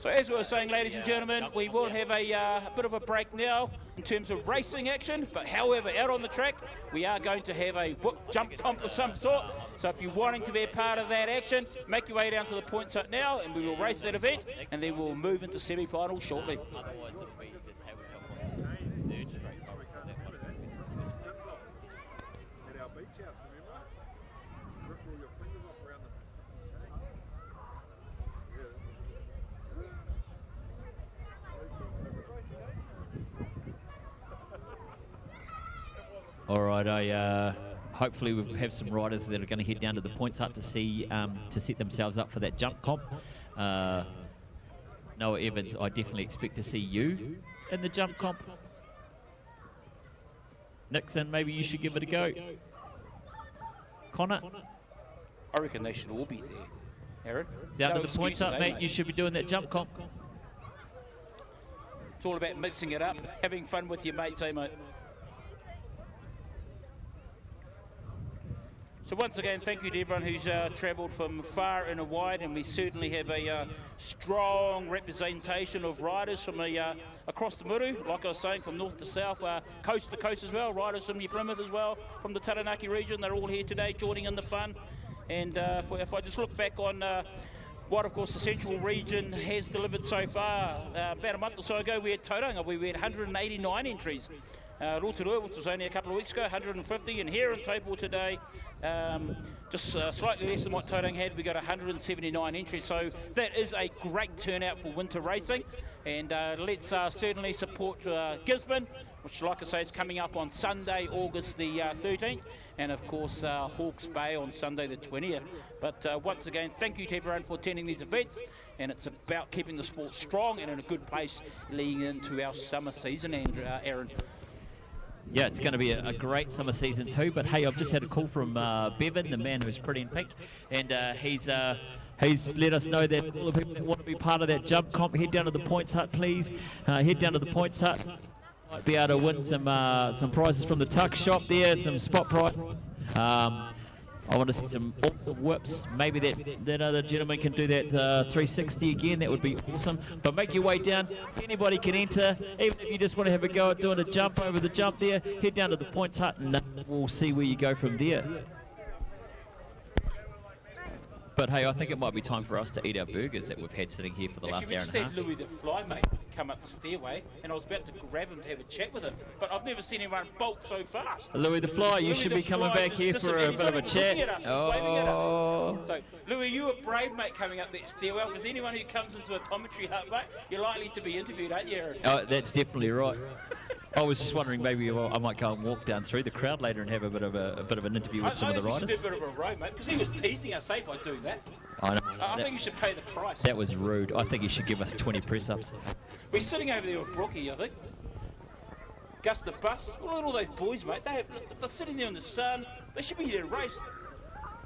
So as we were saying, ladies and gentlemen, we will have a bit of a break now in terms of racing action, but however, out on the track, we are going to have a jump comp of some sort. So if you're wanting to be a part of that action, make your way down to the points hut now, and we will race that event, and then we'll move into semi-finals shortly. All right, hopefully we have some riders that are going to head down to the points hut to see to set themselves up for that jump comp. Noah Evans, I definitely expect to see you in the jump comp. Nixon, maybe you should give it a go. Connor? I reckon they should all be there. Aaron? Down to the points hut, mate. You should be doing that jump comp. It's all about mixing it up, having fun with your mates, eh, mate? So once again, thank you to everyone who's travelled from far and wide, and we certainly have a strong representation of riders from across the Muru, like I was saying, from north to south, coast to coast as well, riders from New Plymouth as well, from the Taranaki region. They're all here today joining in the fun. And if I just look back on what, of course, the Central region has delivered so far, about a month or so ago, we had Tauranga, we had 189 entries. Rotorua, which was only a couple of weeks ago, 150, and here in Taupō today, just slightly less than what Tauranga had, we got 179 entries, so that is a great turnout for winter racing, and let's certainly support Gisborne, which, like I say, is coming up on Sunday, August the 13th, and of course Hawke's Bay on Sunday the 20th. But once again, thank you to everyone for attending these events, and it's about keeping the sport strong and in a good place leading into our summer season, Aaron. Yeah, it's going to be a great summer season too. But hey, I've just had a call from Bevan, the man who's pretty in pink, and he's let us know that all the people that want to be part of that jump comp, head down to the points hut, please. Head down to the points hut. Might be able to win some prizes from the tuck shop there, some spot prize. I want to see some awesome whips. Maybe that other gentleman can do that 360 again. That would be awesome. But make your way down. Anybody can enter. Even if you just want to have a go at doing a jump over the jump there, head down to the points hut and we'll see where you go from there. But hey, I think it might be time for us to eat our burgers that we've had sitting here for the last hour and a half. We just had Louis the Fly, mate, come up the stairway, and I was about to grab him to have a chat with him, but I've never seen anyone bolt so fast. Louis the Fly, you should be coming back here for a bit of a chat. Oh. So, Louis, you were brave, mate, coming up that stairwell, because anyone who comes into a commentary hut, mate, you're likely to be interviewed, aren't you, Aaron? Oh, that's definitely right. I was just wondering maybe I might go and walk down through the crowd later and have a bit of an interview with some of the riders. I think you should do a bit of a row, mate, because he was teasing us, by doing that. I know. I think you should pay the price. That was rude. I think you should give us 20 press-ups. We're sitting over there with Brookie, I think. Gus the Bus. Look at all those boys, mate. They're sitting there in the sun. They should be here to race.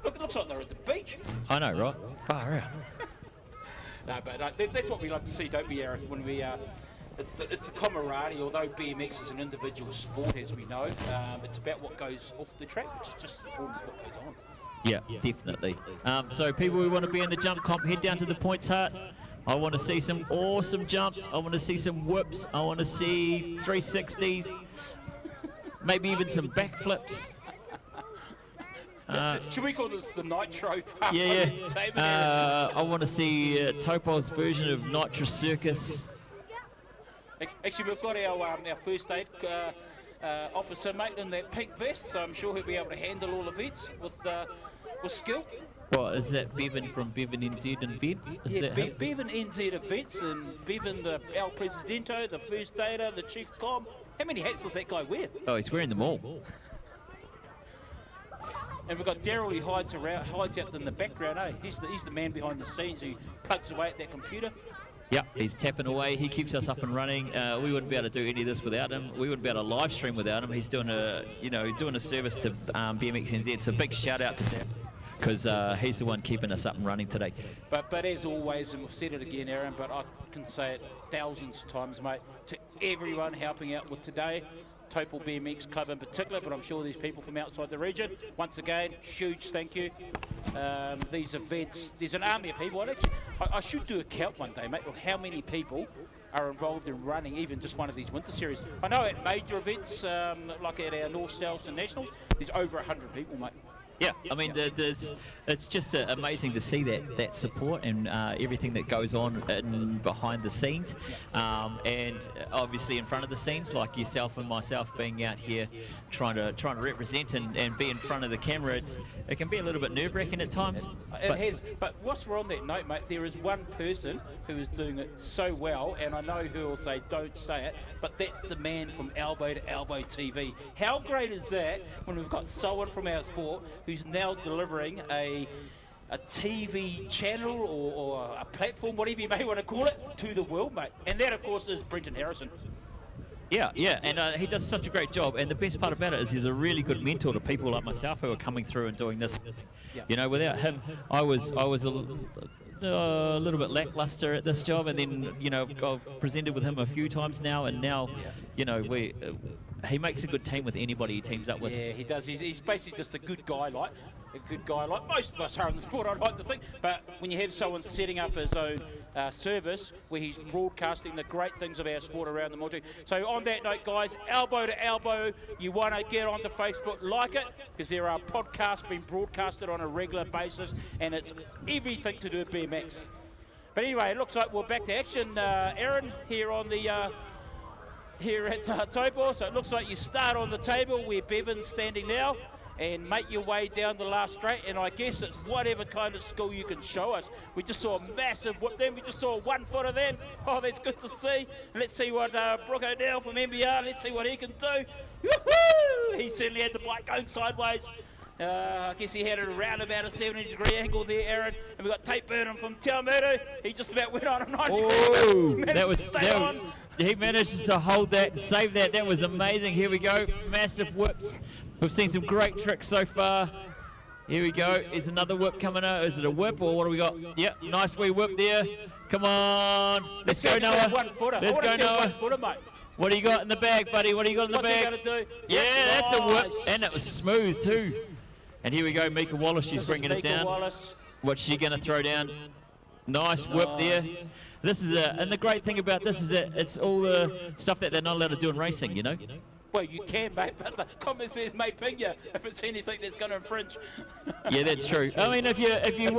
Look, it looks like they're at the beach. I know, right? Far out. No, but that's what we like to see, don't we, Aaron? When we it's the camaraderie. Although BMX is an individual sport, as we know, it's about what goes off the track, which is just as important as what goes on. Yeah, definitely. So people who want to be in the jump comp, head down to the points hut. I want to see some awesome jumps. I want to see some whips. I want to see 360s. Maybe even some backflips. Should we call this the Nitro? Yeah. I want to see Taupō's version of Nitro Circus. Actually, we've got our first aid officer, mate, in that pink vest, so I'm sure he'll be able to handle all events with skill. Well, is that Bevan from Bevan NZ Events? Bevan NZ Events, and Bevan the El Presidente, the first aider, the chief com. How many hats does that guy wear? Oh, he's wearing them all. And we've got Daryl who hides out in the background, eh? He's the man behind the scenes who plugs away at that computer. Yep, he's tapping away. He keeps us up and running. We wouldn't be able to do any of this without him. We wouldn't be able to live stream without him. He's doing a service to BMX NZ. So big shout out to him because he's the one keeping us up and running today. But as always, and we've said it again, Aaron, but I can say it thousands of times, mate, to everyone helping out with today. Taupō BMX Club in particular, but I'm sure there's people from outside the region. Once again, huge thank you. These events, there's an army of people. I should do a count one day, mate, of how many people are involved in running even just one of these winter series. I know at major events, like at our North, South and Nationals, there's over 100 people, mate. Yeah, I mean, it's just amazing to see that support and everything that goes on behind the scenes, and obviously in front of the scenes, like yourself and myself being out here trying to represent and be in front of the camera. It can be a little bit nerve-wracking at times. But whilst we're on that note, mate, there is one person who is doing it so well, and I know who will say don't say it, but that's the man from Elbow to Elbow TV. How great is that when we've got someone from our sport who's now delivering a TV channel or a platform, whatever you may want to call it, to the world, mate. And that, of course, is Brenton Harrison. Yeah, and he does such a great job. And the best part about it is he's a really good mentor to people like myself who are coming through and doing this. Yeah. You know, without him, I was a little bit lackluster at this job, and then I've presented with him a few times now, and now he makes a good team with anybody he teams up with. Yeah, he does. He's basically just a good guy like most of us are in the sport, I'd like to think. But when you have someone setting up his own service where he's broadcasting the great things of our sport around the moto. So on that note, guys, Elbow to Elbow, you want to get onto Facebook, like it, because there are podcasts being broadcasted on a regular basis, and it's everything to do with BMX. But anyway, it looks like we're back to action, Aaron, here on the here at Taupō. So it looks like you start on the table where Bevan's standing now and make your way down the last straight, and I guess it's whatever kind of skill you can show us. We just saw a massive whip then, we just saw a one-footer then. Oh, that's good to see. Let's see what Brooke O'Neill from MBR, let's see what he can do. Woohoo! He certainly had the bike going sideways. I guess he had it around about a 70-degree angle there, Aaron. And we've got Tate Burnham from Taumō. He just about went on a 90-degree. He managed to hold that and save that. That was amazing. Here we go. Massive whips. We've seen some great tricks so far. Here we go. Is another whip coming out? Is it a whip or what do we got? Yep, nice wee whip there. Come on. Let's go, Noah. Let's go, Noah. What do you got in the bag, buddy? What do you got in the bag? What's he going to do? Yeah, that's a whip. And it was smooth too. And here we go, Mika Wallace, she's bringing it down. Wallace. What's she going to throw down? Nice whip there. This is and the great thing about this is that it's all the stuff that they're not allowed to do in racing, you know? Well, you can, mate, but the comment says may ping you if it's anything that's going to infringe. Yeah, that's true. I mean, if you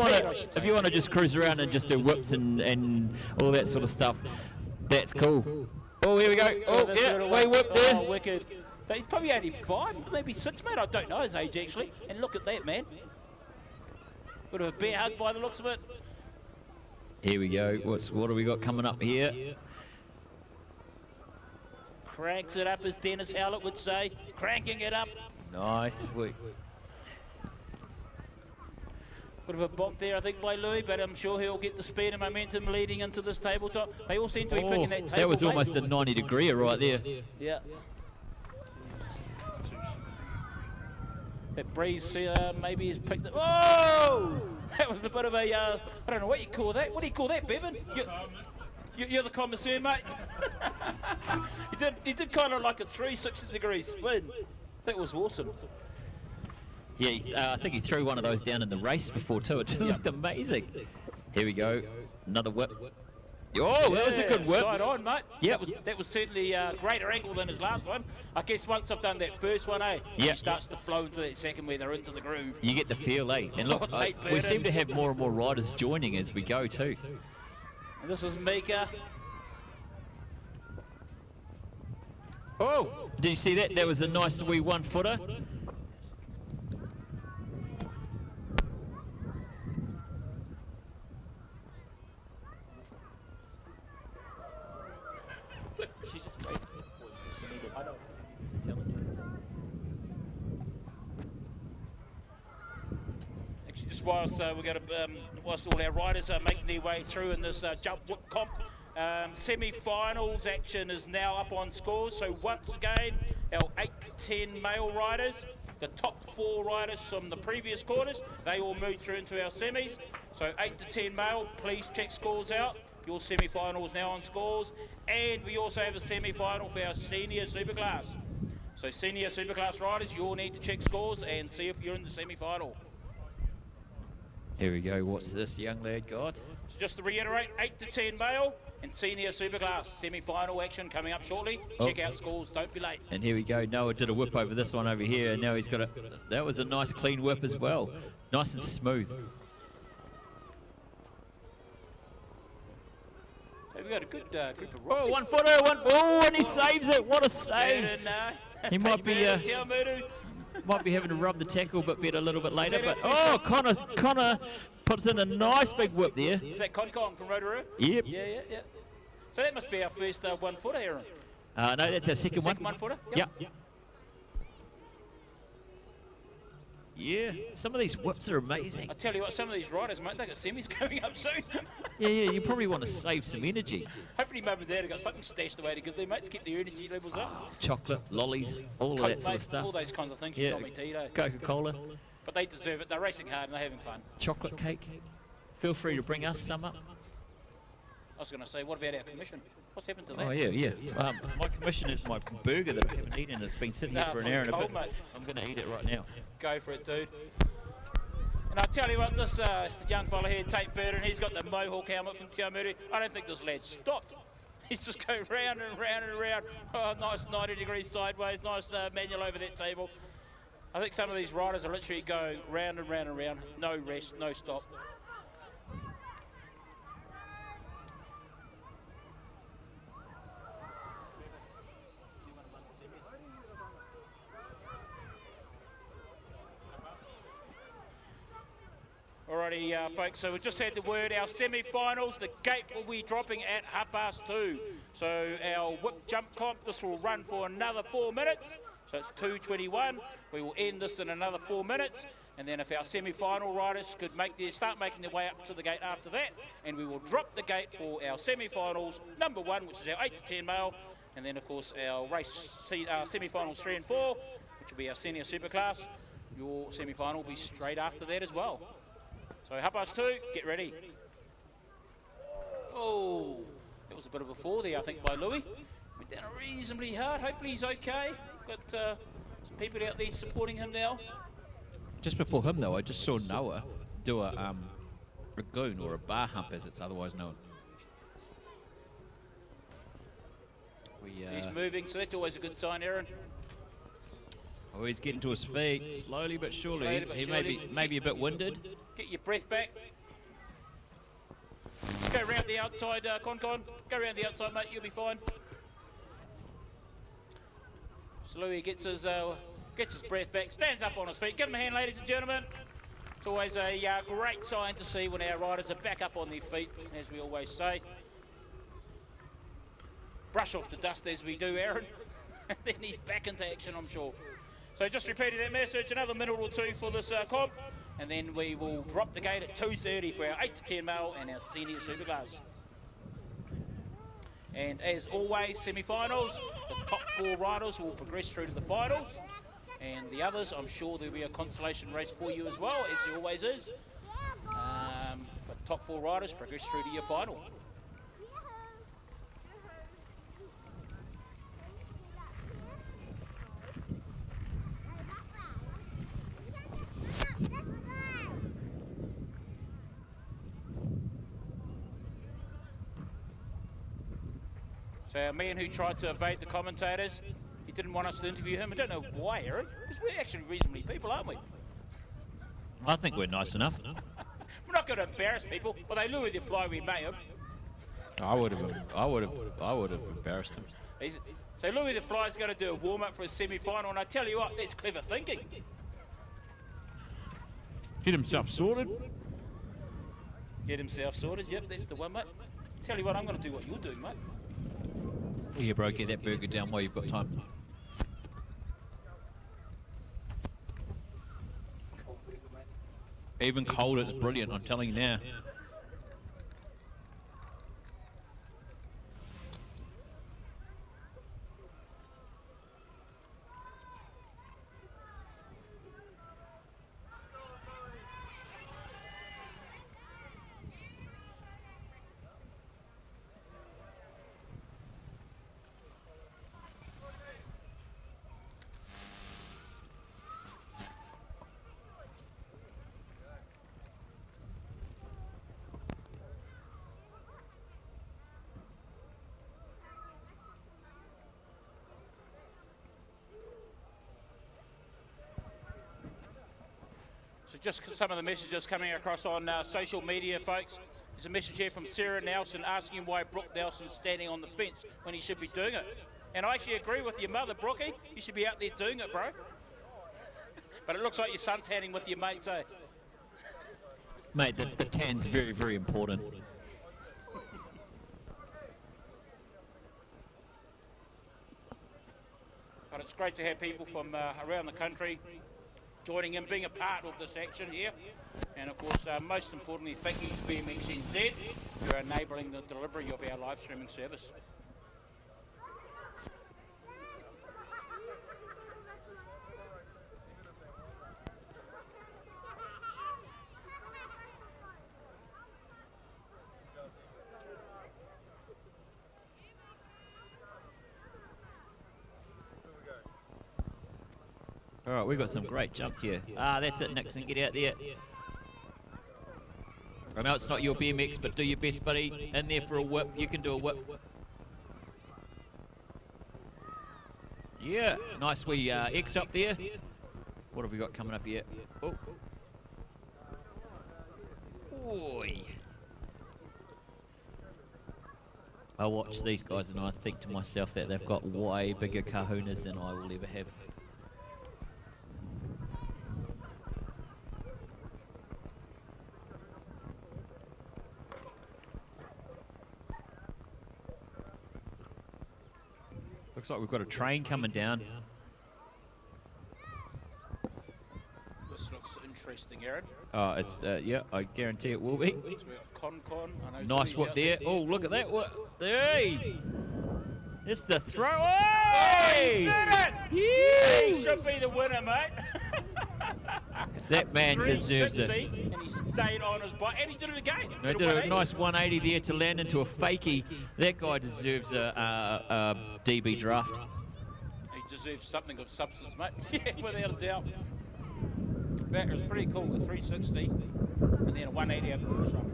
want to just cruise around and just do whips and all that sort of stuff, that's cool. Oh, here we go. Oh, yeah, way whip there. Oh, wicked. He's probably only 5, maybe 6, mate. I don't know his age, actually. And look at that, man. Bit of a bear hug by the looks of it. Here we go. What have we got coming up here? Cranks it up, as Dennis Howlett would say. Cranking it up. Nice. Bit of a bonk there, I think, by Louis, but I'm sure he'll get the speed and momentum leading into this tabletop. They all seem to be picking that table. That was mate. almost a 90-degree right there. Yeah. That breeze maybe has picked it. Oh! That was a bit of a, I don't know what you call that. What do you call that, Bevan? You're the commissaire, mate. he did kind of like a 360-degree spin. That was awesome. Yeah, I think he threw one of those down in the race before too. It looked amazing. Here we go. Another whip. Oh, that was a good whip. Side on, mate. Yeah, that was certainly a greater angle than his last one. I guess once I've done that first one, he starts to flow into that second where they're into the groove. You get the feel, eh? And look, we seem to have more and more riders joining as we go too. And this is Mika. Oh, did you see that? That was a nice wee 1-footer. Actually, just whilst whilst all our riders are making their way through in this jump whip comp, semi-finals action is now up on scores. So once again, our 8 to 10 male riders, the top 4 riders from the previous quarters, they all moved through into our semis. So 8 to 10 male, please check scores out. Your semi-final is now on scores. And we also have a semi-final for our senior Superclass. So senior Superclass riders, you all need to check scores and see if you're in the semi-final. Here we go. What's this young lad got? So just to reiterate, 8 to 10 male and senior Superclass semi-final action coming up shortly. Check out scores, don't be late. And here we go. Noah did a whip over this one over here, and now he's got a. That was a nice clean whip as well. Nice and smooth. So we've got a good group of Oh, rookies. 1-footer, Oh, and he saves it. What a save! He might be might be having to rub the tackle a bit better a little bit later. But oh, Connor puts in a nice big whip there. Is that Concon from Rotorua? Yep. Yeah. So that must be our first 1-footer, Aaron. No, that's our second one. Second 1-footer? Yep. Yeah, some of these whips are amazing. I tell you what, some of these riders, mate, they got semis coming up soon. Yeah, you probably want to save some energy. Hopefully Mum and Dad have got something stashed away to give them, mate, to keep their energy levels up. Chocolate, lollies, all of that sort of stuff. All those kinds of things, Yeah, not me to eat, eh? Coca-Cola. But they deserve it. They're racing hard and they're having fun. Chocolate cake. Feel free to bring us some up. I was going to say, what about our commission? What's happened to that? Oh, yeah. My commission is my burger that I haven't eaten. It's been sitting here for an hour and a bit. Mate. I'm going to eat it right now. Go for it, dude. And I'll tell you what, this young fella here, Taupō, he's got the Mohawk helmet from Te Awamutu. I don't think this lad stopped. He's just going round and round and round. Oh, nice 90 degrees sideways, nice manual over that table. I think some of these riders are literally going round and round and round. No rest, no stop. Alrighty, folks, so we've just had the word, our semi-finals, the gate will be dropping at 2:30. So our whip jump comp, this will run for another 4 minutes. So it's 2:21. We will end this in another 4 minutes. And then if our semi-final riders could start making their way up to the gate after that, and we will drop the gate for our semi-finals, number 1, which is our 8 to 10 male, and then of course our race semi-finals 3 and 4, which will be our senior Superclass. Your semi-final will be straight after that as well. So 2:30, get ready. Oh, that was a bit of a fall there, I think, by Louis. Went down reasonably hard. Hopefully he's okay. We've got some people out there supporting him now. Just before him, though, I just saw Noah do a goon, or a bar hump, as it's otherwise known. He's moving, so that's always a good sign, Aaron. Oh, he's getting to his feet, slowly but surely. Slowly but He surely. may be a bit winded. Get your breath back. Go around the outside, Con. Go around the outside, mate. You'll be fine. So Louis gets his breath back, stands up on his feet. Give him a hand, ladies and gentlemen. It's always a great sign to see when our riders are back up on their feet, as we always say. Brush off the dust as we do, Aaron. And then he's back into action, I'm sure. So just repeating that message, another minute or two for this comp, and then we will drop the gate at 2:30 for our 8 to 10 mile and our senior Superclass. And as always, semi-finals, the top 4 riders will progress through to the finals, and the others, I'm sure there'll be a consolation race for you as well, as there always is. But top 4 riders progress through to your final. So our man who tried to evade the commentators, he didn't want us to interview him. I don't know why, Aaron, because we're actually reasonably people, aren't we? I think we're nice enough. We're not going to embarrass people. Well, they lure with your fly, we may have. I would have embarrassed him. So Louis the Fly is going to do a warm-up for a semi-final, and I tell you what, that's clever thinking. Get himself sorted. Get himself sorted, yep, that's the one, mate. Tell you what, I'm going to do what you're doing, mate. Yeah, bro, get that burger down while you've got time. Even cold, it's brilliant, I'm telling you now. So just some of the messages coming across on social media, folks. There's a message here from Sarah Nelson asking why Brooke Nelson's standing on the fence when he should be doing it. And I actually agree with your mother, Brookie. You should be out there doing it, bro. But it looks like you're suntanning with your mates, eh? Mate, the tan's very, very important. But it's great to have people from around the country joining in, being a part of this action here. And of course, most importantly, thank you to BMX NZ for enabling the delivery of our live streaming service. All right, we've got some great jumps here. Ah, that's it, Nixon, get out there. I know it's not your BMX, but do your best, buddy. In there for a whip, you can do a whip. Yeah, nice wee X up there. What have we got coming up here? Oh. Oi. I watch these guys and I think to myself that they've got way bigger kahunas than I will ever have. Looks like we've got a train coming down. This looks interesting, Aaron. Oh, it's, yeah, I guarantee it will be. So we've got Con. I know Nice whip there. Oh, look at that whip. Hey! It's the throw. Oh, Hey! he did it! He should be the winner, mate. That man deserves it. 360, and he stayed on his bike, and he did it again. They did a nice 180 there to land into a fakie. That guy deserves a DB draft. He deserves something of substance, mate. Yeah, without a doubt. back. It was pretty cool. A 360 and then a 180 over the finish line.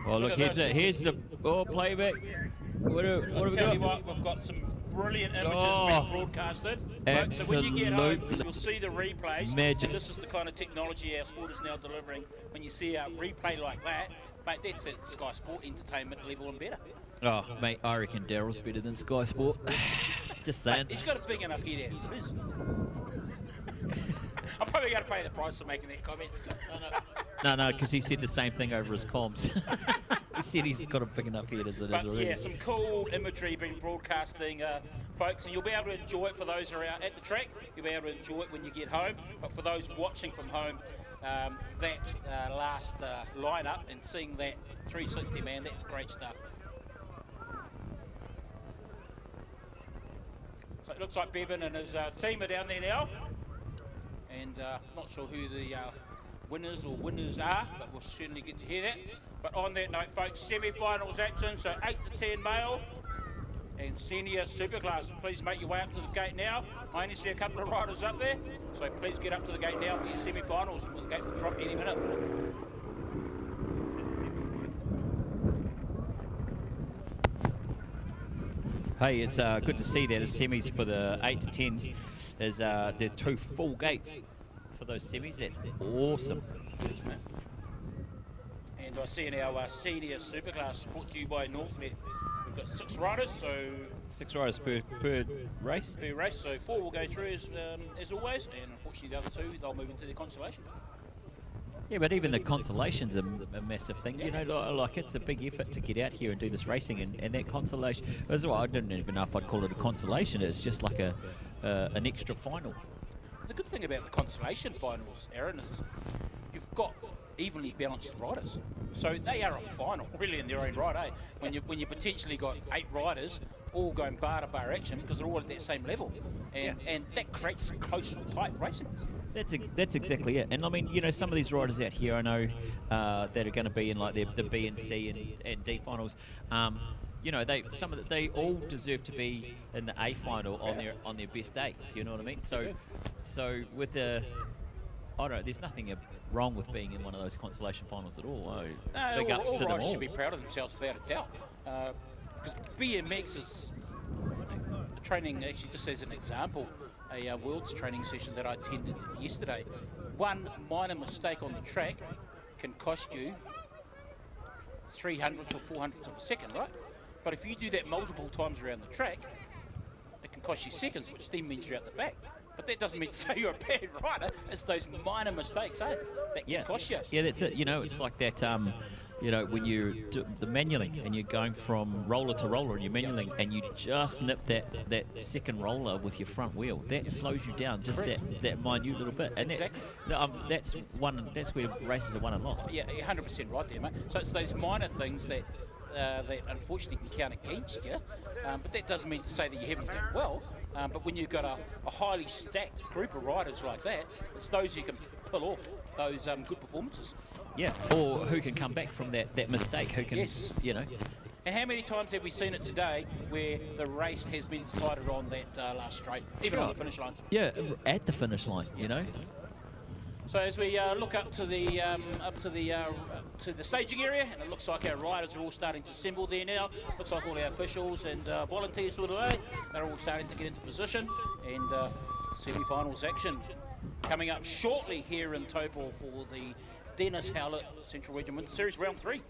Oh, look, here's the playback. What have we Tell got? you what, we've got some brilliant images being broadcasted. Folks, so when you get home, you'll see the replays. Magic. This is the kind of technology our sport is now delivering. When you see a replay like that, mate, that's at Sky Sport entertainment level and better. Oh, mate, I reckon Daryl's better than Sky Sport. Just saying. He's got a big enough head as it is. I'm probably going to pay the price for making that comment. No, because he said the same thing over his comms. He said he's got a big enough head as it is already. Yeah, some cool imagery being broadcasting, folks, and you'll be able to enjoy it for those who are out at the track. You'll be able to enjoy it when you get home. But for those watching from home, that last lineup and seeing that 360, man, that's great stuff. So it looks like Bevan and his team are down there now, and not sure who the winners are, but we'll certainly get to hear that. But on that note, folks, semi-finals action, so 8 to 10 male and senior superclass. Please make your way up to the gate now. I only see a couple of riders up there, so please get up to the gate now for your semi-finals, and the gate will drop any minute. Hey, it's good to see that the semis for the 8 to 10s is there are 2 full gates for those semis. That's awesome. Isn't it? And I see in our senior superclass brought to you by Northnet, we've got 6 riders, so 6 riders per race. Per race, so 4 will go through as always, and unfortunately the other 2 they'll move into the consolation. Yeah, but even the consolation's a massive thing. You know, like it's a big effort to get out here and do this racing, and that consolation. That's why I didn't even know if I'd call it a consolation. It's just like an extra final. The good thing about the consolation finals, Aaron, is you've got evenly balanced riders, so they are a final really in their own right, eh? When you potentially got 8 riders all going bar to bar action because they're all at that same level, and that creates close, tight racing. That's exactly it. And I mean, you know, some of these riders out here I know that are going to be in like the B and C and D finals. You know, they all deserve to be in the A final on their best day. Do you know what I mean? So with the, I don't know, there's nothing wrong with being in one of those consolation finals at all. Big ups to them all. Riders should be proud of themselves without a doubt. Because BMX is training, actually just as an example, a World's training session that I attended yesterday. One minor mistake on the track can cost you 300 or 400 of a second, right? But if you do that multiple times around the track, it can cost you seconds, which then means you're out the back. But that doesn't mean to say you're a bad rider. It's those minor mistakes, that can cost you. Yeah, that's it. You know, it's like that. You know, when you do the manualing and you're going from roller to roller and you're manualing and you just nip that second roller with your front wheel, that slows you down just that minute little bit. And that's where races are won and lost. Yeah, you're 100% right there, mate. So it's those minor things that unfortunately can count against you, but that doesn't mean to say that you haven't done well. But when you've got a highly stacked group of riders like that, it's those who can pull off those good performances. Yeah, or who can come back from that mistake, who can, you know. And how many times have we seen it today where the race has been decided on that last straight, even on the finish line? Yeah, at the finish line, you know. So as we look up to the staging area, and it looks like our riders are all starting to assemble there now. Looks like all our officials and volunteers for the day, they're all starting to get into position, and semi-finals action coming up shortly here in Taupō for the Dennis Howlett Central Region Winter Series Round 3.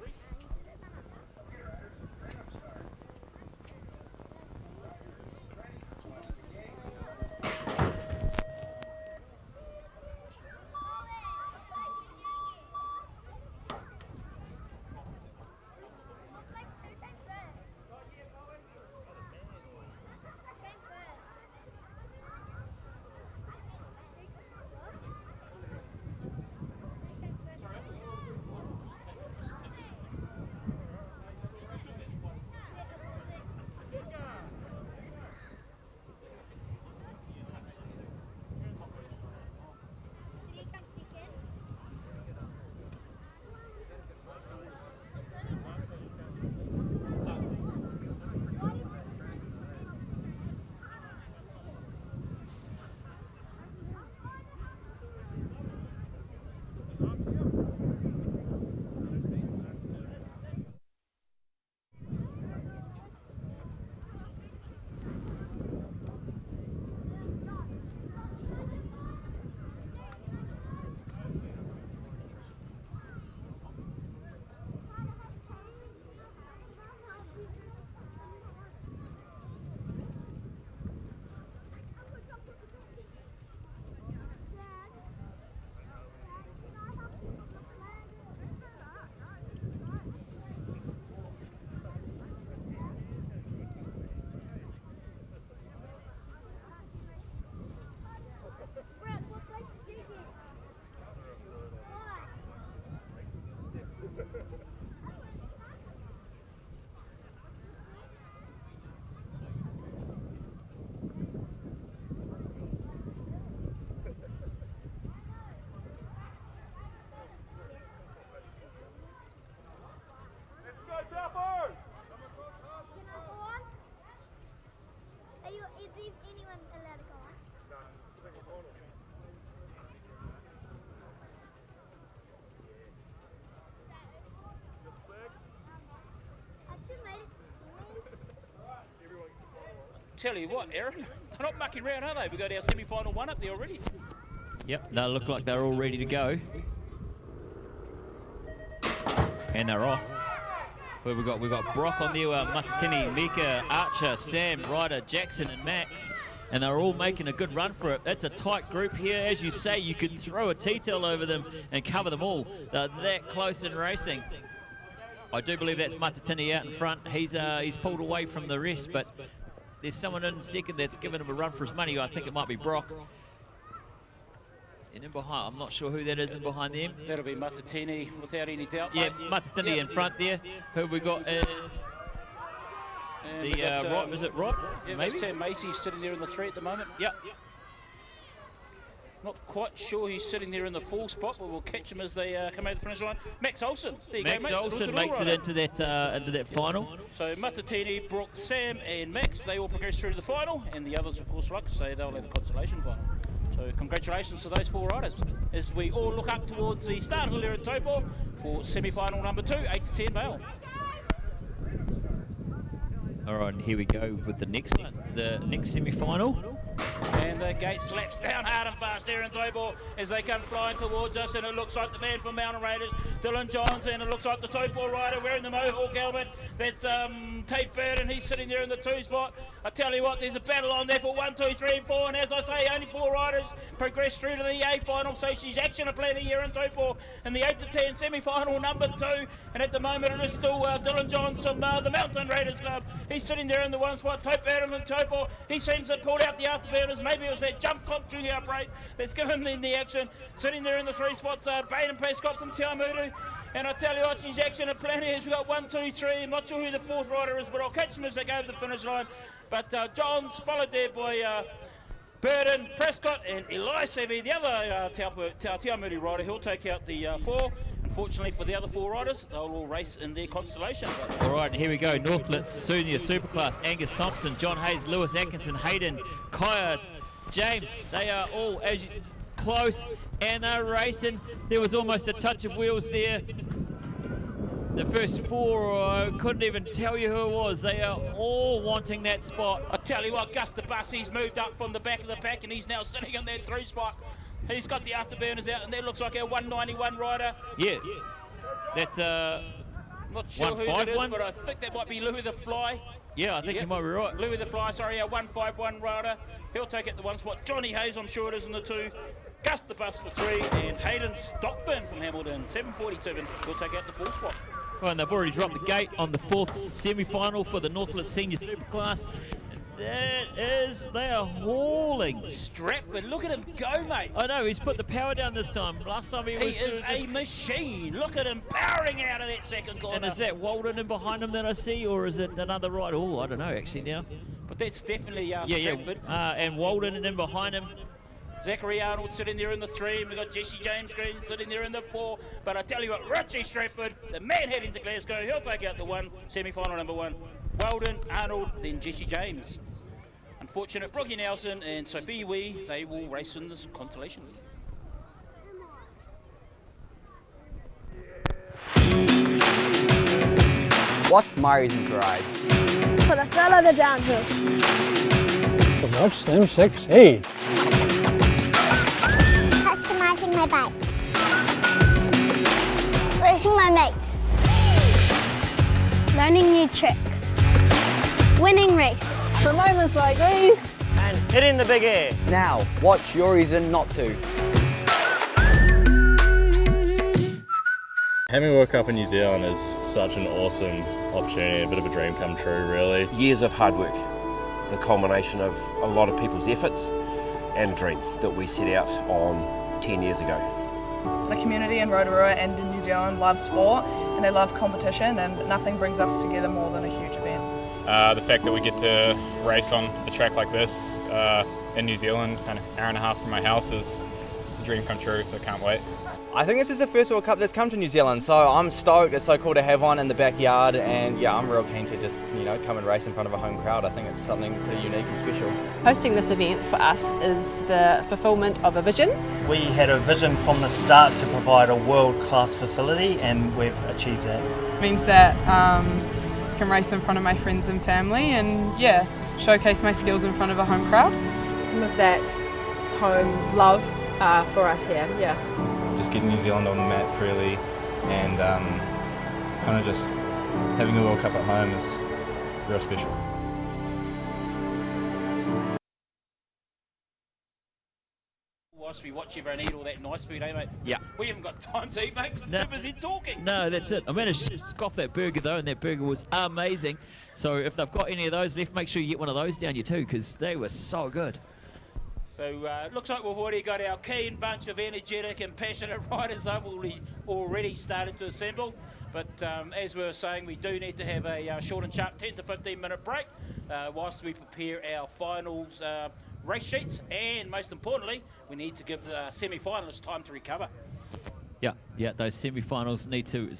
tell you what, Aaron, they're not mucking around, are they? We got our semi-final one up there already. Yep, they look like they're all ready to go. And they're off. Where we've got Brock on there, Matatini, Mika, Archer, Sam, Ryder, Jackson and Max. And they're all making a good run for it. That's a tight group here. As you say, you could throw a T-tail over them and cover them all. They're that close in racing. I do believe that's Matatini out in front. He's pulled away from the rest, but there's someone in second that's given him a run for his money. I think it might be Brock. And in behind, I'm not sure who that is in behind them. That'll be Matatini, without any doubt. Yeah, Matatini in front there. Who have we got? Rob, is it Rob? Yeah, maybe? Sam Macy's sitting there in the 3 at the moment. Yep. Not quite sure he's sitting there in the 4 spot, but we'll catch him as they come over the finish line. Max Olsen. There you go, mate. Max Olsen makes it into that final. So Matatini, Brooke, Sam and Max, they all progress through to the final, and the others, of course, like to say, they'll have the consolation final. So congratulations to those 4 riders as we all look up towards the start hill here at Taupō for semi-final number 2, 8 to 10 male. All right, and here we go with the next one, the next semi-final. And the gate slaps down hard and fast here in Taupō as they come flying towards us, and it looks like the man from Mountain Raiders, Dylan Johns, and it looks like the Taupō rider wearing the Mohawk helmet. That's Taupō, and he's sitting there in the 2 spot. I tell you what, there's a battle on there for 1, 2, 3 and 4, and as I say, only 4 riders progress through to the A final, so she's action a plenty here in Taupō in the 8 to 10 semi-final number 2, and at the moment it is still Dylan Johns from the Mountain Raiders Club. He's sitting there in the 1 spot. Taupō from Taupō, he seems to have pulled out the afterburners. Maybe it was that jump commentary outbreak that's given them the action. Sitting there in the 3 spots, Baden Prescott from Tiamutu. And I tell you what, she's action at plenty as we got 1, 2, 3. I'm not sure who the 4th rider is, but I'll catch them as they go over the finish line. But Johns followed there by Burden, Prescott and Eli Sevi, the other Tiamutu rider. He'll take out the 4. Unfortunately for the other 4 riders, they'll all race in their constellation. All right, and here we go. Northlet Senior Superclass, Angus Thompson, John Hayes, Lewis Atkinson, Hayden, Kaya, James. They are all close and they're racing. There was almost a touch of wheels there. The first 4, I couldn't even tell you who it was. They are all wanting that spot. I tell you what, Gus the Bus, he's moved up from the back of the pack and he's now sitting in that 3 spot. He's got the afterburners out, and that looks like our 191 rider. Yeah, that not sure who that is, but I think that might be Louis the Fly. Yeah, I think you might be right. Louis the Fly, sorry, our 151 rider. He'll take it the 1 spot. Johnny Hayes, I'm sure it is in the 2. Gus the Bus for 3, and Hayden Stockburn from Hamilton, 747. He'll take out the 4 spot. Well, and they've already dropped the gate on the 4th semi-final for the Northlet Senior Superclass. They are hauling. Stratford, look at him go, mate. I know, he's put the power down this time. Last time he was... He is a machine. Look at him powering out of that second corner. And is that Walden in behind him that I see, or is it another rider? Oh, I don't know, actually, now. But that's definitely Stratford. Yeah, and Walden and in behind him. Zachary Arnold sitting there in the 3, and we've got Jesse James Green sitting there in the 4. But I tell you what, Richie Stratford, the man heading to Glasgow, he'll take out the 1, semi-final number 1. Weldon, Arnold, then Jesse James. Unfortunate, Brookie Nelson and Sophie Wee, they will race in this consolation. What's my reason to ride? For the thrill of the downhill. To watch them succeed. Customizing my bike. Racing my mates. Learning new tricks. Winning races. For moments like these. And hitting the big air. Now, what's your reason not to? Having woke up in New Zealand is such an awesome opportunity, a bit of a dream come true, really. Years of hard work, the culmination of a lot of people's efforts and a dream that we set out on 10 years ago. The community in Rotorua and in New Zealand love sport and they love competition, and nothing brings us together more than a huge event. The fact that we get to race on a track like this in New Zealand, kind of hour and a half from my house, it's a dream come true, so I can't wait. I think this is the first World Cup that's come to New Zealand, so I'm stoked. It's so cool to have one in the backyard, and yeah, I'm real keen to just, come and race in front of a home crowd. I think it's something pretty unique and special. Hosting this event for us is the fulfilment of a vision. We had a vision from the start to provide a world-class facility, and we've achieved that. It means that I can race in front of my friends and family, and yeah, showcase my skills in front of a home crowd. Some of that home love for us here, yeah. Just getting New Zealand on the map really, and kind of just having a World Cup at home is real special. Whilst we watch everyone eat all that nice food, eh, mate? Yeah. We haven't got time to eat, mate, because we're too busy talking. No, that's it. I managed to scoff that burger though, and that burger was amazing. So if they've got any of those left, make sure you get one of those down you too, because they were so good. So it looks like we've already got our keen bunch of energetic and passionate riders up already started to assemble. But as we were saying, we do need to have a short and sharp 10 to 15 minute break whilst we prepare our finals race sheets, and most importantly, we need to give the semi-finalists time to recover. Yeah, those semi-finals need to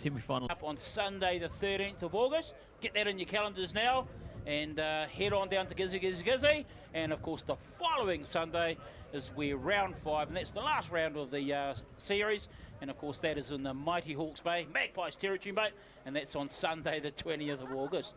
Up on Sunday the 13th of August. Get that in your calendars now, and head on down to Gizzy. And of course the following Sunday is where round 5, and that's the last round of the series, and of course that is in the mighty Hawke's Bay, Magpies territory, mate, and that's on Sunday the 20th of August.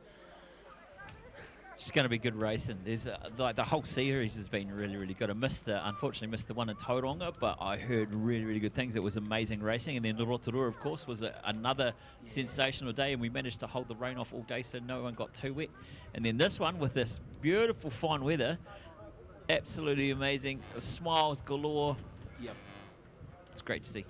It's going to be good racing. There's like the whole series has been really, really good. Unfortunately missed the one in Tauranga, but I heard really, really good things. It was amazing racing, and then the Rotorua, of course, was another sensational day, and we managed to hold the rain off all day, so no one got too wet. And then this one with this beautiful fine weather, absolutely amazing. Smiles galore. Yep. It's great to see.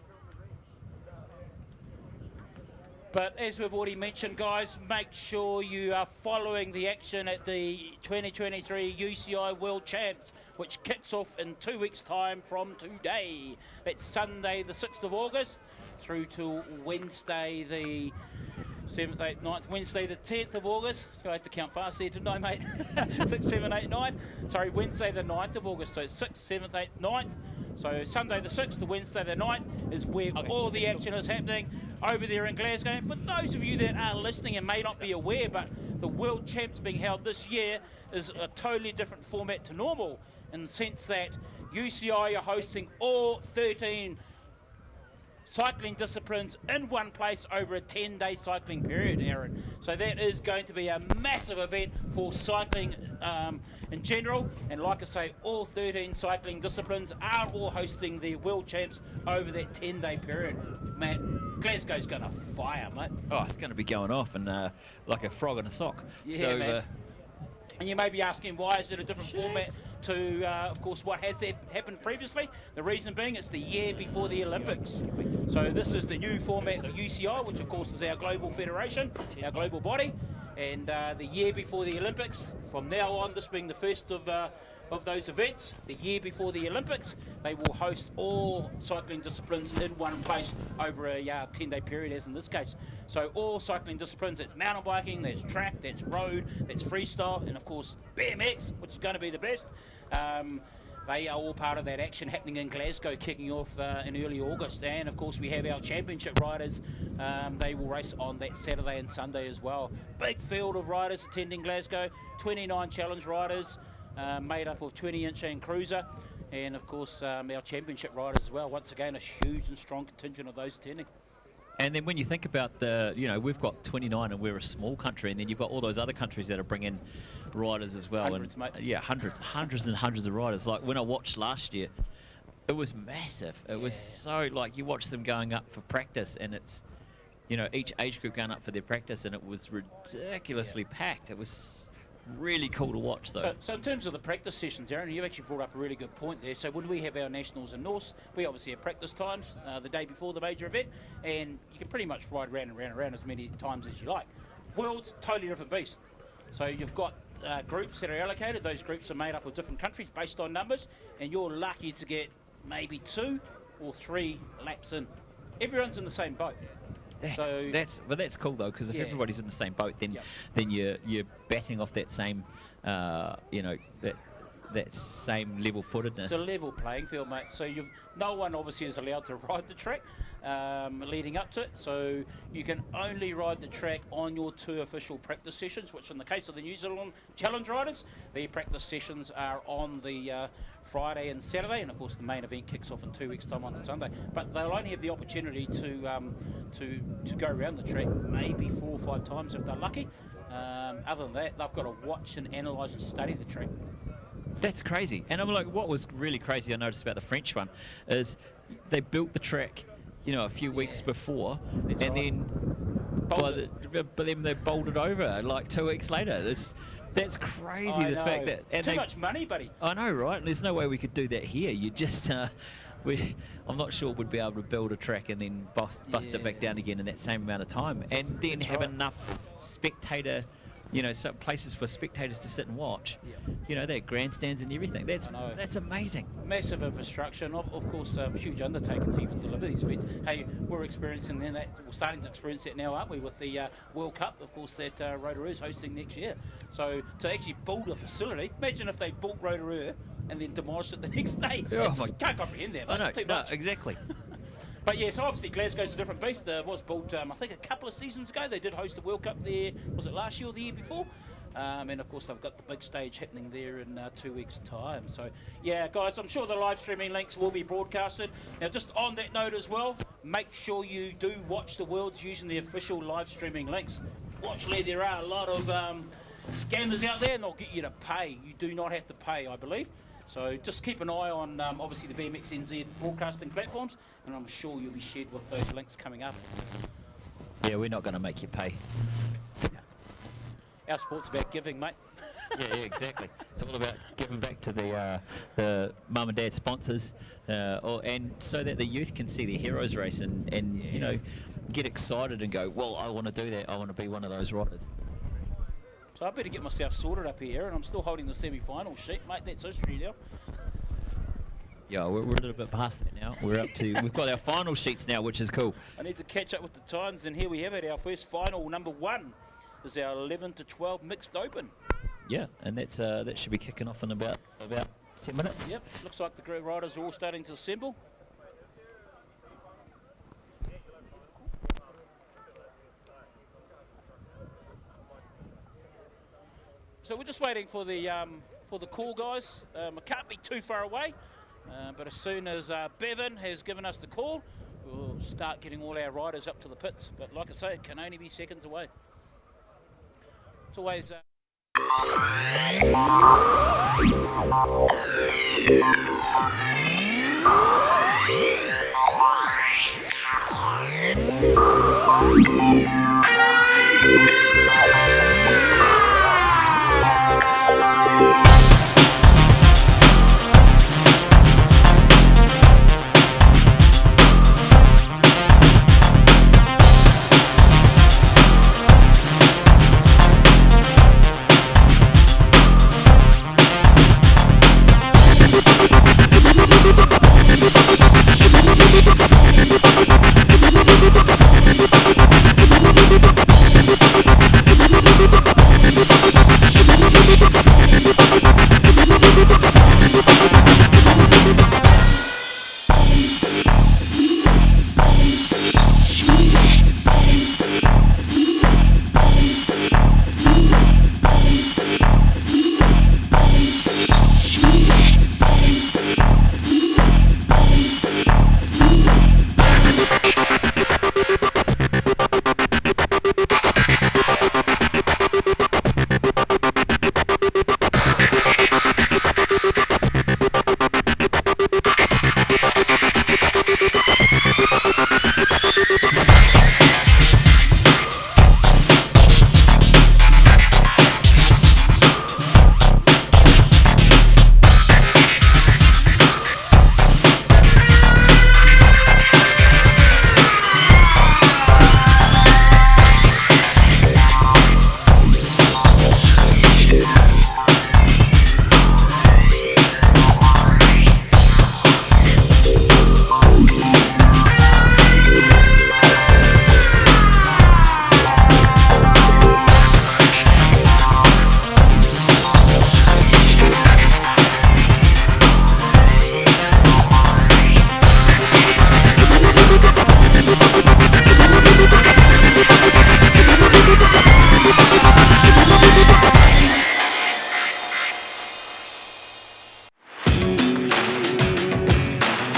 But as we've already mentioned, guys, make sure you are following the action at the 2023 UCI World Champs, which kicks off in 2 weeks' time from today. That's Sunday the 6th of August through to Wednesday the 7th, 8th, 9th, Wednesday the 10th of August. I had to count fast there, didn't I, mate? 6, 7, 8, 9. Sorry, Wednesday the 9th of August, so 6th, 7th, 8th, 9th. So Sunday the 6th to Wednesday the 9th is where all the action is happening over there in Glasgow. And for those of you that are listening and may not be aware, but the World Champs being held this year is a totally different format to normal, in the sense that UCI are hosting all 13 cycling disciplines in one place over a 10-day cycling period, Aaron. So that is going to be a massive event for cycling in general, and like I say, all 13 cycling disciplines are all hosting the World Champs over that 10-day period. Matt, Glasgow's going to fire, mate. Oh, it's going to be going off, and like a frog in a sock. Yeah, so, man. And you may be asking, why is it a different format to, of course, what has happened previously? The reason being, it's the year before the Olympics. So this is the new format for UCI, which of course is our global federation, our global body. And the year before the Olympics, from now on, this being the first of those events, the year before the Olympics, they will host all cycling disciplines in one place over a 10-day period, as in this case. So all cycling disciplines, that's mountain biking, that's track, that's road, that's freestyle, and of course BMX, which is going to be the best. They are all part of that action happening in Glasgow, kicking off in early August. And of course we have our championship riders. They will race on that Saturday and Sunday as well. Big field of riders attending Glasgow, 29 challenge riders, made up of 20-inch and cruiser, and of course our championship riders as well. Once again, a huge and strong contingent of those attending. and then when you think about we've got 29 and we're a small country, and then you've got all those other countries that are bringing riders as well. Hundreds, and mate. Yeah, hundreds and hundreds of riders. Like when I watched last year, it was massive. It was so, like, you watch them going up for practice, and it's, each age group going up for their practice, and it was ridiculously packed. It was really cool to watch, though. So in terms of the practice sessions, Aaron, you actually brought up a really good point there. So when we have our nationals in Norse, we obviously have practice times the day before the major event, and you can pretty much ride around and around and around as many times as you like. World's totally different beast. So you've got groups that are allocated. Those groups are made up of different countries based on numbers, and you're lucky to get maybe 2 or 3 laps in. Everyone's in the same boat. That's cool though, because if everybody's in the same boat, then you're batting off that same that same level-footedness. It's a level playing field, mate. So no one obviously is allowed to ride the track leading up to it. So you can only ride the track on your 2 official practice sessions, which in the case of the New Zealand Challenge riders, their practice sessions are on the Friday and Saturday, and of course the main event kicks off in 2 weeks' time on the Sunday. But they'll only have the opportunity to go around the track maybe 4 or 5 times if they're lucky. Other than that, they've got to watch and analyse and study the track. That's crazy. And I'm like, what was really crazy I noticed about the French one is they built the track, you know, a few weeks before, and then but then they bolted over like 2 weeks later. That's crazy. I The know. fact that Too much money, buddy. I know, right? And there's no way we could do that here. You just I'm not sure we'd be able to build a track and then bust it back down again in that same amount of time, and then have enough spectator, you know, some places for spectators to sit and watch. You know, they have grandstands and everything. That's amazing. Massive infrastructure, and of course, huge undertaking to even deliver these events. Hey, we're experiencing that. We're starting to experience that now, aren't we? With the World Cup, of course, that Rotorua is hosting next year. So to actually build a facility, imagine if they built Rotorua and then demolished it the next day. Can't comprehend that. I know. It's too No, much. Exactly. But yeah, so obviously Glasgow's a different beast. It was built, I think, a couple of seasons ago. They did host the World Cup there. Was it last year or the year before? And of course, they've got the big stage happening there in 2 weeks' time. So yeah, guys, I'm sure the live streaming links will be broadcasted. Now, just on that note as well, make sure you do watch the Worlds using the official live streaming links. Fortunately, there are a lot of scammers out there, and they'll get you to pay. You do not have to pay, I believe. So just keep an eye on, obviously, the BMX NZ broadcasting platforms, and I'm sure you'll be shared with those links coming up. Yeah, we're not going to make you pay. Our sport's about giving, mate. Yeah, exactly. It's all about giving back to the mum and dad sponsors, and so that the youth can see the heroes race and you know, get excited and go, well, I want to do that. I want to be one of those riders. So I better get myself sorted up here, and I'm still holding the semi-final sheet, mate. That's history now. Yeah, we're a little bit past that now. We've got our final sheets now, which is cool. I need to catch up with the times, and here we have it. Our first final, number 1, is our 11 to 12 mixed open. Yeah, and that should be kicking off in about 10 minutes. Yep, looks like the group riders are all starting to assemble. So we're just waiting for the call, guys. I can't be too far away, but as soon as Bevan has given us the call, we'll start getting all our riders up to the pits. But like I say, it can only be seconds away. It's always...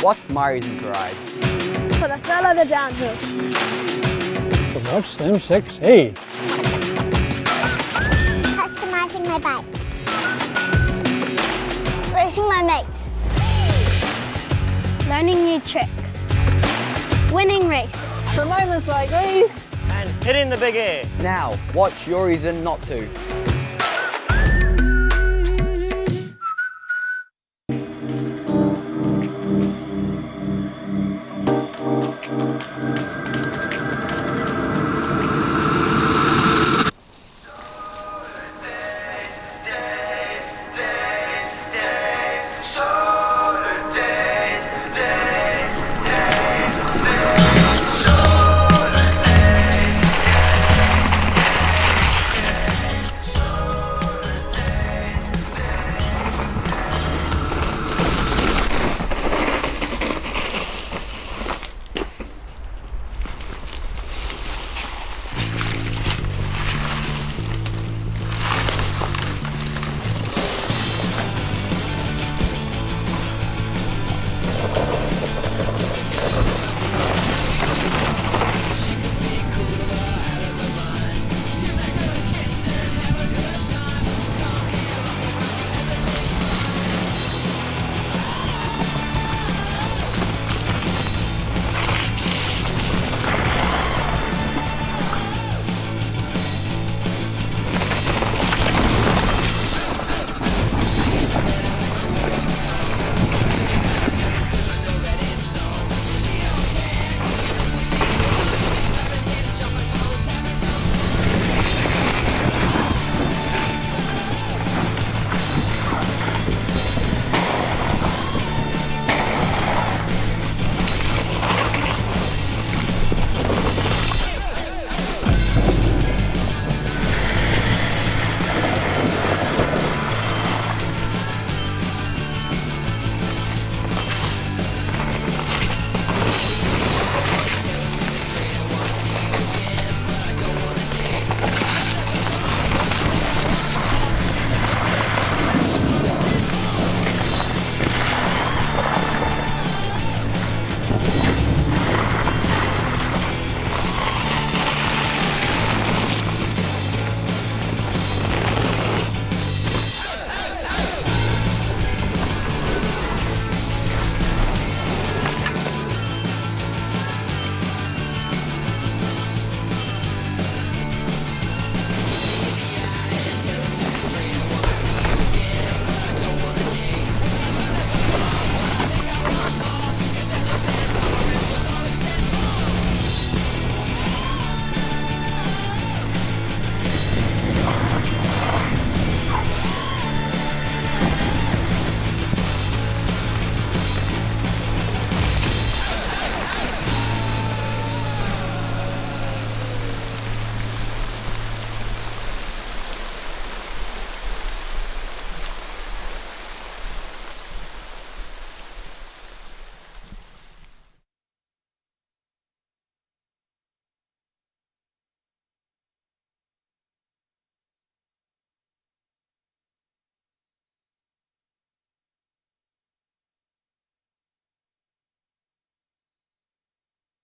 What's my reason to ride? For the thrill of the downhill. To watch them succeed. my bike. Racing my mates. Learning new tricks. Winning races. For moments like these. And hitting the big air. Now, what's your reason not to?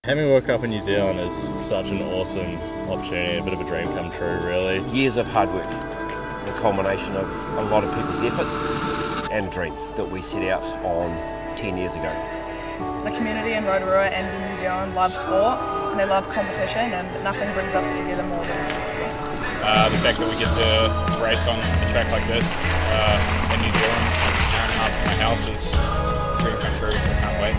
Having worked up in New Zealand is such an awesome opportunity, a bit of a dream come true really. Years of hard work, the culmination of a lot of people's efforts and a dream that we set out on 10 years ago. The community in Rotorua and in New Zealand love sport and they love competition, and nothing brings us together more than a huge event. The fact that we get to race on a track like this in New Zealand, an hour and a half from my house, it's a dream come true, so I can't wait.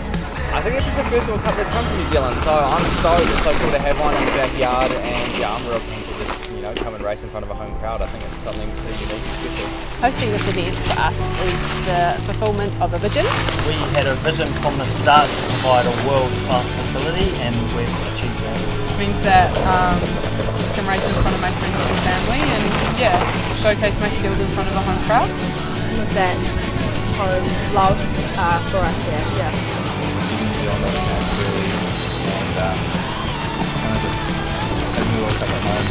I think this is the first World Cup that's come from New Zealand, so I'm stoked. It's so cool to have one in the backyard, and yeah, I'm real keen to just, come and race in front of a home crowd. I think it's something pretty unique and special. Hosting this event for us is the fulfilment of a vision. We had a vision from the start to provide a world-class facility, and we've achieved that. It means that can race in front of my friends and family, and yeah, showcase my skills in front of a home crowd. Some of that home love for us here, yeah. On the match really, and kind of just having a World Cup at home.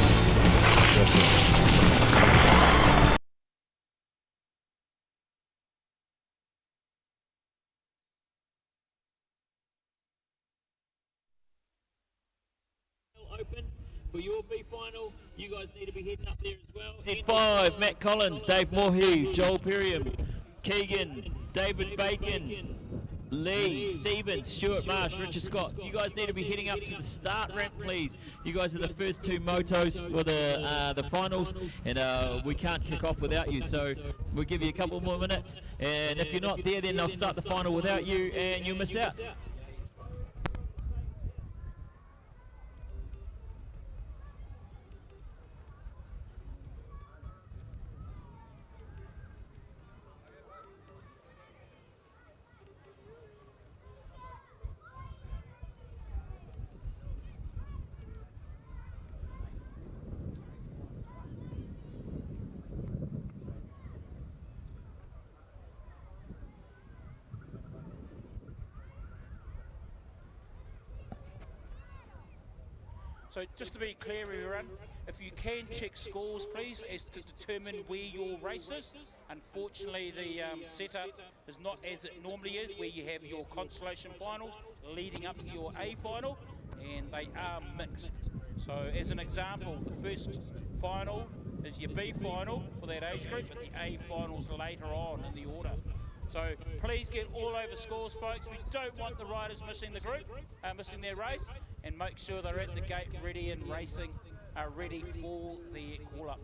Open for your B final. You guys need to be heading up there as well. Z5, Matt Collins, Dave Morhew, Joel Perriam, Keegan, David Bacon, Lee, Stevens, Stuart Marsh, Richard Scott. You guys need to be heading up to the start ramp, please. You guys are the first two motos for the finals, and we can't kick off without you. So we'll give you a couple more minutes, and if you're not there, then they'll start the final without you, and you'll miss out. So just to be clear, everyone, if you can check scores, please, as to determine where your race is. Unfortunately, the setup is not as it normally is, where you have your consolation finals leading up to your A final, and they are mixed. So as an example, the first final is your B final for that age group, but the A final's later on in the order. So please get all over scores, folks. We don't want the riders missing the group, missing their race, and make sure they're at the gate ready and racing, ready for the call-up.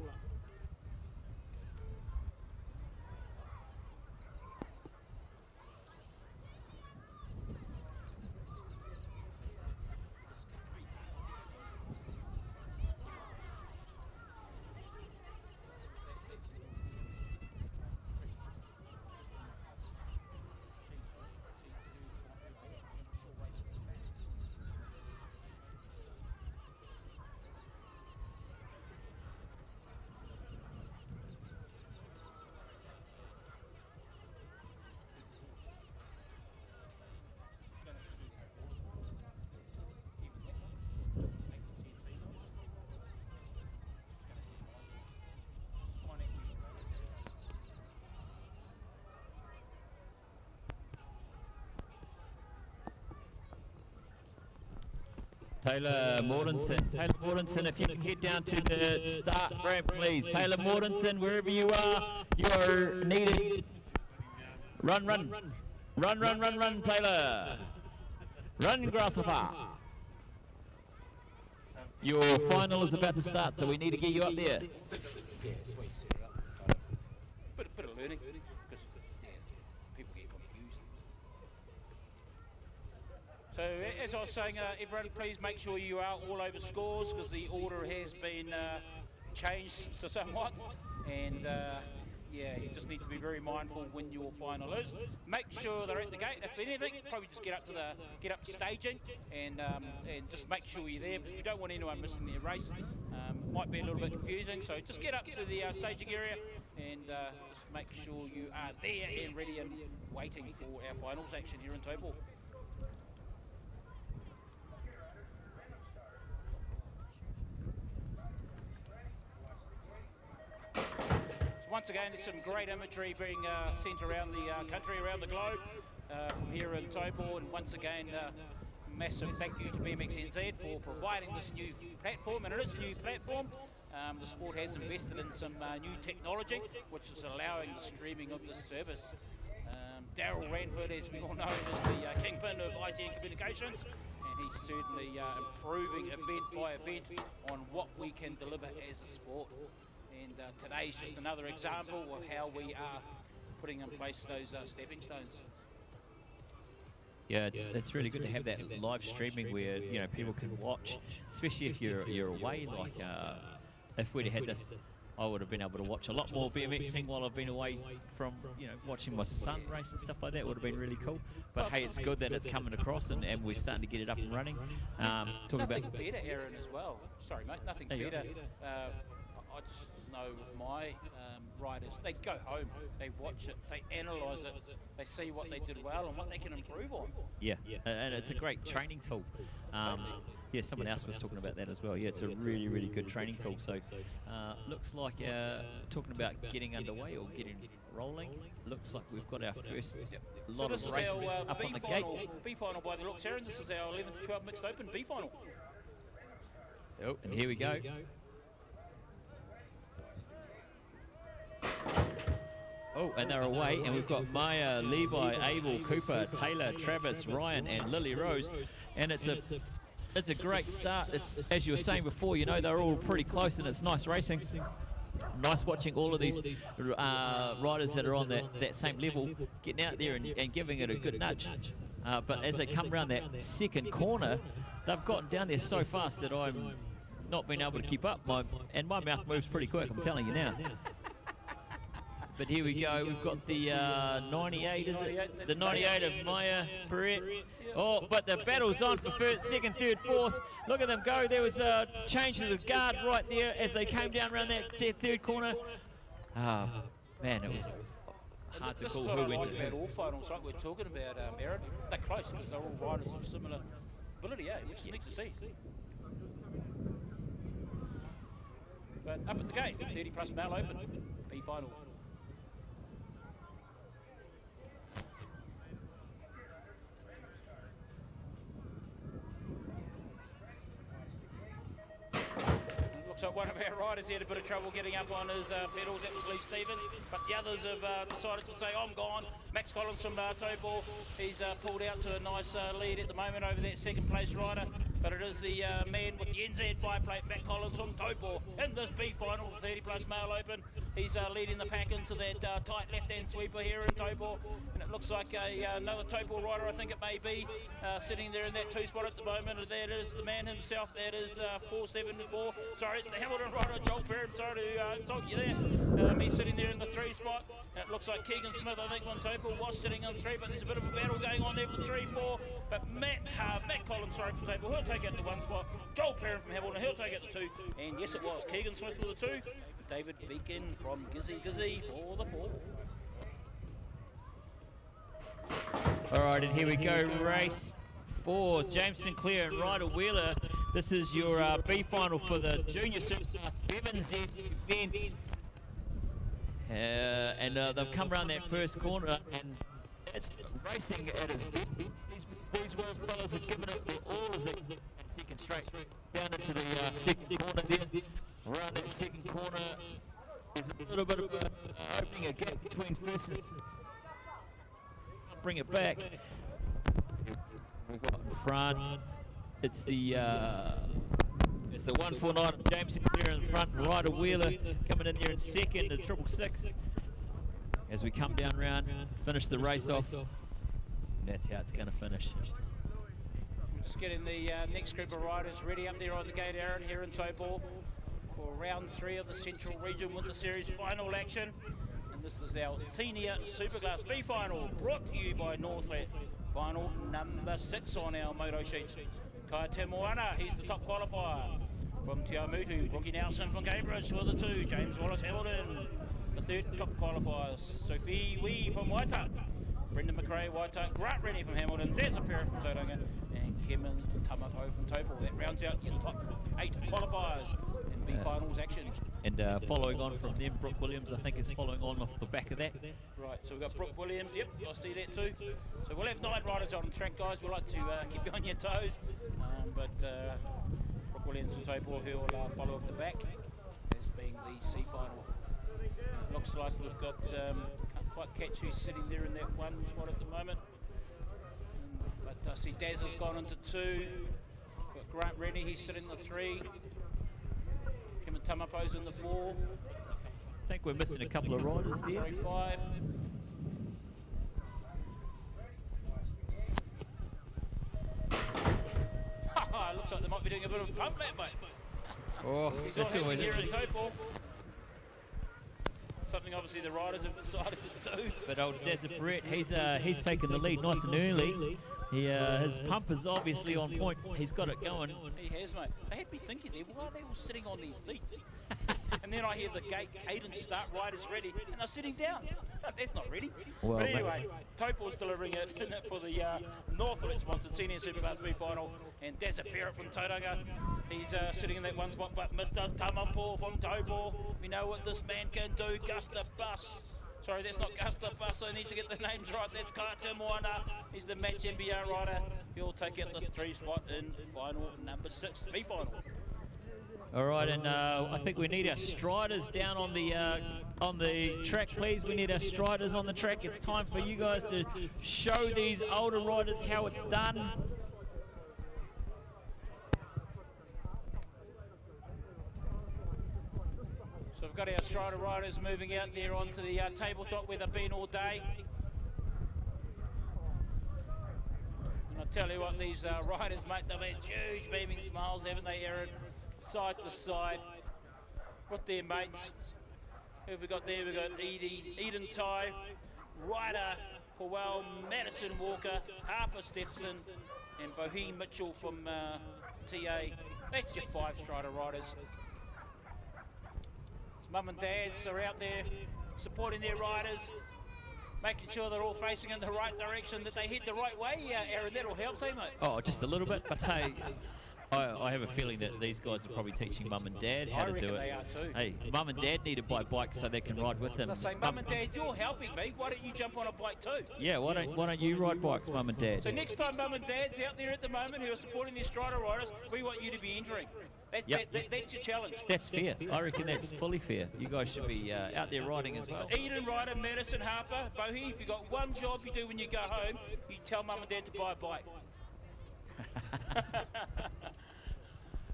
Taylor Mortensen, if you can head down to the start ramp, please. Taylor Mortensen, wherever you are needed. Run, Taylor. Run, Grasshopper. Your final is about to start, so we need to get you up there. Yeah, sweet setup. Bit of learning, because people get confused. So as I was saying, everyone, please make sure you are all over scores, because the order has been changed to somewhat, and yeah, you just need to be very mindful when your final is. Make sure they're at the gate. If anything, probably just get up to staging and just make sure you're there, because we don't want anyone missing their race. It might be a little bit confusing, so just get up to the staging area and just make sure you are there and ready and waiting for our finals action here in Taupō. Once again, there's some great imagery being sent around the country, around the globe, from here in Taupō, and once again, massive thank you to BMX NZ for providing this new platform, and it is a new platform. The sport has invested in some new technology, which is allowing the streaming of this service. Daryl Ranford, as we all know, is the kingpin of IT and communications, and he's certainly improving event by event on what we can deliver as a sport. And today's just another example of how we are putting in place those stepping stones. Yeah, it's really good to have that live streaming where people can watch, especially if you're away. Like if we'd had this, I would have been able to watch a lot more BMXing while I've been away from watching my son race and stuff like that. Would have been really cool. But hey, it's good that it's coming across and we're starting to get it up and running. Nothing better, Aaron, as well. Sorry, mate. Nothing better. I just know with my riders, they go home, they watch it, they analyse it, they see what they did well and what they can improve on. Yeah, and it's a great training tool. Yeah, someone else was talking about that as well. Yeah, it's a really, really good training tool. So looks like talking about getting underway or getting rolling, looks like we've got our first lot of races up on the gate. B final by the looks, Aaron. This is our 11 to 12 mixed open B final. Oh, and here we go. Oh, and they're away, and we've got Maya, Levi, Abel, Cooper, Taylor, Travis, Ryan, and Lily Rose, and it's a great start. It's, as you were saying before, you know, they're all pretty close, and it's nice racing. Nice watching all of these riders that are on that same level getting out there and giving it a good nudge. But as they come around that second corner, they've gotten down there so fast that I'm not being able to keep up. And my mouth moves pretty quick, I'm telling you now. But here we go. We've got the 98, is it? The 98 of Maya Barrett. Oh, but the battle's on for first, second, third, fourth. Look at them go. There was a change of the guard right there as they came down around that third corner. Man, it was hard to call who went to who. This is what I like about all finals, like we're talking about, Aaron. They're close because they're all riders of similar ability, which is neat to see. But up at the gate, 30 plus male open, B final. Looks like one of our riders had a bit of trouble getting up on his pedals. That was Lee Stevens, but the others have decided to say, I'm gone. Max Collins from Taupō, he's pulled out to a nice lead at the moment over that second place rider, but it is the man with the NZ5 plate, Max Collins from Taupō, in this B final, 30 plus male open. He's leading the pack into that tight left-hand sweeper here in Taupō, and it looks like another Taupō rider, I think it may be, sitting there in that 2 spot at the moment. That is the man himself, that is 474. Sorry, it's the Hamilton rider, Joel Perham. Sorry to insult you there. He's sitting there in the 3 spot. And it looks like Keegan Smith, I think, from Taupō was sitting on 3, but there's a bit of a battle going on there for 3, 4. But Matt Collins, sorry, from Taupō, he'll take out the 1 spot. Joel Perham from Hamilton, he'll take out the 2. And yes, it was Keegan Smith for the 2. David Beacon from Gizzy for the 4. All right, and here we go, race 4. James Sinclair and Ryder Wheeler. This is your B final for the Junior Superclass 7Z events. And they've come around that first corner, and it's racing at its best. These fellas have given it their all as they second straight down into the second corner there. Around that second corner, there's a little bit of opening a gap between first and bring it back. We've got in front. It's the 149 James Sinclair in front. Ryder Wheeler coming in there in second. The 666. As we come down round, finish the race off. That's how it's going to finish. Just getting the next group of riders ready up there on the gate, Aaron, here in Taupō for round 3 of the Central Region Winter Series final action. And this is our Senior Superclass B final, brought to you by Northland. Final number 6 on our moto sheets. Kai Te Moana, he's the top qualifier. From Te Aumutu, Brookie Nelson from Cambridge for the 2. James Wallace Hamilton, the 3rd top qualifier. Sophie Wee from Waituck. Brendan McRae, Waituck. Grant Rennie from Hamilton. There's a pair from Tauranga. And Kevin Tamako from Taupō. That rounds out your top 8 qualifiers in B finals action. And following on from them, Brooke Williams, I think, is following on off the back of that. Right, so we've got Brooke Williams, yep, I see that too. So we'll have 9 riders on track, guys. We like to keep you on your toes. But Brooke Williams from Taupō, who will follow off the back as being the C final. Looks like we've got, can't quite catch who's sitting there in that 1 spot at the moment. But I see Daz has gone into 2. Got Grant Rennie, he's sitting in the 3. Kevin Tamapo's in the 4. I think we're missing a couple of riders there. 5. Looks like they might be doing a bit of a pump lap, mate. Oh, that's always here in Taupō. Something obviously the riders have decided to do. But old Desert Brett, he's taken the lead nice and early. His pump is obviously on point. He's got it going. He has, mate. They had me thinking there, why are they all sitting on these seats? And then I hear the gate cadence start, riders ready, and they're sitting down. That's not ready. Well, but anyway, Taupō's delivering it for the Northland-sponsored Senior Superclass B final, and Desert Parrot from Tauranga. He's sitting in that 1 spot, but Mr. Tamapo from Taupō, we know what this man can do. Gusta Bus. Sorry, that's not Gusta Bus. I need to get the names right. That's Kai Te Moana. He's the match NBA rider. He'll take out the 3 spot in final number 6, B final. All right, and I think we need our striders down on the track, please. We need our striders on the track. It's time for you guys to show these older riders how it's done. So we've got our strider riders moving out there onto the tabletop where they've been all day. And I'll tell you what, these riders, mate, they've had huge beaming smiles, haven't they, Aaron? Side to side with their mates. Who have we got there? We've got Eden Ty, Ryder Powell, Madison Walker, Harper Stephenson, and Boheen Mitchell from TA. That's your 5 strider riders. Mum and dads are out there supporting their riders, making sure they're all facing in the right direction, that they head the right way. Aaron, that'll help, eh, mate? Oh, just a little bit, but hey, I have a feeling that these guys are probably teaching mum and dad how to do it. They are too. Hey, mum and dad need to buy bikes so they can ride with them. They'll say, Mum and Dad, you're helping me. Why don't you jump on a bike too? Yeah, why don't you ride bikes, mum and dad? So next time Mum and Dad's out there at the moment who are supporting their strider riders, we want you to be entering. That's your challenge. That's fair. I reckon that's fully fair. You guys should be out there riding as well. So Eden, Ryder, Madison, Harper, Bohee, if you've got one job you do when you go home, you tell Mum and Dad to buy a bike.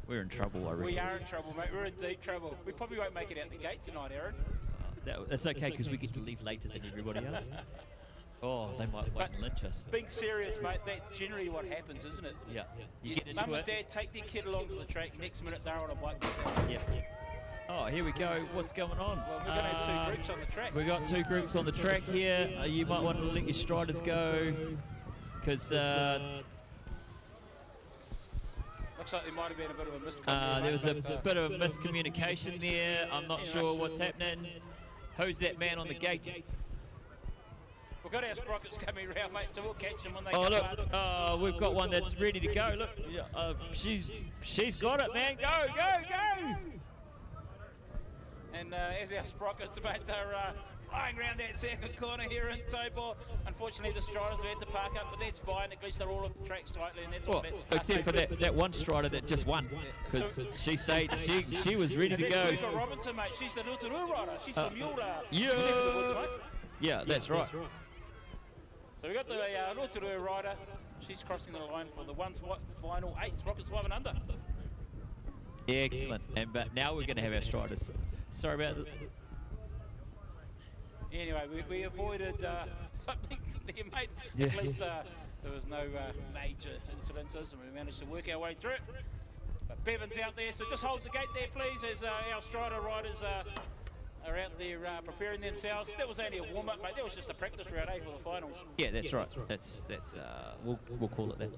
We're in trouble, I reckon. We are in trouble, mate. We're in deep trouble. We probably won't make it out the gate tonight, Aaron. That's okay, because we get to leave later than everybody else. Oh, they might lynch us. Being serious, mate, that's generally what happens, isn't it? Yeah. You get into Mum it. and Dad take their kid along to the track, next minute they're on a bike. Yeah. Oh, here we go. What's going on? Well, we're going to have 2 groups on the track. We've got 2 groups on the track here. You might want to let your striders go, because looks like there might have been a bit of a miscommunication. there was a bit of a miscommunication there. I'm not sure what's happening. Who's that man on the gate? We've got our sprockets coming round, mate, so we'll catch them when they Oh, come look. past. We've got one that's ready to go. Look, she's got it, man. Go! And as our sprockets, mate, they're flying around that second corner here in Taupō. Unfortunately, the striders have had to park up, but that's fine. At least they're all off the track slightly, and that's what except for that one strider that just won, because she stayed. She was ready to go. Rebecca Robinson, mate. She's the Rotorua rider. She's from Yulda. Yeah, that's right. So we got the Rotorua rider. She's crossing the line for the final 8 sprockets 5 and under. Excellent. But now we're going to have our striders. Sorry about that. Anyway, we avoided something there, mate. Yeah. At least there was no major incidences, and we managed to work our way through it. But Bevan's out there, so just hold the gate there, please, as our strider riders are out there preparing themselves. That was only a warm-up, mate. That was just a practice round, for the finals. Yeah, that's right. That's we'll call it that.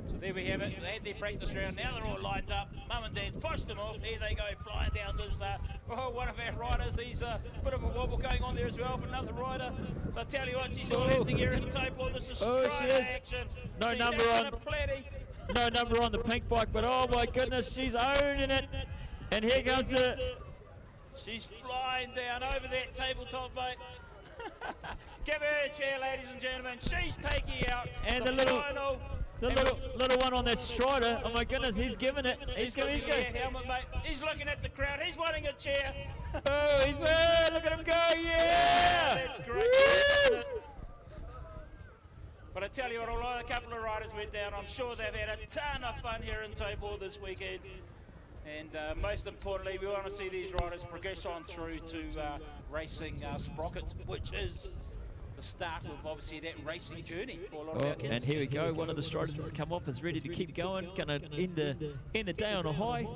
So there we have it. They had their practice round. Now they're all lined up. Mum and Dad's pushed them off. Here they go, flying down this. One of our riders. He's a bit of a wobble going on there as well for another rider. So I tell you what, she's all happening here in Taupō. This is strider action. No number on the pink bike, but oh my goodness, she's owning it. And here comes the. She's flying down over that tabletop, mate. Give her a cheer, ladies and gentlemen. She's taking out and the final. The little one on that strider. Oh my goodness, he's giving it. He's going helmet, mate. He's looking at the crowd. He's wanting a cheer. Oh, look at him go! Yeah, that's great. But I tell you what, although a couple of riders went down, I'm sure they've had a ton of fun here in Taupō this weekend. And most importantly, we want to see these riders progress on through to racing sprockets, which is the start of obviously that racing journey for a lot of our kids. And here we go. One of the striders has come off, is ready to keep going. Going to end the day on a high.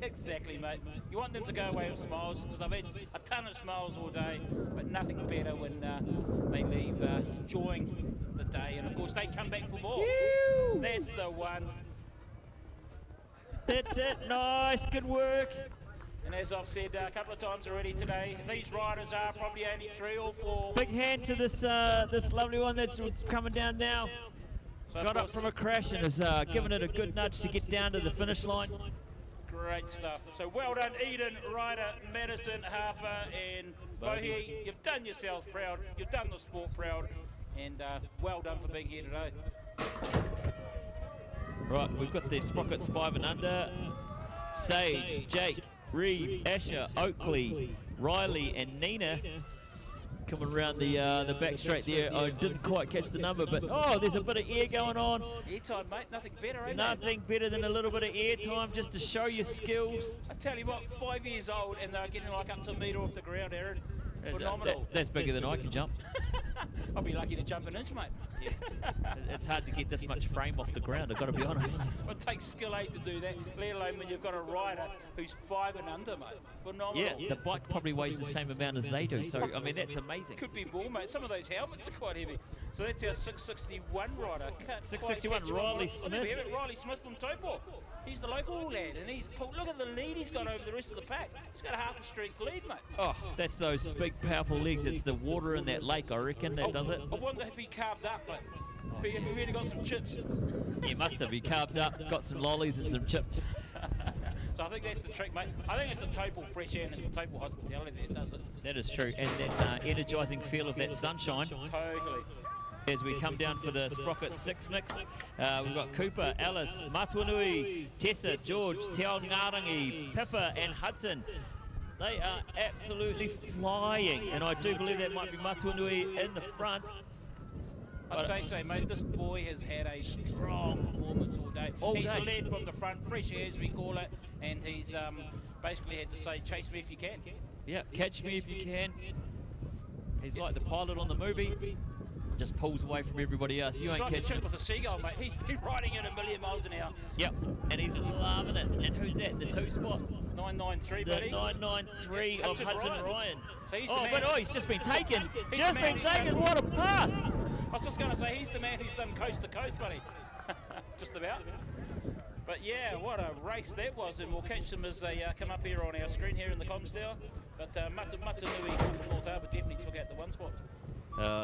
Exactly, mate. You want them to go away with smiles, because I've had a ton of smiles all day, but nothing better when they leave enjoying the day. And of course, they come back for more. Ew. That's the one. That's it. Nice. Good work. And as I've said a couple of times already today, these riders are probably only 3 or 4. Big hand to this lovely one that's coming down now. So got up from a crash and is giving it a good nudge to get down to the finish line. Great stuff. So well done, Eden, Ryder, Madison, Harper and Bohee. You've done yourselves proud. You've done the sport proud. and well done for being here today. Right, we've got the Sprockets 5 and under. Sage, Jake, Reeve, Asher, Oakley, Riley and Nina coming around the back straight there. I didn't quite catch the number, but oh, there's a bit of air going on. Airtime, mate, nothing better, eh? Nothing better than a little bit of air time just to show your skills. I tell you what, 5 years old and they're getting like up to a metre off the ground, Aaron. Phenomenal. That's bigger than I can jump. I'll be lucky to jump an inch, mate. It's hard to get this much frame off the ground, I've got to be honest. It takes skill, to do that, let alone when you've got a rider who's 5 and under, mate. Phenomenal. Yeah, the bike probably weighs the same amount as they do, so I mean that's amazing. Could be more, mate. Some of those helmets are quite heavy. So that's our 661 rider. 661, Riley Smith. Riley Smith from Taupō. He's the local lad, and he's pulled. Look at the lead he's got over the rest of the pack. He's got a half a strength lead, mate. Oh, that's those big, powerful legs. It's the water in that lake, I reckon, that does it. I wonder if he carved up, mate. If he really got some chips. He must have. He carved up, got some lollies and some chips. So I think that's the trick, mate. I think it's the Taupō fresh air and it's the Taupō hospitality that does it. That is true, and that energising feel of that sunshine. Totally. As we come down for the Sprocket 6 mix, we've got Cooper, Alice, Matuanui, Tessa, George, Te Ao Ngarangi, Pippa and Hudson. They are absolutely flying, and I do believe that might be Matuanui in the front. I'd say so, mate. This boy has had a strong performance all day. He's led from the front, fresh air as we call it, and he's basically had to say, chase me if you can. Yeah, catch me if you can. He's like the pilot on the movie. Just pulls away from everybody else. You ain't like catching it with a seagull, mate. He's been riding at 1,000,000 miles an hour. Yep, and he's loving it. And who's that? The 2 spot? 993, buddy. The 993 of Hudson Ryan. So he's he's just been taken. Just been taken. What a pass! I was just going to say, he's the man who's done coast to coast, buddy. Just about. But yeah, what a race that was, and we'll catch them as they come up here on our screen here in the comms tower. But Matanui from North Harbour definitely took out the 1 spot.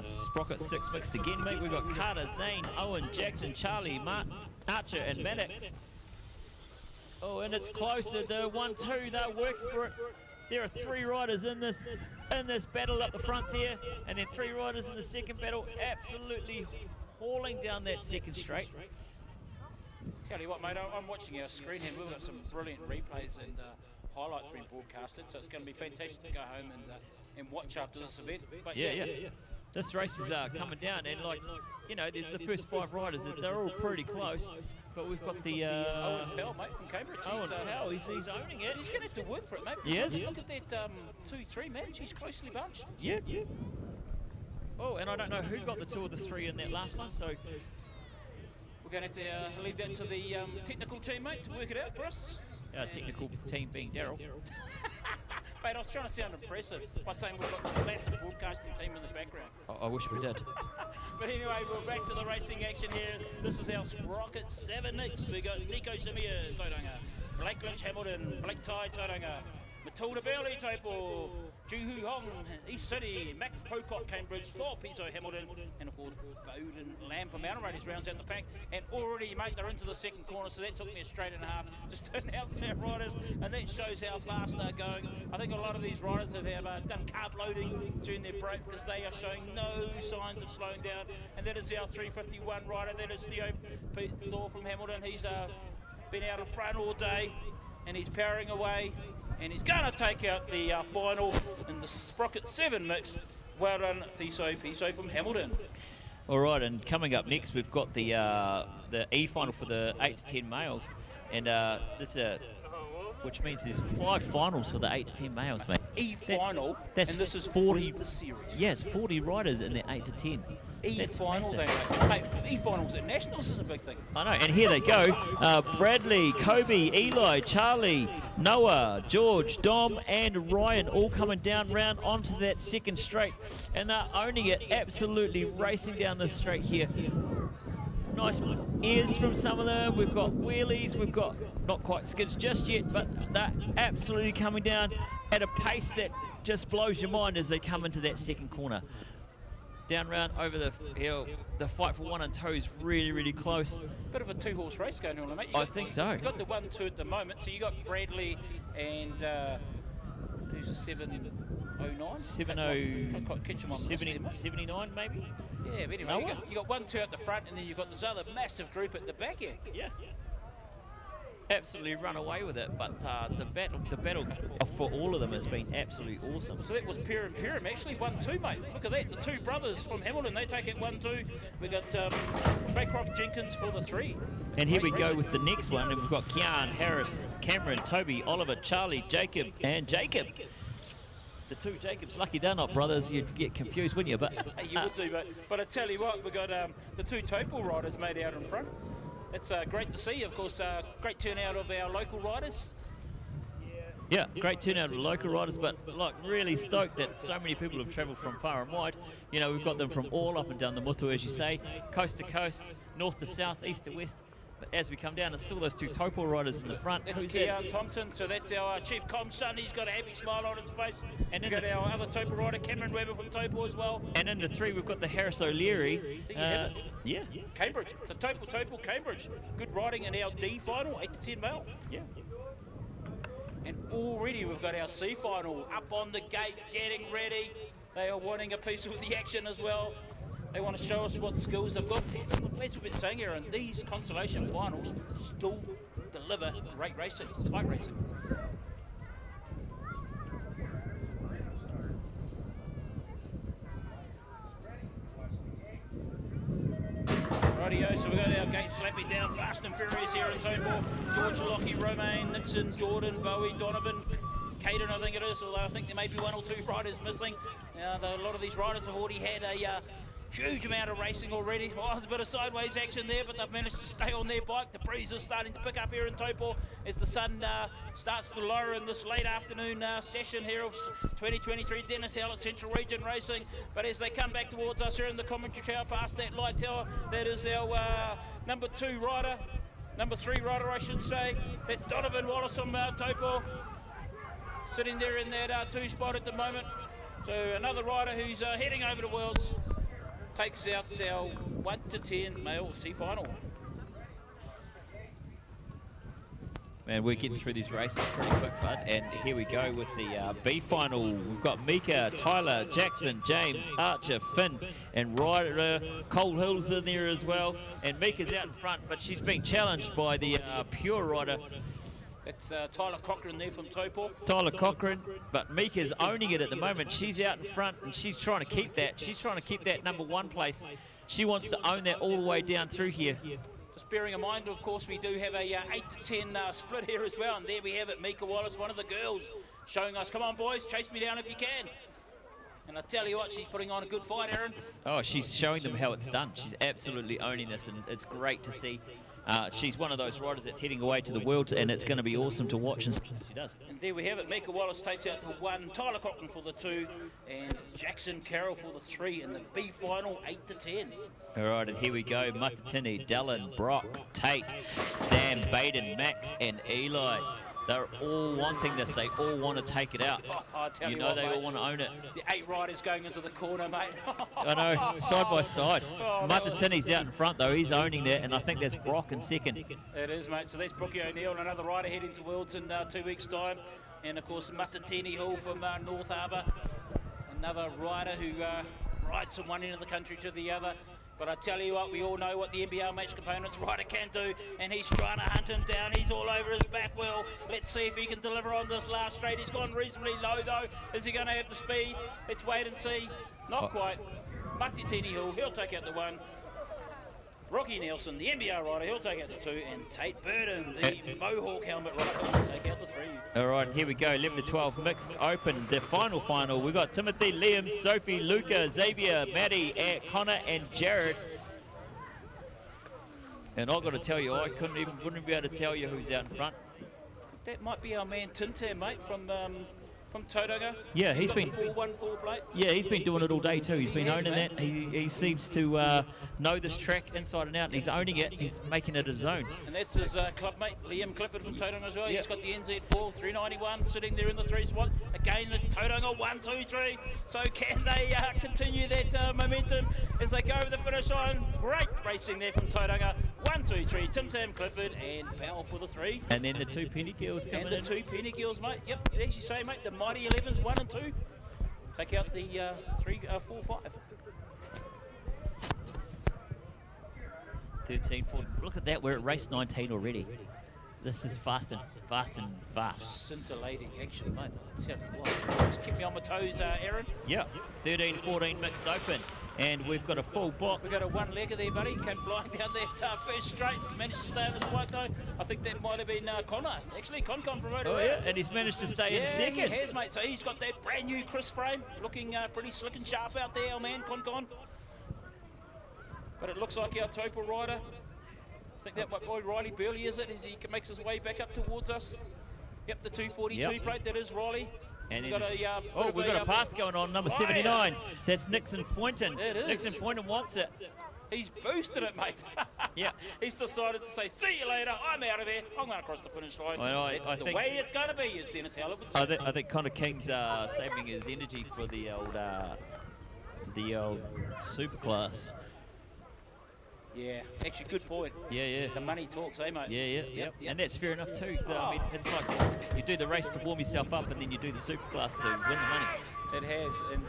Sprocket 6 mixed again, mate. We've got Carter, Zane, Owen, Jackson, Charlie, Archer and Maddox. Oh, and it's closer. The 1-2, they're working for it. There are 3 riders in this battle up the front there, and then 3 riders in the second battle, absolutely hauling down that second straight. Tell you what, mate, I'm watching our screen here. We've got some brilliant replays and highlights being broadcasted, so it's going to be fantastic to go home and watch after this event. But yeah. This race is coming down, and there's the first 5 riders. They're all pretty close, but we've got the Owen Pell, mate, from Cambridge. Owen Pell, he's owning it. He's going to have to work for it, mate. Yes. Look at that 2-3 match. He's closely bunched. Yeah. Oh, and I don't know who got the 2 or the 3 in that last one, so we're going to have to leave that to the technical team, mate, to work it out for us. Our technical team being Daryl. Mate, I was trying to sound impressive by saying we've got this massive broadcasting team in the background. I wish we did. But anyway, we're back to the racing action here. This is our Sprocket 7 mix. We got Nico Simia, Tauranga, Blake Lynch Hamilton, Blake Tai, Tauranga, Matilda Bailey, Taupō, Juhu Hong, East City, Max Pocock, Cambridge, Thor Piso, Hamilton, and of course Bowden Lamb for Mountain Raiders rounds out the pack. And already, mate, they're into the second corner, so that took me a straight and a half just to announce our riders, and that shows how fast they're going. I think a lot of these riders have done carb loading during their break because they are showing no signs of slowing down. And that is our 351 rider, that is Theo Thor from Hamilton. He's been out in front all day, and he's powering away. And he's going to take out the final in the Sprocket 7 mix. Well done, Piso from Hamilton. All right, and coming up next, we've got the E final for the 8 to 10 males, and which means there's 5 finals for the 8 to 10 males, mate. E final, that's and this is 40 the series. Yes, 40 riders in the 8 to 10. E final, mate. E finals at nationals is a big thing. I know, and here they go. Bradley, Kobe, Eli, Charlie, Noah, George, Dom, and Ryan all coming down round onto that second straight, and they're owning it, absolutely racing down the straight here. Nice airs from some of them. We've got wheelies. We've got not quite skids just yet, but they're absolutely coming down at a pace that just blows your mind as they come into that second corner. Down round over the hill, the fight for 1 and 2 is really, really close. Bit of a 2-horse race going on, mate. I think so. You've got the 1-2 at the moment, so you got Bradley and who's the 7? 09. 79 maybe? Yeah, but anyway, Noah? you got 1, 2 at the front, and then you've got this other massive group at the back here. Yeah. Absolutely run away with it, but the battle for all of them has been absolutely awesome. So that was Pyram actually 1-2, mate. Look at that, the two brothers from Hamilton, they take it 1-2. We got Craycroft Jenkins for the 3. And here we go with the next one, and we've got Kian, Harris, Cameron, Toby, Oliver, Charlie, Jacob, and Jacob. The two Jacobs, lucky they're not brothers, you'd get confused, wouldn't you? But you would do, but I tell you what, we got the two Taupō riders made out in front. It's great to see, of course, great turnout of our local riders. Yeah, great turnout of local riders, but like really stoked that so many people have travelled from far and wide. You know, we've got them from all up and down the moto, as you say, coast to coast, north to south, east to west. But as we come down, there's still those two Taupō riders in the front. That's Kean Thompson, so that's our Chief Com's son. He's got a happy smile on his face. And we've got our other Taupō rider, Cameron Webber from Taupō as well. And in the 3, we've got the Harris O'Leary. Yeah. Cambridge, the Taupō Cambridge. Good riding in our D final, 8 to 10 male. Yeah. And already we've got our C final up on the gate, getting ready. They are wanting a piece of the action as well. They want to show us what skills they've got. As we've been saying, Aaron, these consolation finals still deliver great racing, tight racing. Rightio, so we've got our gate slapping down fast and furious here in Taupō. George, Lockie, Romaine, Nixon, Jordan, Bowie, Donovan, Caden, I think it is, although I think there may be 1 or 2 riders missing. A lot of these riders have already had a huge amount of racing already. Oh, there's a bit of sideways action there, but they've managed to stay on their bike. The breeze is starting to pick up here in Taupō as the sun starts to lower in this late afternoon session here of 2023 Dennis Howlett Central Region Racing. But as they come back towards us here in the commentary tower past that light tower, that is our number 3 rider, I should say. That's Donovan Wallace from Taupō, sitting there in that 2 spot at the moment. So another rider who's heading over to Worlds takes out our 1 to 10 male C final. Man, we're getting through these races pretty quick, bud. And here we go with the B final. We've got Mika, Tyler, Jackson, James, Archer, Finn, and Ryder. Cole Hill's in there as well. And Mika's out in front, but she's being challenged by the pure rider. It's Tyler Cochran there from Taupō. Tyler Cochran, but Mika's owning it at the moment. She's out in front and she's trying to keep that. She's trying to keep that number 1 place. She wants to own that all the way down through here. Just bearing in mind, of course, we do have a 8 to 10 split here as well. And there we have it, Mika Wallace, one of the girls, showing us, come on boys, chase me down if you can. And I tell you what, she's putting on a good fight, Aaron. Oh, she's showing them how it's done. She's absolutely owning this, and it's great to see. She's one of those riders that's heading away to the Worlds, and it's going to be awesome to watch and see what she does. And there we have it. Mika Wallace takes out the 1, Tyler Cochran for the 2, and Jackson Carroll for the 3 in the B final, 8 to 10. All right, and here we go. Matatini, Dallin, Brock, Tate, Sam, Baden, Max, and Eli. They're all wanting this. They all want to take it out. You know what, they mate, all want to own it. The 8 riders going into the corner, mate. I know, side by side. Matatini's out in front, though. He's owning that, and I think that's Brock in second. It is, mate. So that's Brookie O'Neill, another rider heading to Worlds in 2 weeks' time. And, of course, Matatini Hall from North Harbour, another rider who rides from one end of the country to the other. But I tell you what, we all know what the NBL match components rider can do, and he's trying to hunt him down. He's all over his back wheel. Let's see if he can deliver on this last straight. He's gone reasonably low, though. Is he going to have the speed? Let's wait and see. Not quite. Matatini Hill, he'll take out the 1. Rocky Nelson, the NBR rider, he'll take out the 2. And Tate Burden, the Mohawk helmet rider, will take out the 3. All right, here we go. 11 to 12 mixed open. The final. We've got Timothy, Liam, Sophie, Luca, Xavier, Maddie, Connor, and Jared. And I've got to tell you, I wouldn't be able to tell you who's out in front. That might be our man Tintam, mate, from Tauranga. Yeah, he's been 414 plate. Yeah, he's been doing it all day too. He's been owning that. He seems to know this track inside and out, and he's owning it. He's making it his own. And that's his club mate, Liam Clifford from Tauranga as well. He's got the NZ4 391 sitting there in the 3 spot. Again, it's Tauranga 1, 2, 3. So can they continue that momentum as they go over the finish line? Great racing there from Tauranga. 1, 2, 3. Tim Tam Clifford and Powell for the 3. And then the 2 Penny Girls coming in. And the 2 Penny Girls, mate. Yep, as you say, mate, the Mighty 11s, 1 and 2. take out the 3, 4, 5. 13, 14. Look at that, we're at race 19 already. This is fast and fast. Scintillating action, mate. Just keep me on my toes, Aaron. Yeah, 13, 14 mixed open. And we've got a full block. We've got a one-legger there, buddy. Came flying down that first straight. He's managed to stay over the white, though. I think that might have been Connor. Actually, Con from Rotorua. Oh, yeah, and he's managed to stay in second. Yeah, he has, mate. So he's got that brand-new Chris frame. Looking pretty slick and sharp out there, old man, Con. But it looks like our Taupō rider. I think that my boy Riley Burley is it, as he makes his way back up towards us. Yep, the 242 plate, that is Riley. And we've got a pass going on, number 79. That's Nixon Poynton. It is. Nixon Poynton wants it. He's boosted it, mate. Yeah. He's decided to say, see you later, I'm out of here, I'm going to cross the finish line. I the think, way it's going to be, as Dennis Howlett would say. I think Connor King's saving his energy for the old Superclass. Yeah, actually, good point. Yeah. The money talks, eh, mate? Yeah. Yep. And that's fair enough too. I mean, it's like you do the race to warm yourself up, and then you do the Superclass to win the money. It has, and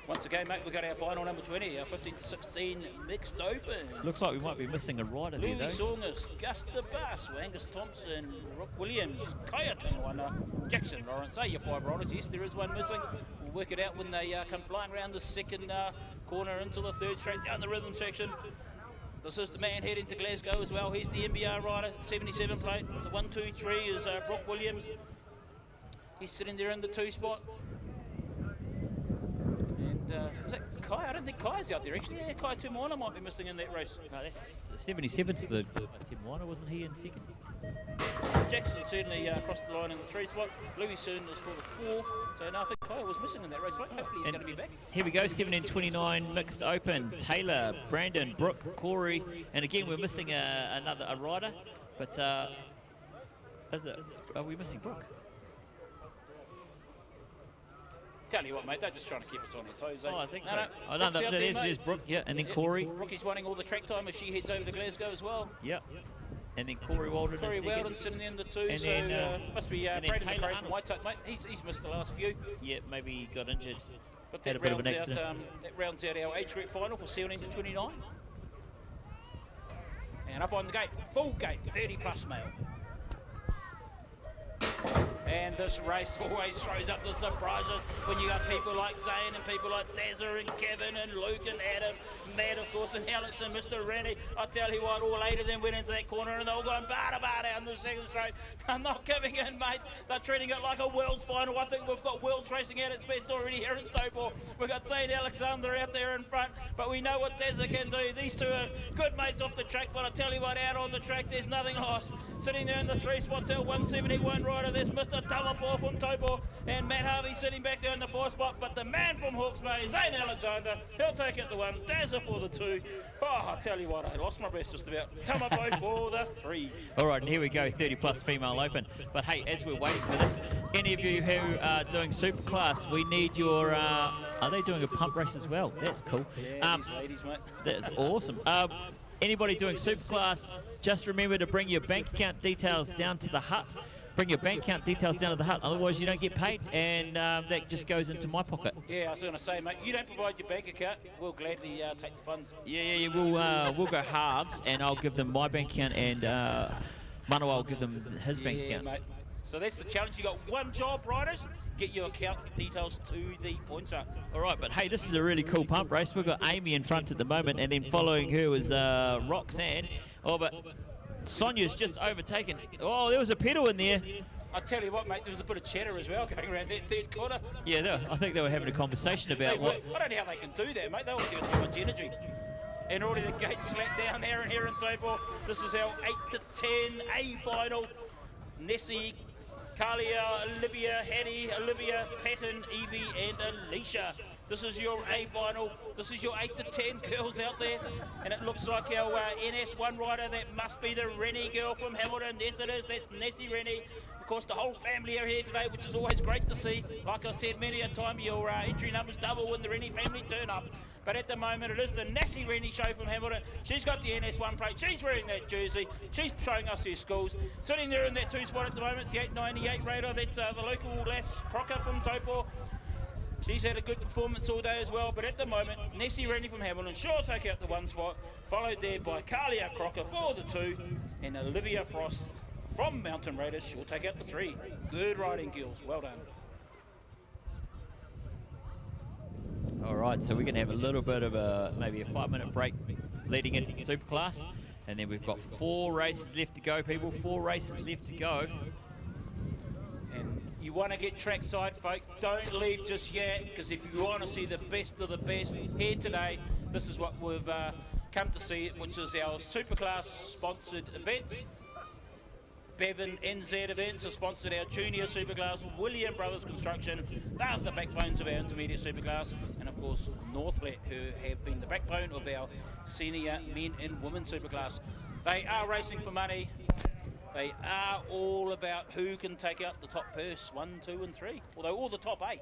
once again, mate, we've got our final number 20, our 15 to 16 mixed open. Looks like we might be missing a rider Louis there, though. Saunders, Gus the Bus, Angus Thompson, Rock Williams, Kaya Tungwana, Jackson Lawrence. Your 5 riders. Yes, there is one missing. We'll work it out when they come flying around the second corner into the third straight down the rhythm section. This is the man heading to Glasgow as well. He's the MBR rider, 77 plate. The 1, 2, 3 is Brock Williams. He's sitting there in the 2 spot. And is that Kai? I don't think Kai's out there actually. Yeah, Kai Tungwana might be missing in that race. No, that's the 77's the Tungwana, wasn't he in second? Jackson certainly crossed the line in the 3 spot. Louis Saunders for the 4. So no, I think Kai was missing in that race, mate. Hopefully he's going to be back. Here we go, 17-29 mixed open. Taylor, Brandon, Brooke, Corey, and again we're missing a rider. But are we missing Brooke? Tell you what, mate, they're just trying to keep us on our toes. I think so. There's Brooke, yeah, and then Corey. Brookie's wanting all the track time as she heads over to Glasgow as well. Yep. And then Corey Walden. Corey Walden sitting in the 2, and so then, must be Braden McRae from Whitetuck, mate. He's missed the last few. Yeah, maybe he got injured. But that rounds out our age group final for 17 to 29. And up on the gate, full gate, 30 plus male. And this race always throws up the surprises when you got people like Zane and people like Dazza and Kevin and Luke and Adam, Matt of course, and Alex and Mr. Rennie. I tell you what, all 8 of them went into that corner and they all going bar down the second straight. They're not giving in, mate. They're treating it like a world's final. I think we've got world racing at its best already here in Taupō. We've got Zane Alexander out there in front, but we know what Dazza can do. These 2 are good mates off the track, but I tell you what, out on the track, there's nothing lost. Sitting there in the 3 spots, our 171 rider, there's Mr. Taupō from Taupō, and Matt Harvey sitting back there in the 4 spot, but the man from Hawke's Bay, Zane Alexander, he'll take it the 1, Dazza for the 2. Oh, I tell you what, I lost my breath just about. Taupō for the 3. All right, and here we go, 30 plus female open. But hey, as we're waiting for this, any of you who are doing Superclass, we need your, are they doing a pump race as well? That's cool. Yeah, these ladies, mate. That's awesome. Anybody doing Superclass, just remember to bring your bank account details down to the hut. Bring your bank account details down to the hut, otherwise you don't get paid, and that just goes into my pocket. Yeah, I was going to say, mate, you don't provide your bank account, we'll gladly take the funds. Yeah, we'll go halves, and I'll give them my bank account, and Manawa will give them his bank account. Mate. So that's the challenge. You got one job, riders. Get your account details to the pointer. All right, but hey, this is a really cool pump race. We've got Amy in front at the moment, and then following her is Roxanne. Oh, but Sonia's just overtaken. Oh, there was a pedal in there. I tell you what, mate, there was a bit of chatter as well going around that 3rd corner. Yeah, I think they were having a conversation about what. I don't know how they can do that, mate. They always got too much energy. And already the gate's slapped down there and here in Taupō. This is our 8 to 10 A final. Nessie, Kalia, Olivia, Hattie, Olivia, Patton, Evie, and Alicia. This is your A final. This is your 8 to 10 girls out there. And it looks like our NS1 rider, that must be the Rennie girl from Hamilton. Yes, it is. That's Nessie Rennie. Of course, the whole family are here today, which is always great to see. Like I said many a time, your entry numbers double when the Rennie family turn up. But at the moment, it is the Nessie Rennie show from Hamilton. She's got the NS1 plate. She's wearing that jersey. She's showing us her schools. Sitting there in that 2 spot at the moment, it's the 898 radar. That's the local lass Crocker from Taupō. She's had a good performance all day as well, but at the moment, Nessie Rennie from Hamilton, she'll take out the 1 spot, followed there by Kalia Crocker for the 2, and Olivia Frost from Mountain Raiders, she'll take out the 3. Good riding, girls, well done. All right, so we're going to have a little bit of maybe a 5-minute break leading into the Superclass, and then we've got 4 races left to go, people. 4 races left to go. And you want to get trackside, folks. Don't leave just yet, because if you want to see the best of the best here today, this is what we've come to see, which is our Superclass sponsored events. Bevan NZ events have sponsored our junior Superclass, William Brothers Construction. They are the backbones of our intermediate Superclass, and of course Northlet, who have been the backbone of our senior men and women Superclass. They are racing for money. They are all about who can take out the top purse, 1, 2 and 3, although all the top 8.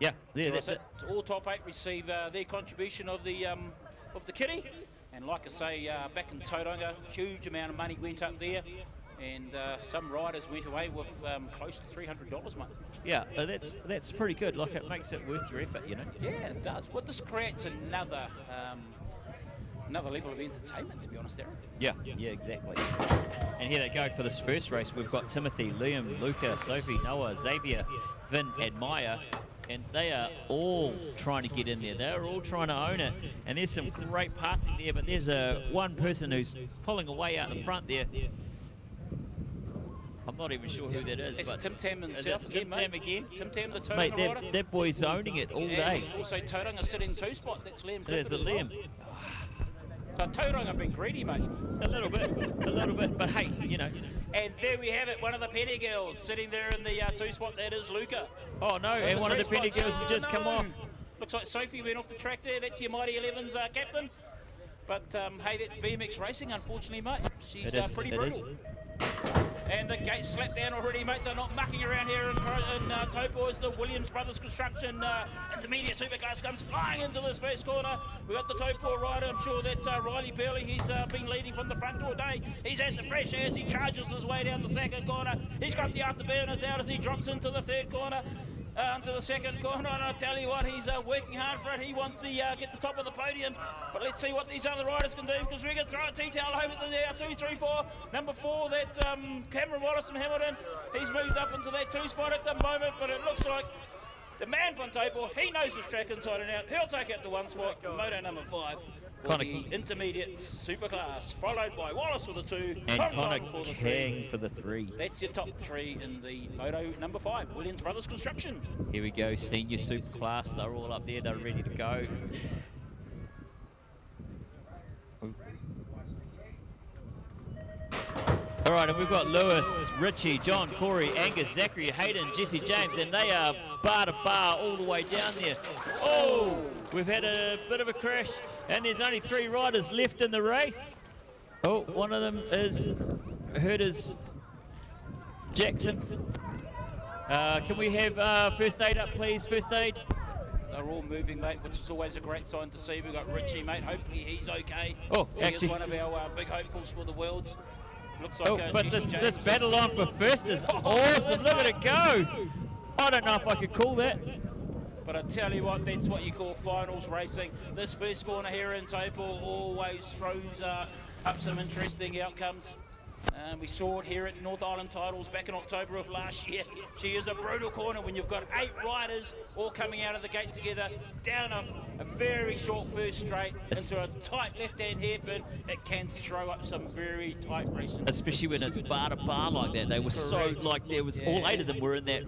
Yeah, that's it. All top 8 receive their contribution of the kitty, and like I say, back in Tauranga, huge amount of money went up there. And some riders went away with close to $300, mate. Yeah, that's pretty good. Like, it makes it worth your effort, you know. Yeah, it does. Well, this creates another level of entertainment, to be honest, Aaron. Yeah, exactly. And here they go for this first race. We've got Timothy, Liam, Luca, Sophie, Noah, Xavier, Vin, and Maya. And they are all trying to get in there. They're all trying to own it. And there's some great passing there, but there's one person who's pulling away out the front there. I'm not even sure who that is. It's but Tim Tam himself again, Tim Tam again? Tim Tam, the Tauranga rider. That boy's owning it all day. And also Tauranga sitting 2 spot. That's Liam Clifford There's a as well. Liam. So Tauranga have been greedy, mate. A little bit. But hey, you know. And there we have it. One of the Penny girls sitting there in the 2 spot. That is Luca. Oh no! And one of the Penny girls has just come off. Looks like Sophie went off the track there. That's your Mighty 11's captain. But hey, that's BMX racing, unfortunately, mate. She's pretty brutal. And the gate slapped down already, mate. They're not mucking around here in Taupō as the Williams Brothers Construction intermediate Superclass comes flying into this first corner. We've got the Taupō rider. I'm sure that's Riley Burley. He's been leading from the front all day. He's at the fresh as he charges his way down the second corner. He's got the afterburners out as he drops into the third corner. Into the second corner, and I'll tell you what, he's working hard for it. He wants to get the top of the podium, but let's see what these other riders can do, because we're going to throw a T-tail over there, 2, 3, 4. Number 4, that's Cameron Wallace from Hamilton. He's moved up into that 2 spot at the moment, but it looks like the man from Taupō, he knows his track inside and out. He'll take out the 1 spot, moto number 5 for the intermediate Superclass, followed by Wallace for the 2, and Connor King for the 3. That's your top 3 in the moto number 5, Williams Brothers Construction. Here we go, senior Superclass. They're all up there. They're ready to go. All right, and we've got Lewis, Richie, John, Corey, Angus, Zachary, Hayden, Jesse James, and they are bar to bar all the way down there. Oh, we've had a bit of a crash, and there's only 3 riders left in the race. Oh, one of them is Herders Jackson. Can we have first aid up, please? First aid. They're all moving, mate, which is always a great sign to see. We've got Richie, mate. Hopefully he's okay. Oh, he actually, is one of our big hopefuls for the Worlds. Looks like but this battle on for first is awesome. Look at it go. I don't know if I could call that. But I tell you what, that's what you call finals racing. This first corner here in Taupō always throws up some interesting outcomes. We saw it here at North Island Titles back in October of last year. She is a brutal corner when you've got 8 riders all coming out of the gate together, down a very short first straight into a tight left-hand hairpin. It can throw up some very tight racing. Especially when it's bar to bar like that. They were so, like, there was all 8 of them were in that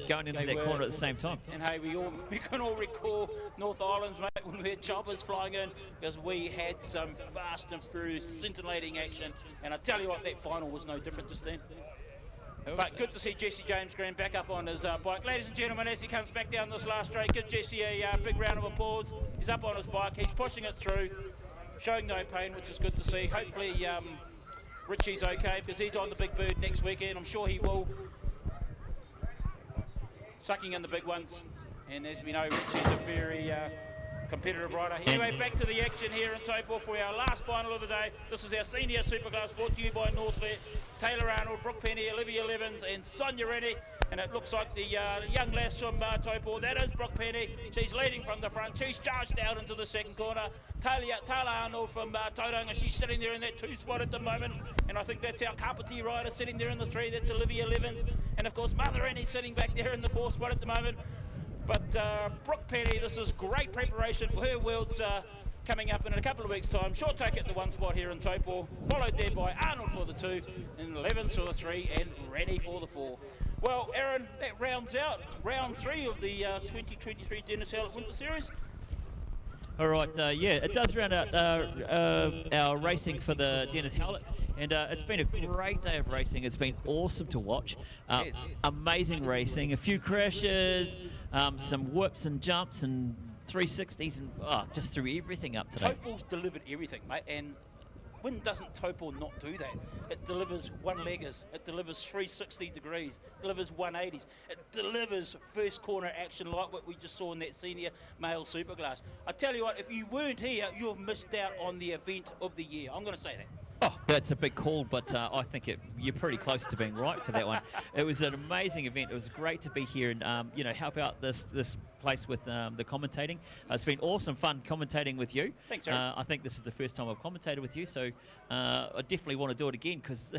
going into that corner at the same time. And hey, we can all recall North Islands, mate, when we had choppers flying in, because we had some fast and furious scintillating action. And I tell you what, that final was no different just then. But good to see Jesse James Green back up on his bike. Ladies and gentlemen, as he comes back down this last straight, give Jesse a big round of applause. He's up on his bike, he's pushing it through, showing no pain, which is good to see. Hopefully Richie's okay, because he's on the big bird next weekend. I'm sure he will. Sucking in the big ones. And as we know, Richie's a very competitive rider. Anyway, back to the action here in Taupō for our last final of the day. This is our senior Superclass, brought to you by Northlet, Taylor Arnold, Brooke Penny, Olivia Levins and Sonia Rennie. And it looks like the young lass from Taupō, that is Brooke Penny. She's leading from the front. She's charged out into the second corner. Taylor Arnold from Tauranga, she's sitting there in that 2 spot at the moment. And I think that's our Kapiti rider sitting there in the 3. That's Olivia Levens. And of course, Mother Annie sitting back there in the 4 spot at the moment. But Brooke Penny, this is great preparation for her Worlds coming up in a couple of weeks' time. Short take at the 1 spot here in Taupō, followed then by Arnold for the 2, and Levens for the 3, and Rennie for the 4. Well, Aaron, that rounds out round 3 of the 2023 Dennis Howlett Winter Series. All right, yeah, it does round out our racing for the Dennis Howlett, and it's been a great day of racing. It's been awesome to watch. Amazing racing, a few crashes, some whips and jumps and 360s, and just threw everything up today. Taupō's delivered everything, mate, and when doesn't Taupō not do that? It delivers one-leggers, it delivers 360 degrees, delivers 180s, it delivers first corner action like what we just saw in that senior male Superclass. I tell you what, if you weren't here, you've missed out on the event of the year. I'm going to say that. Oh, that's a big call, but I think you're pretty close to being right for that one. It was an amazing event. It was great to be here and help out this place with the commentating. It's been awesome fun commentating with you. Thanks, sir. I think this is the first time I've commentated with you, so I definitely want to do it again because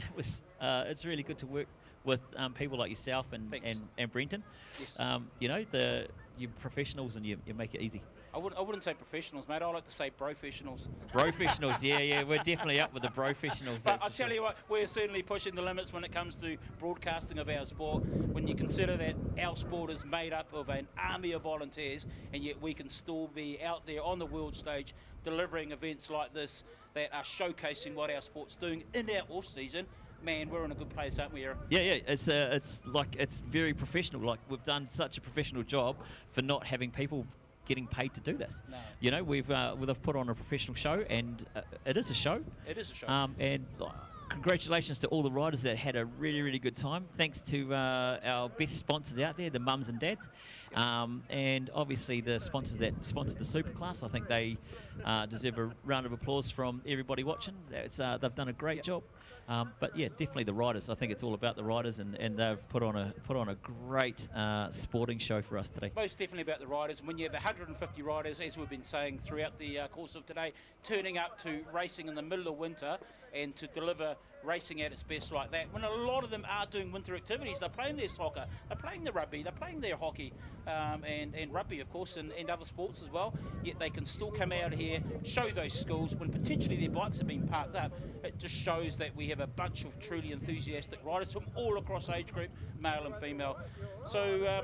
it's really good to work with people like yourself and Brenton. Yes. You're professionals and you make it easy. I wouldn't say professionals, mate. I like to say professionals. Professionals, yeah, we're definitely up with the professionals. But I tell you what, we're certainly pushing the limits when it comes to broadcasting of our sport. When you consider that our sport is made up of an army of volunteers, and yet we can still be out there on the world stage delivering events like this that are showcasing what our sport's doing in our off season. Man, we're in a good place, aren't we, Aaron? Yeah, it's very professional. Like, we've done such a professional job for not having people getting paid to do this. No. We've put on a professional show, and it is a show. It is a show. And congratulations to all the riders that had a really, really good time. Thanks to our best sponsors out there, the mums and dads, and obviously the sponsors that sponsored the Superclass. I think they deserve a round of applause from everybody watching. They've done a great job. But yeah, definitely the riders. I think it's all about the riders, and they've put on a great sporting show for us today. Most definitely about the riders. And when you have 150 riders, as we've been saying throughout the course of today, turning up to racing in the middle of winter and to deliver racing at its best like that, when a lot of them are doing winter activities, they're playing their soccer, they're playing their rugby, they're playing their hockey, and rugby, of course, and other sports as well, yet they can still come out here, show those skills when potentially their bikes have been parked up. It just shows that we have a bunch of truly enthusiastic riders from all across age group, male and female. So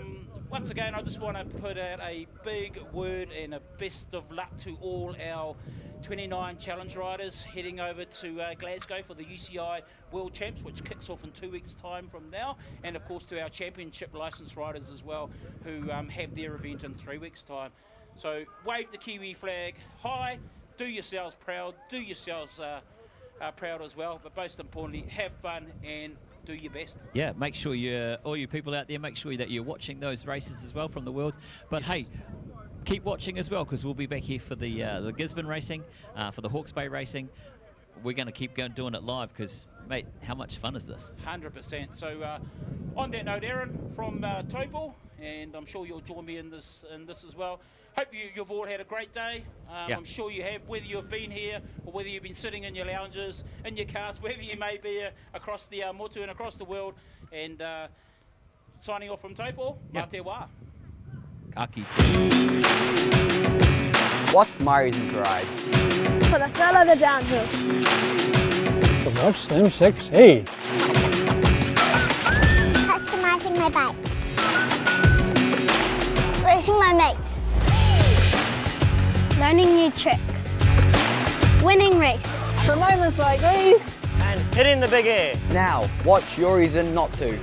once again, I just want to put out a big word and a best of luck to all our 29 challenge riders heading over to Glasgow for the UCI World Champs, which kicks off in 2 weeks' time from now, and of course to our championship licensed riders as well, who have their event in 3 weeks' time. So wave the Kiwi flag high, do yourselves proud, do yourselves proud as well, but most importantly, have fun and do your best. Yeah, make sure all you people out there, make sure that you're watching those races as well from the Worlds. But yes, hey, keep watching as well, because we'll be back here for the Gisborne racing, for the Hawke's Bay racing. We're going to keep doing it live because, mate, how much fun is this? 100%. So on that note, Aaron from Taupō, and I'm sure you'll join me in this as well. Hope you've all had a great day. I'm sure you have, whether you've been here or whether you've been sitting in your lounges, in your cars, wherever you may be across the motu and across the world. And signing off from Taupō, Mā te wā. Kaki. What's my reason to ride? For the thrill of the downhill. To watch them succeed. Customizing my bike. Racing my mates. Learning new tricks. Winning races. For moments like these. And hitting the big air. Now, what's your reason not to?